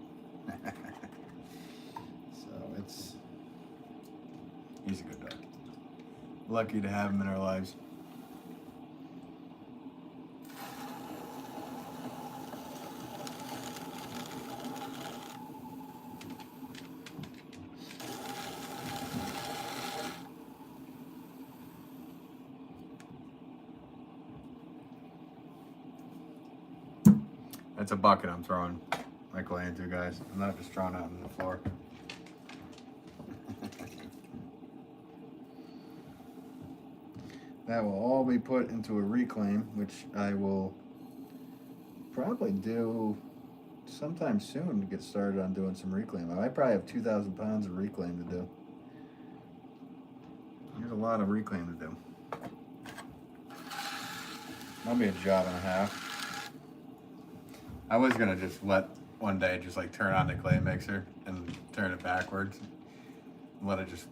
[SPEAKER 1] So he's a good dog. Lucky to have him in our lives. That's a bucket I'm throwing my clay into, guys. I'm not just throwing it on the floor. That will all be put into a reclaim, which I will probably do sometime soon to get started on doing some reclaim. I probably have 2,000 pounds of reclaim to do. There's a lot of reclaim to do. That'll be a job and a half. I was gonna just one day just like turn on the clay mixer and turn it backwards, and let it just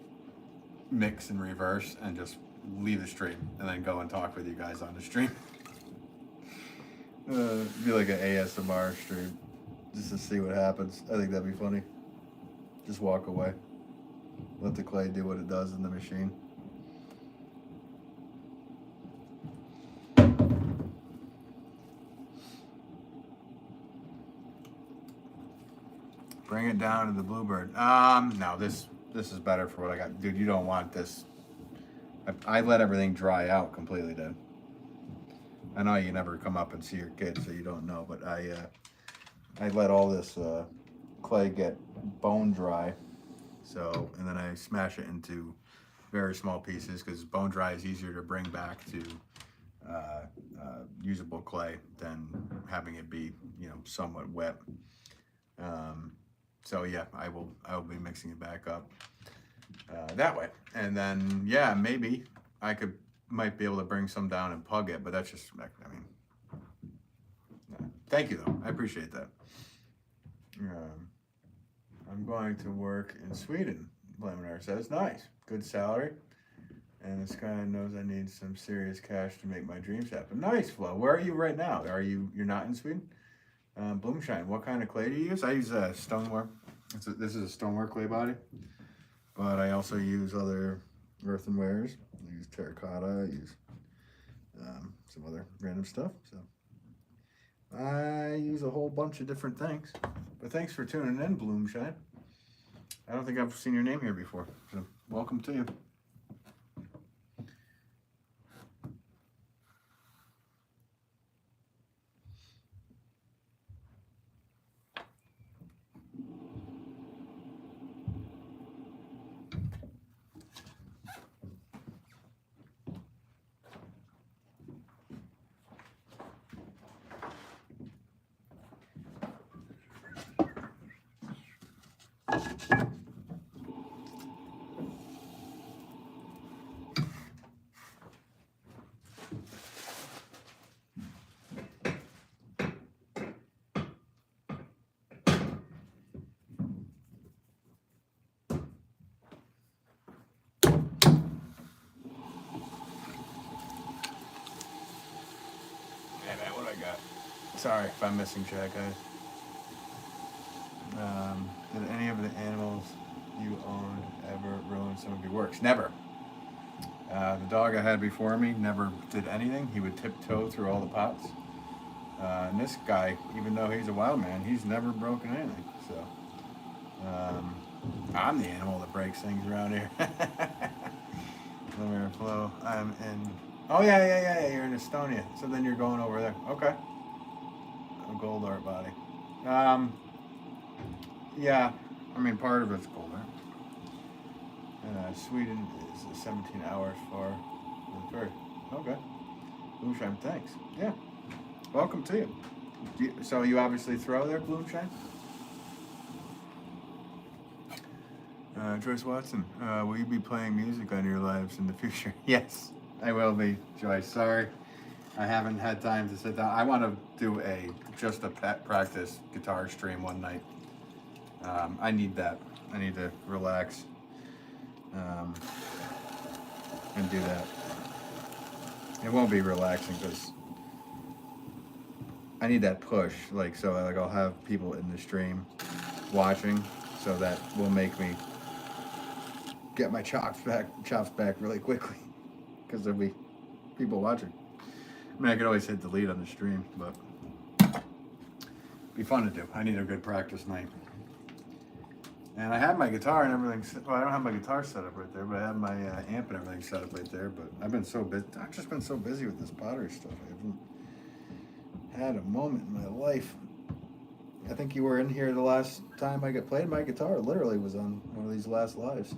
[SPEAKER 1] mix in reverse and just leave the stream and then go and talk with you guys on the stream. Be like an ASMR stream just to see what happens. I think that'd be funny. Just walk away. Let the clay do what it does in the machine. Bring it down to the bluebird. No, this is better for what I got. Dude, you don't want this. I let everything dry out completely, dude. I know you never come up and see your kids, so you don't know, but I let all this clay get bone dry. So, and then I smash it into very small pieces because bone dry is easier to bring back to usable clay than having it be, somewhat wet. So yeah, I will be mixing it back up that way, and then yeah, maybe I might be able to bring some down and pug it, but that's just, I mean, yeah. Thank you though, I appreciate that. I'm going to work in Sweden, Laminar says. Nice. Good salary. And this guy knows I need some serious cash to make my dreams happen. Nice, Flo. Where are you right now? You're not in Sweden? Bloomshine. What kind of clay do you use? I use stoneware. This is a stoneware clay body. But I also use other earthenwares. I use terracotta. I use some other random stuff. So I use a whole bunch of different things. But thanks for tuning in, Bloomshine. I don't think I've seen your name here before. So welcome to you. Sorry if I'm missing chat, guys. Did any of the animals you owned ever ruin some of your works? Never. The dog I had before me never did anything. He would tiptoe through all the pots. And this guy, even though he's a wild man, he's never broken anything. So I'm the animal that breaks things around here. Let me flow. I'm in. Oh yeah. You're in Estonia. So then you're going over there. Okay. A gold art body. Yeah, I mean part of it's gold art. Sweden is 17 hours for the ferry. Okay. Bloomshine, thanks. Yeah. Welcome to you. So you obviously throw there, Bloomshine? Joyce Watson, will you be playing music on your lives in the future? Yes, I will be, Joyce. Sorry. I haven't had time to sit down. I want to do just a pet practice guitar stream one night. I need that. I need to relax and do that. It won't be relaxing because I need that push. So I'll have people in the stream watching, so that will make me get my chops back really quickly because there'll be people watching. I mean, I could always hit delete on the stream, but it'd be fun to do. I need a good practice night. And I have my guitar and everything. Well, I don't have my guitar set up right there, but I have my amp and everything set up right there. But I've just been so busy with this pottery stuff. I haven't had a moment in my life. I think you were in here the last time I played my guitar. Literally was on one of these last lives.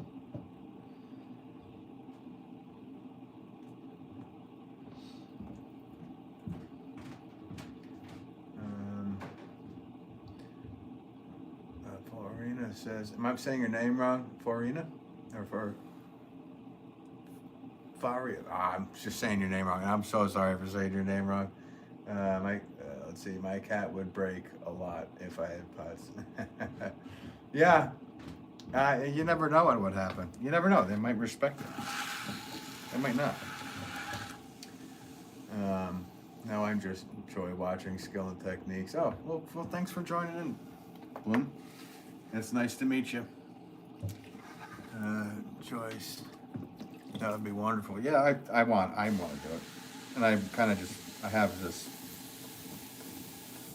[SPEAKER 1] Says, am I saying your name wrong? Farina? Or Faria? I'm just saying your name wrong. I'm so sorry for saying your name wrong. Let's see, my cat would break a lot if I had pots. Yeah. You never know what would happen. You never know. They might respect it. They might not. Now I'm just enjoy watching skill and techniques. Oh, well, thanks for joining in, Bloom. It's nice to meet you. Joyce, that would be wonderful. Yeah, I want to do it. And I have this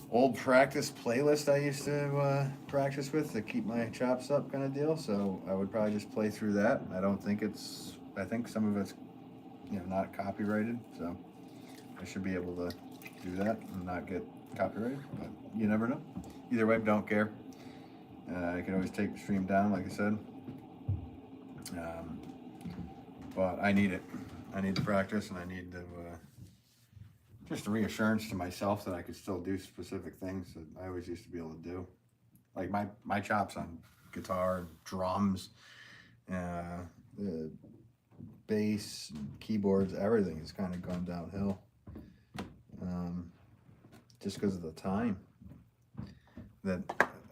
[SPEAKER 1] old practice playlist I used to practice with to keep my chops up kind of deal. So I would probably just play through that. I think some of it's, not copyrighted. So I should be able to do that and not get copyrighted, but you never know. Either way, don't care. I can always take the stream down, like I said. But I need it. I need the practice, and I need just a reassurance to myself that I could still do specific things that I always used to be able to do. Like my chops on guitar, drums, the bass, keyboards, everything has kind of gone downhill. Just because of the time that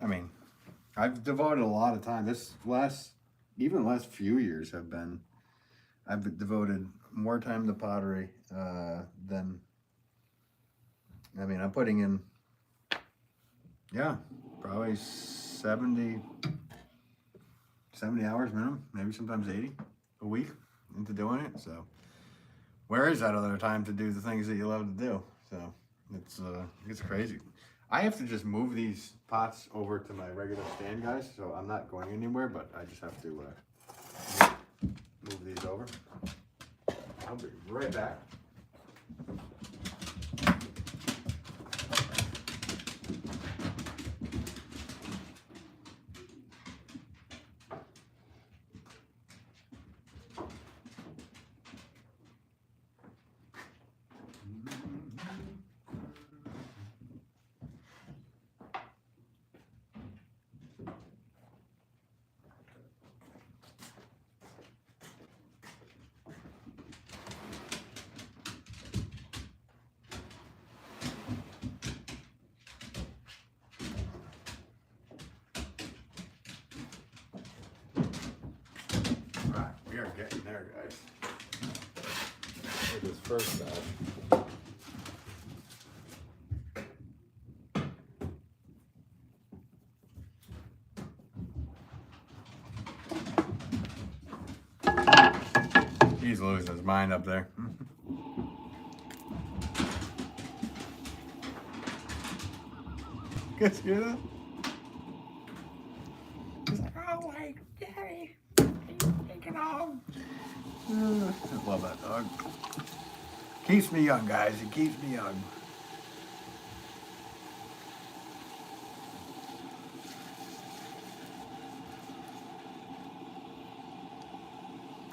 [SPEAKER 1] I mean, I've devoted a lot of time. Even the last few years I've devoted more time to pottery than, I mean, I'm putting in, yeah, probably 70 hours minimum, maybe sometimes 80 a week into doing it. So where is that other time to do the things that you love to do? So it's crazy. I have to just move these pots over to my regular stand, guys, so I'm not going anywhere, but I just have to move these over. I'll be right back. We are getting there, guys. For this first batch. He's losing his mind up there. Guys, hear that? He's like, oh my daddy, take it home. I love that dog. Keeps me young, guys. He keeps me young.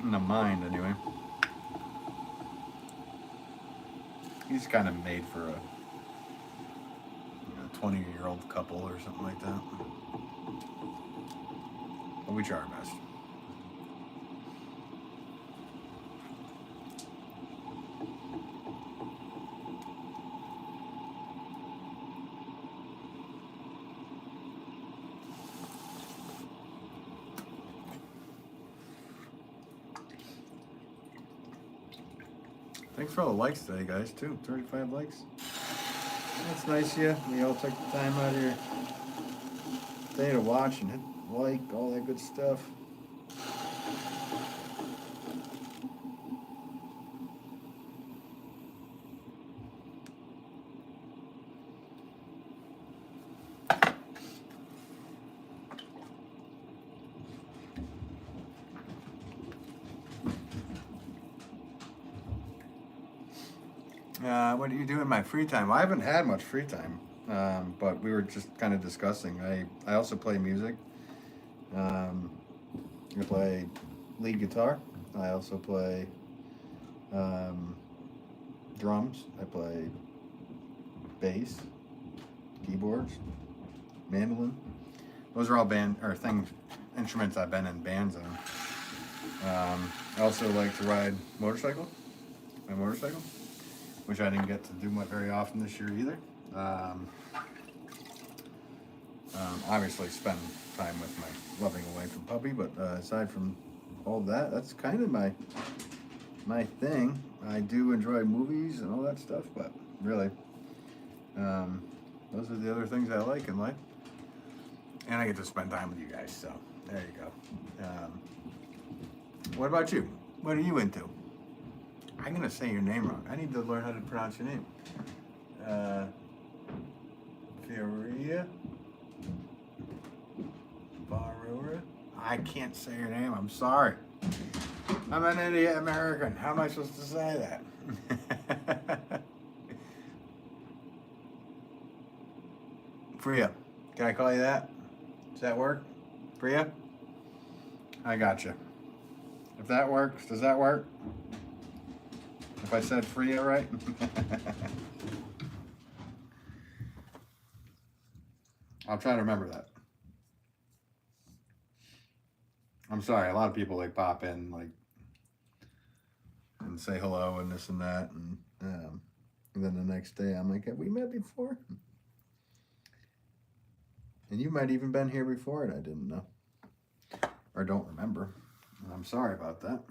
[SPEAKER 1] In the mind, anyway. He's kind of made for a 20-year-old couple or something like that. But we try our best. Thanks for all the likes today, guys, too. 35 likes. That's nice, yeah. You all took the time out of your day to watch and hit like, all that good stuff. What do you do in my free time? Well, I haven't had much free time, but we were just kind of discussing. I also play music. I play lead guitar. I also play drums. I play bass, keyboards, mandolin. Those are all instruments I've been in bands on. I also like to ride my motorcycle, which I didn't get to do much very often this year either. Obviously spend time with my loving wife and puppy, but aside from all that, that's kind of my thing. I do enjoy movies and all that stuff, but really, those are the other things I like in life. And I get to spend time with you guys, so there you go. What about you? What are you into? I'm gonna say your name wrong. I need to learn how to pronounce your name. Fiorilla? Barura? I can't say your name. I'm sorry. I'm an idiot American. How am I supposed to say that? Freya. Can I call you that? Does that work? Freya? I got you. If that works, does that work? If I said Freya right? I'll try to remember that. I'm sorry, a lot of people pop in and say hello and this and that, and then the next day I'm like, have we met before? And you might even been here before and I didn't know. Or don't remember. I'm sorry about that.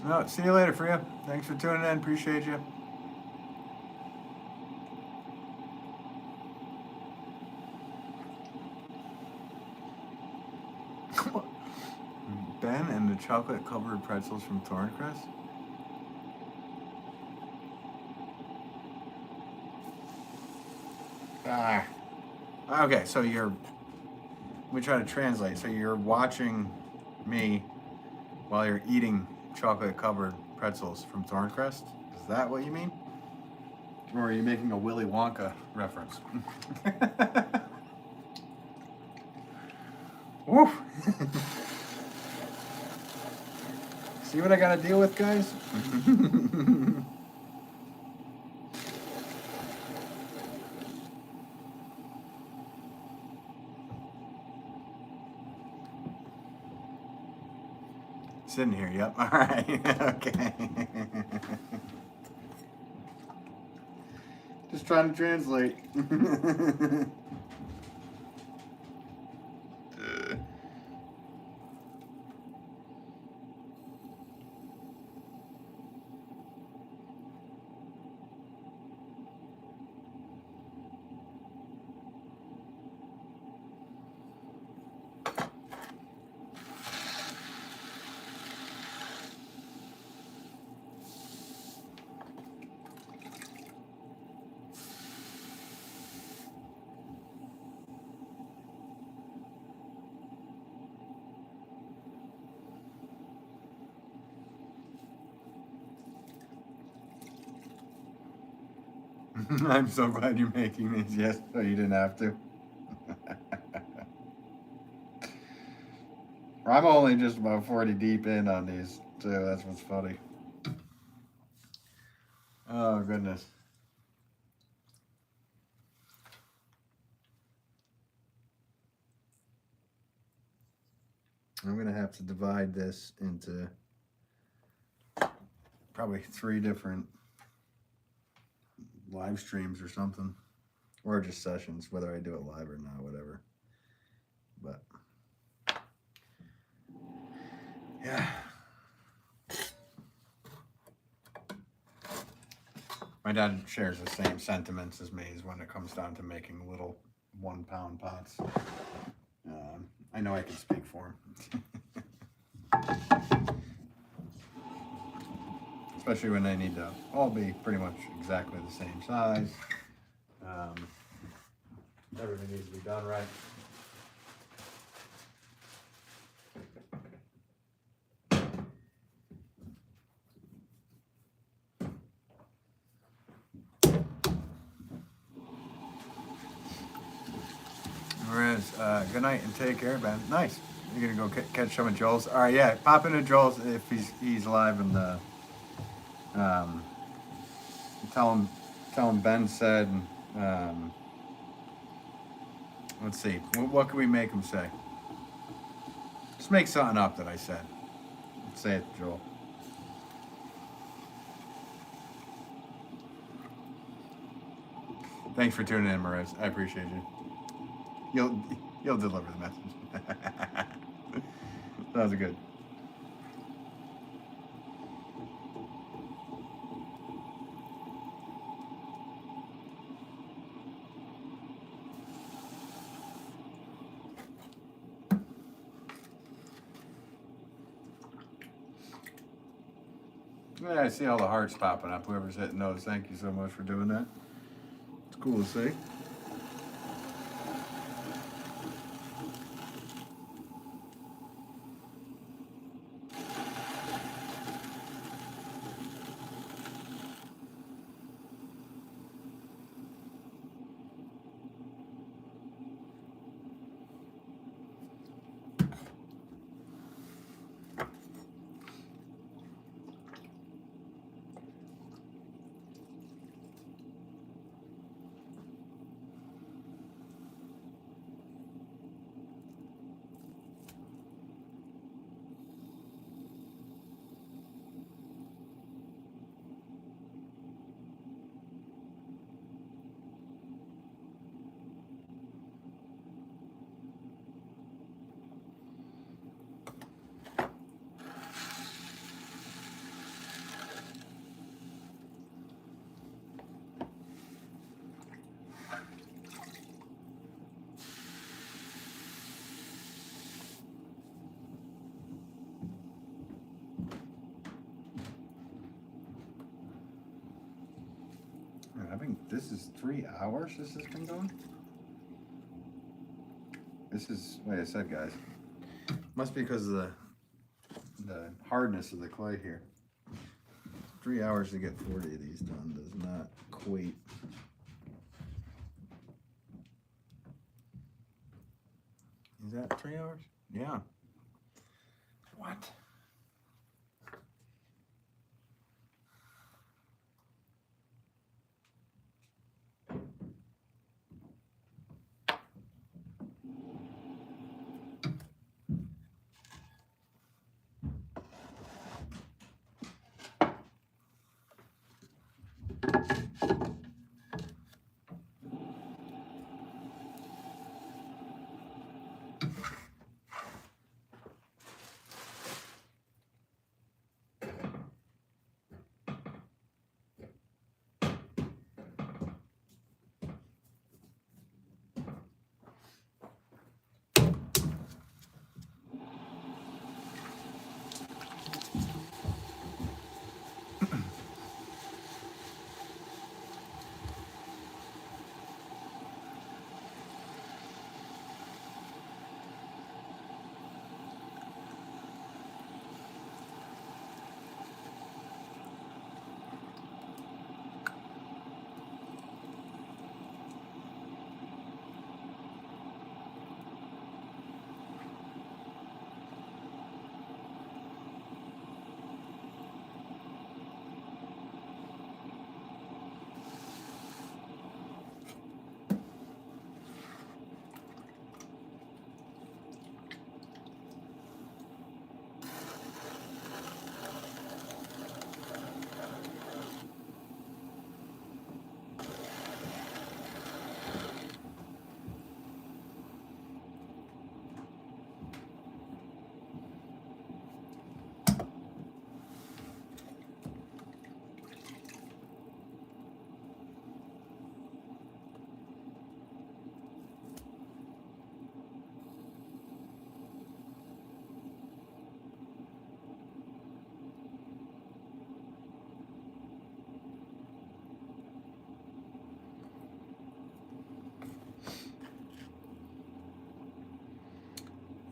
[SPEAKER 1] No, see you later, Freya. Thanks for tuning in. Appreciate you. Ben and the chocolate-covered pretzels from Thorncrest? Ah. Okay, so we try to translate. So you're watching me while you're eating chocolate-covered pretzels from Thorncrest? Is that what you mean? Or are you making a Willy Wonka reference? Woof! See what I gotta deal with, guys? Sitting here, yep. All right, okay. Just trying to translate. I'm so glad you're making these. Yes, so you didn't have to. I'm only just about 40 deep in on these, too. That's what's funny. Oh, goodness. I'm going to have to divide this into probably 3 different live streams or something. Or just sessions, whether I do it live or not, whatever. But, yeah. My dad shares the same sentiments as me when it comes down to making little 1-pound pots. I know I can speak for him. Especially when they need to all be pretty much exactly the same size. Everything needs to be done right. Whereas, good night and take care, Ben. Nice. You're gonna go catch some of Joel's. All right, yeah. Pop into Joel's if he's live in the. Tell him Ben said. Let's see. What can we make him say? Just make something up that I said. Let's say it, Joel. Thanks for tuning in, Mariz. I appreciate you. You'll deliver the message. Sounds good. Yeah, I see all the hearts popping up. Whoever's hitting those, thank you so much for doing that. It's cool to see. I think this is 3 hours this has been going. This is, like I said, guys, must be because of the hardness of the clay here. 3 hours to get 40 of these done does not equate. Is that 3 hours? Yeah. What?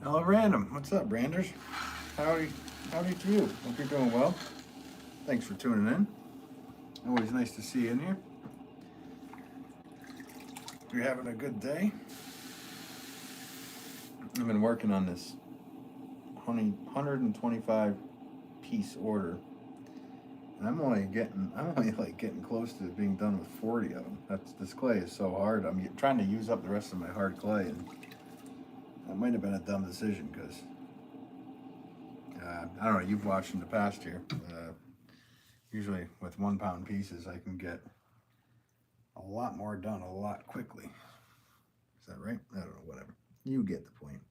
[SPEAKER 1] Hello, Random. What's up, Branders? Howdy to you. Hope you're doing well. Thanks for tuning in. Always nice to see you in here. You're having a good day. I've been working on this 125 piece order, and I'm only like getting close to being done with 40 of them. This clay is so hard. I'm trying to use up the rest of my hard clay, and that might have been a dumb decision because I don't know. You've watched in the past here. Usually with 1 pound pieces, I can get a lot more done a lot quickly. Is that right? I don't know. Whatever. You get the point.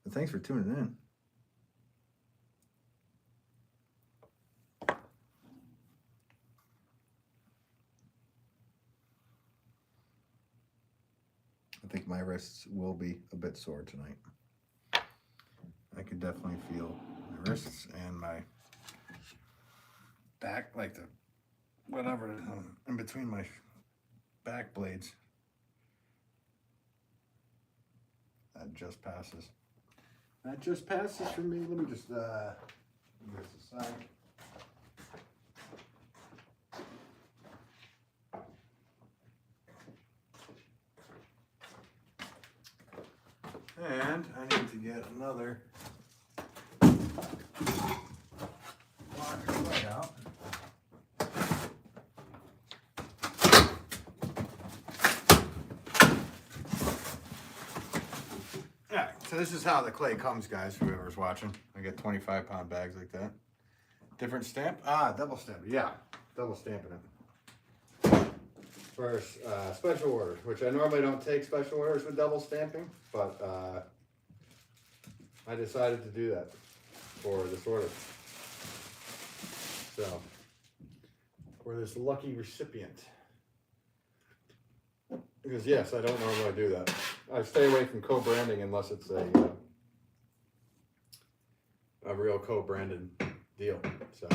[SPEAKER 1] But thanks for tuning in. I think my wrists will be a bit sore tonight. I could definitely feel my wrists and my back, like the whatever, in between my back blades. That just passes. That just passes for me. Let me just move this aside. And I need to get another block of clay out. Alright, so this is how the clay comes, guys, whoever's watching. I get 25-pound bags like that. Different stamp? Double stamp. Yeah, double stamping it. For special orders, which I normally don't take special orders with double stamping, but I decided to do that for this order. So, for this lucky recipient. Because yes, I don't normally do that. I stay away from co-branding unless it's a real co-branded deal. So.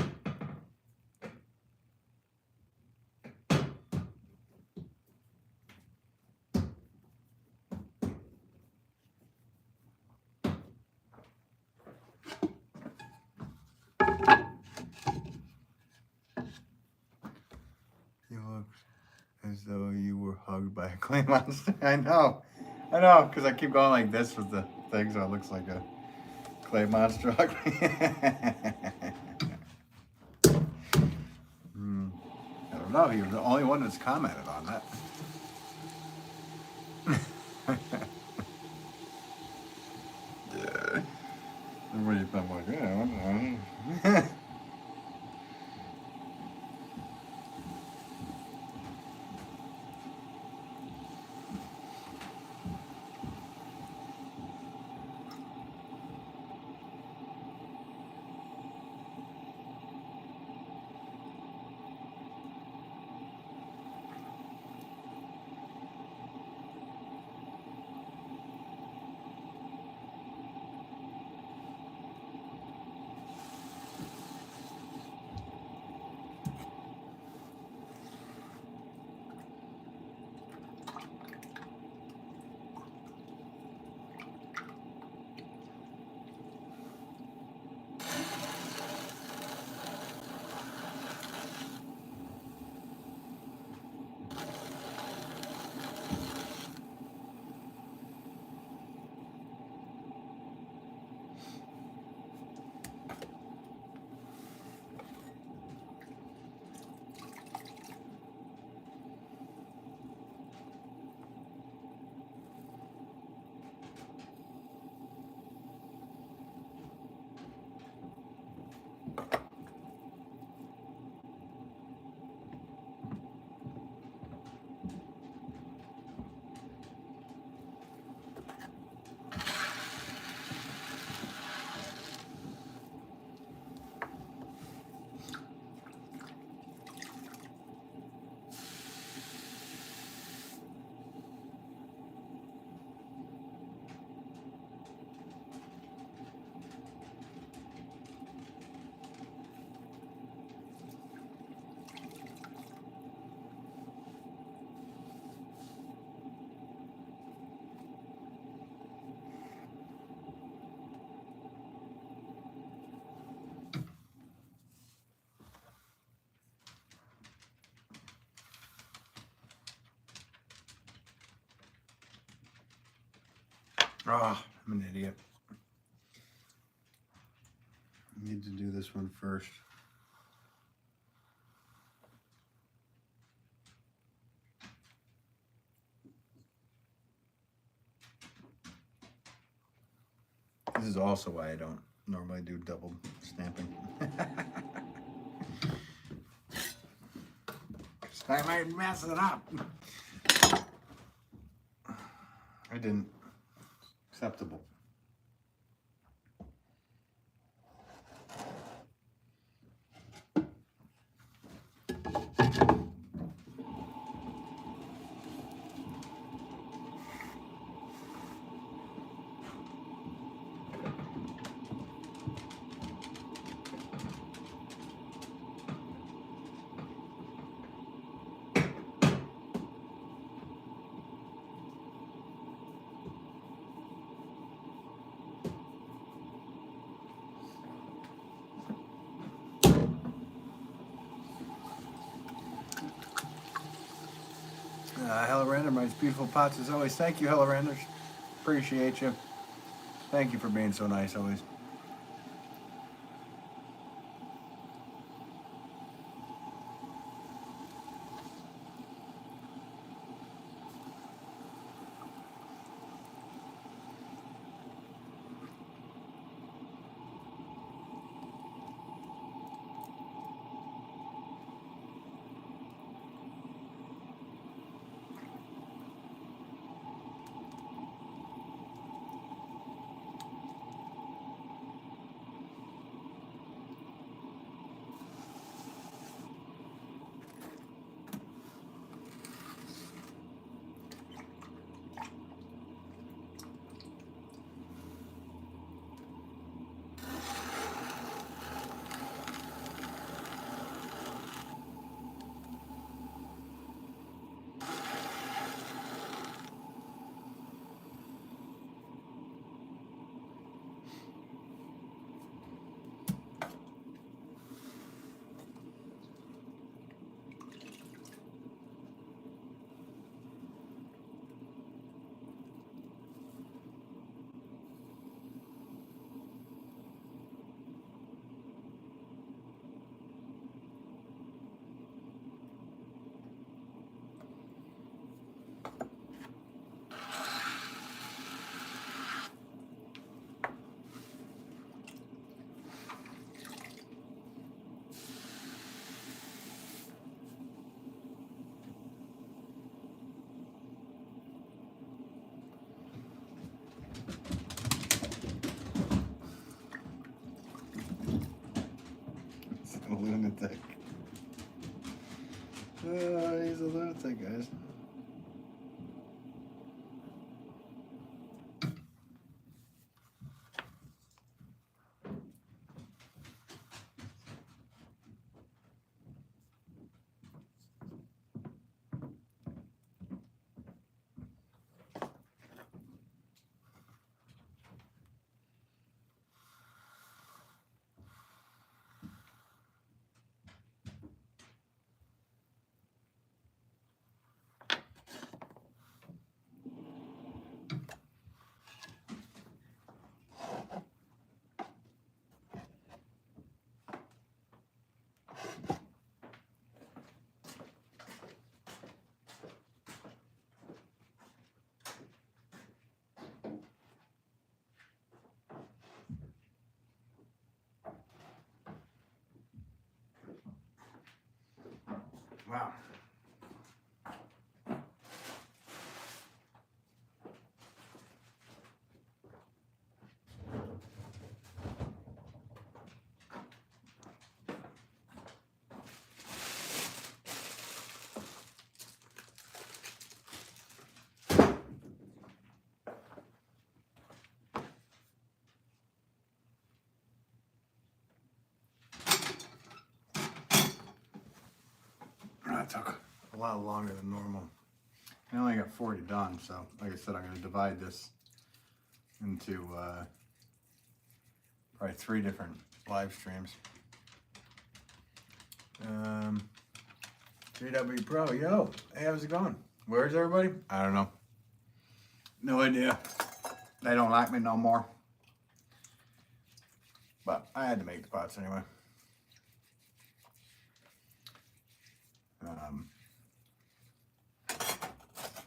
[SPEAKER 1] As though you were hugged by a clay monster. I know, because I keep going like this with the thing, so it looks like a clay monster hug me. I don't know, you're the only one that's commented on that. Yeah. Everybody's been like, yeah. Oh, I'm an idiot. I need to do this one first. This is also why I don't normally do double stamping. I might mess it up. I didn't. Acceptable. Hello Render, my beautiful pots as always. Thank you, Hello Renders. Appreciate you. Thank you for being so nice always. A lunatic. He's a lunatic, guys. Wow. That took a lot longer than normal. I only got 40 done, so like I said, I'm going to divide this into probably 3 different live streams. 3W Pro, yo, hey, how's it going? Where's everybody? I don't know. No idea. They don't like me no more. But I had to make the pots anyway.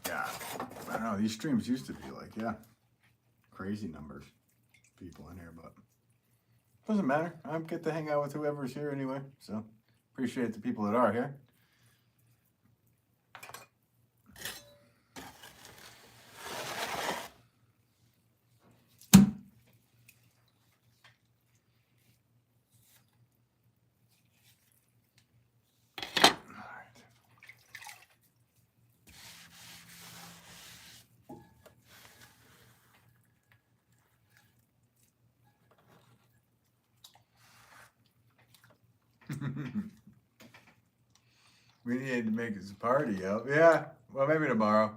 [SPEAKER 1] Yeah, I don't know. These streams used to be like, yeah, crazy numbers of people in here, but doesn't matter. I get to hang out with whoever's here anyway, so appreciate the people that are here. We need to make this party, yo. Yeah, well, maybe tomorrow.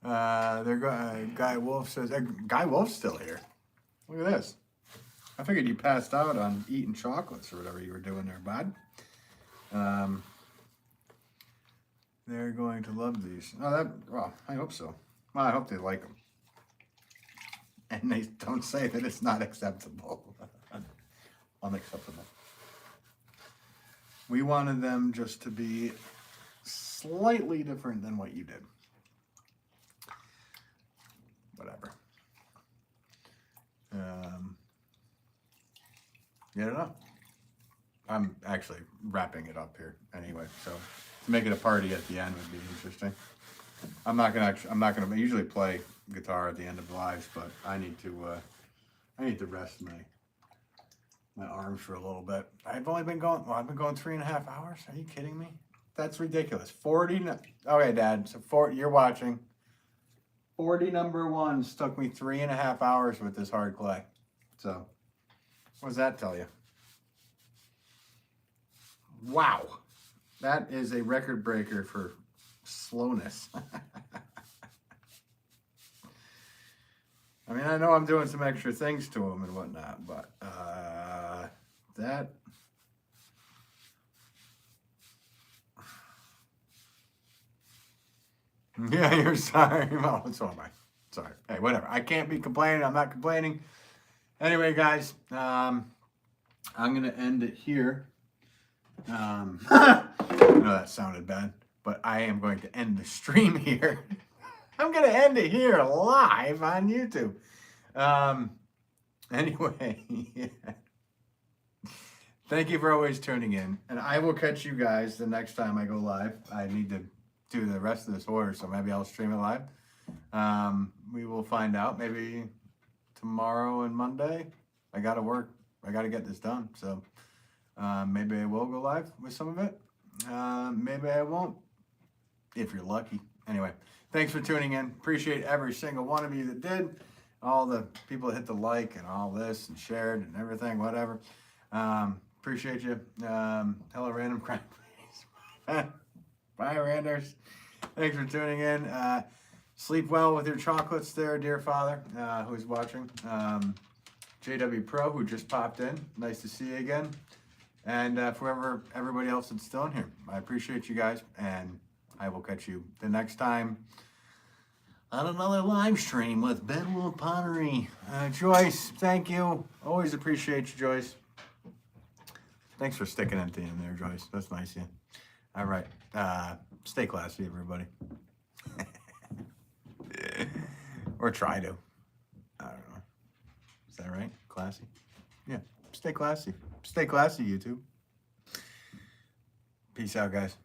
[SPEAKER 1] Guy Wolff says, Guy Wolff's still here. Look at this. I figured you passed out on eating chocolates or whatever you were doing there, bud. They're going to love these. Oh, well, I hope so. Well, I hope they like them. And they don't say that it's not acceptable. Unacceptable. We wanted them just to be slightly different than what you did. Whatever. Get it up. I'm actually wrapping it up here anyway, so to make it a party at the end would be interesting. I'm not gonna usually play guitar at the end of lives, but I need to rest my arms for a little bit. I've been going 3.5 hours. Are you kidding me? That's ridiculous. 40. Okay, Dad. So you're watching. 40 number ones took me 3.5 hours with this hard clay. So, what does that tell you? Wow, that is a record breaker for slowness. I mean, I know I'm doing some extra things to them and whatnot, but that. Yeah, you're sorry. Well, so am I. Sorry. Hey, whatever. I can't be complaining. I'm not complaining. Anyway, guys, I'm going to end it here. I know that sounded bad, but I am going to end the stream here. I'm going to end it here live on YouTube. Anyway, yeah. Thank you for always tuning in, and I will catch you guys the next time I go live. I need to do the rest of this order, so maybe I'll stream it live. We will find out. Maybe tomorrow and Monday. I got to work. I got to get this done. So maybe I will go live with some of it. Maybe I won't, if you're lucky. Anyway, thanks for tuning in. Appreciate every single one of you that did. All the people that hit the like and all this and shared and everything, whatever. Appreciate you. Hello, Random Crime. Bye, Randers. Thanks for tuning in. Sleep well with your chocolates there, dear father, who's watching. JW Pro, who just popped in. Nice to see you again. And for everybody else that's still in here, I appreciate you guys, and I will catch you the next time on another live stream with Ben Wolff Pottery. Joyce, thank you. Always appreciate you, Joyce. Thanks for sticking it in there, Joyce. That's nice of you. All right. Stay classy, everybody. Or try to. I don't know. Is that right? Classy? Yeah. Stay classy. Stay classy, YouTube. Peace out, guys.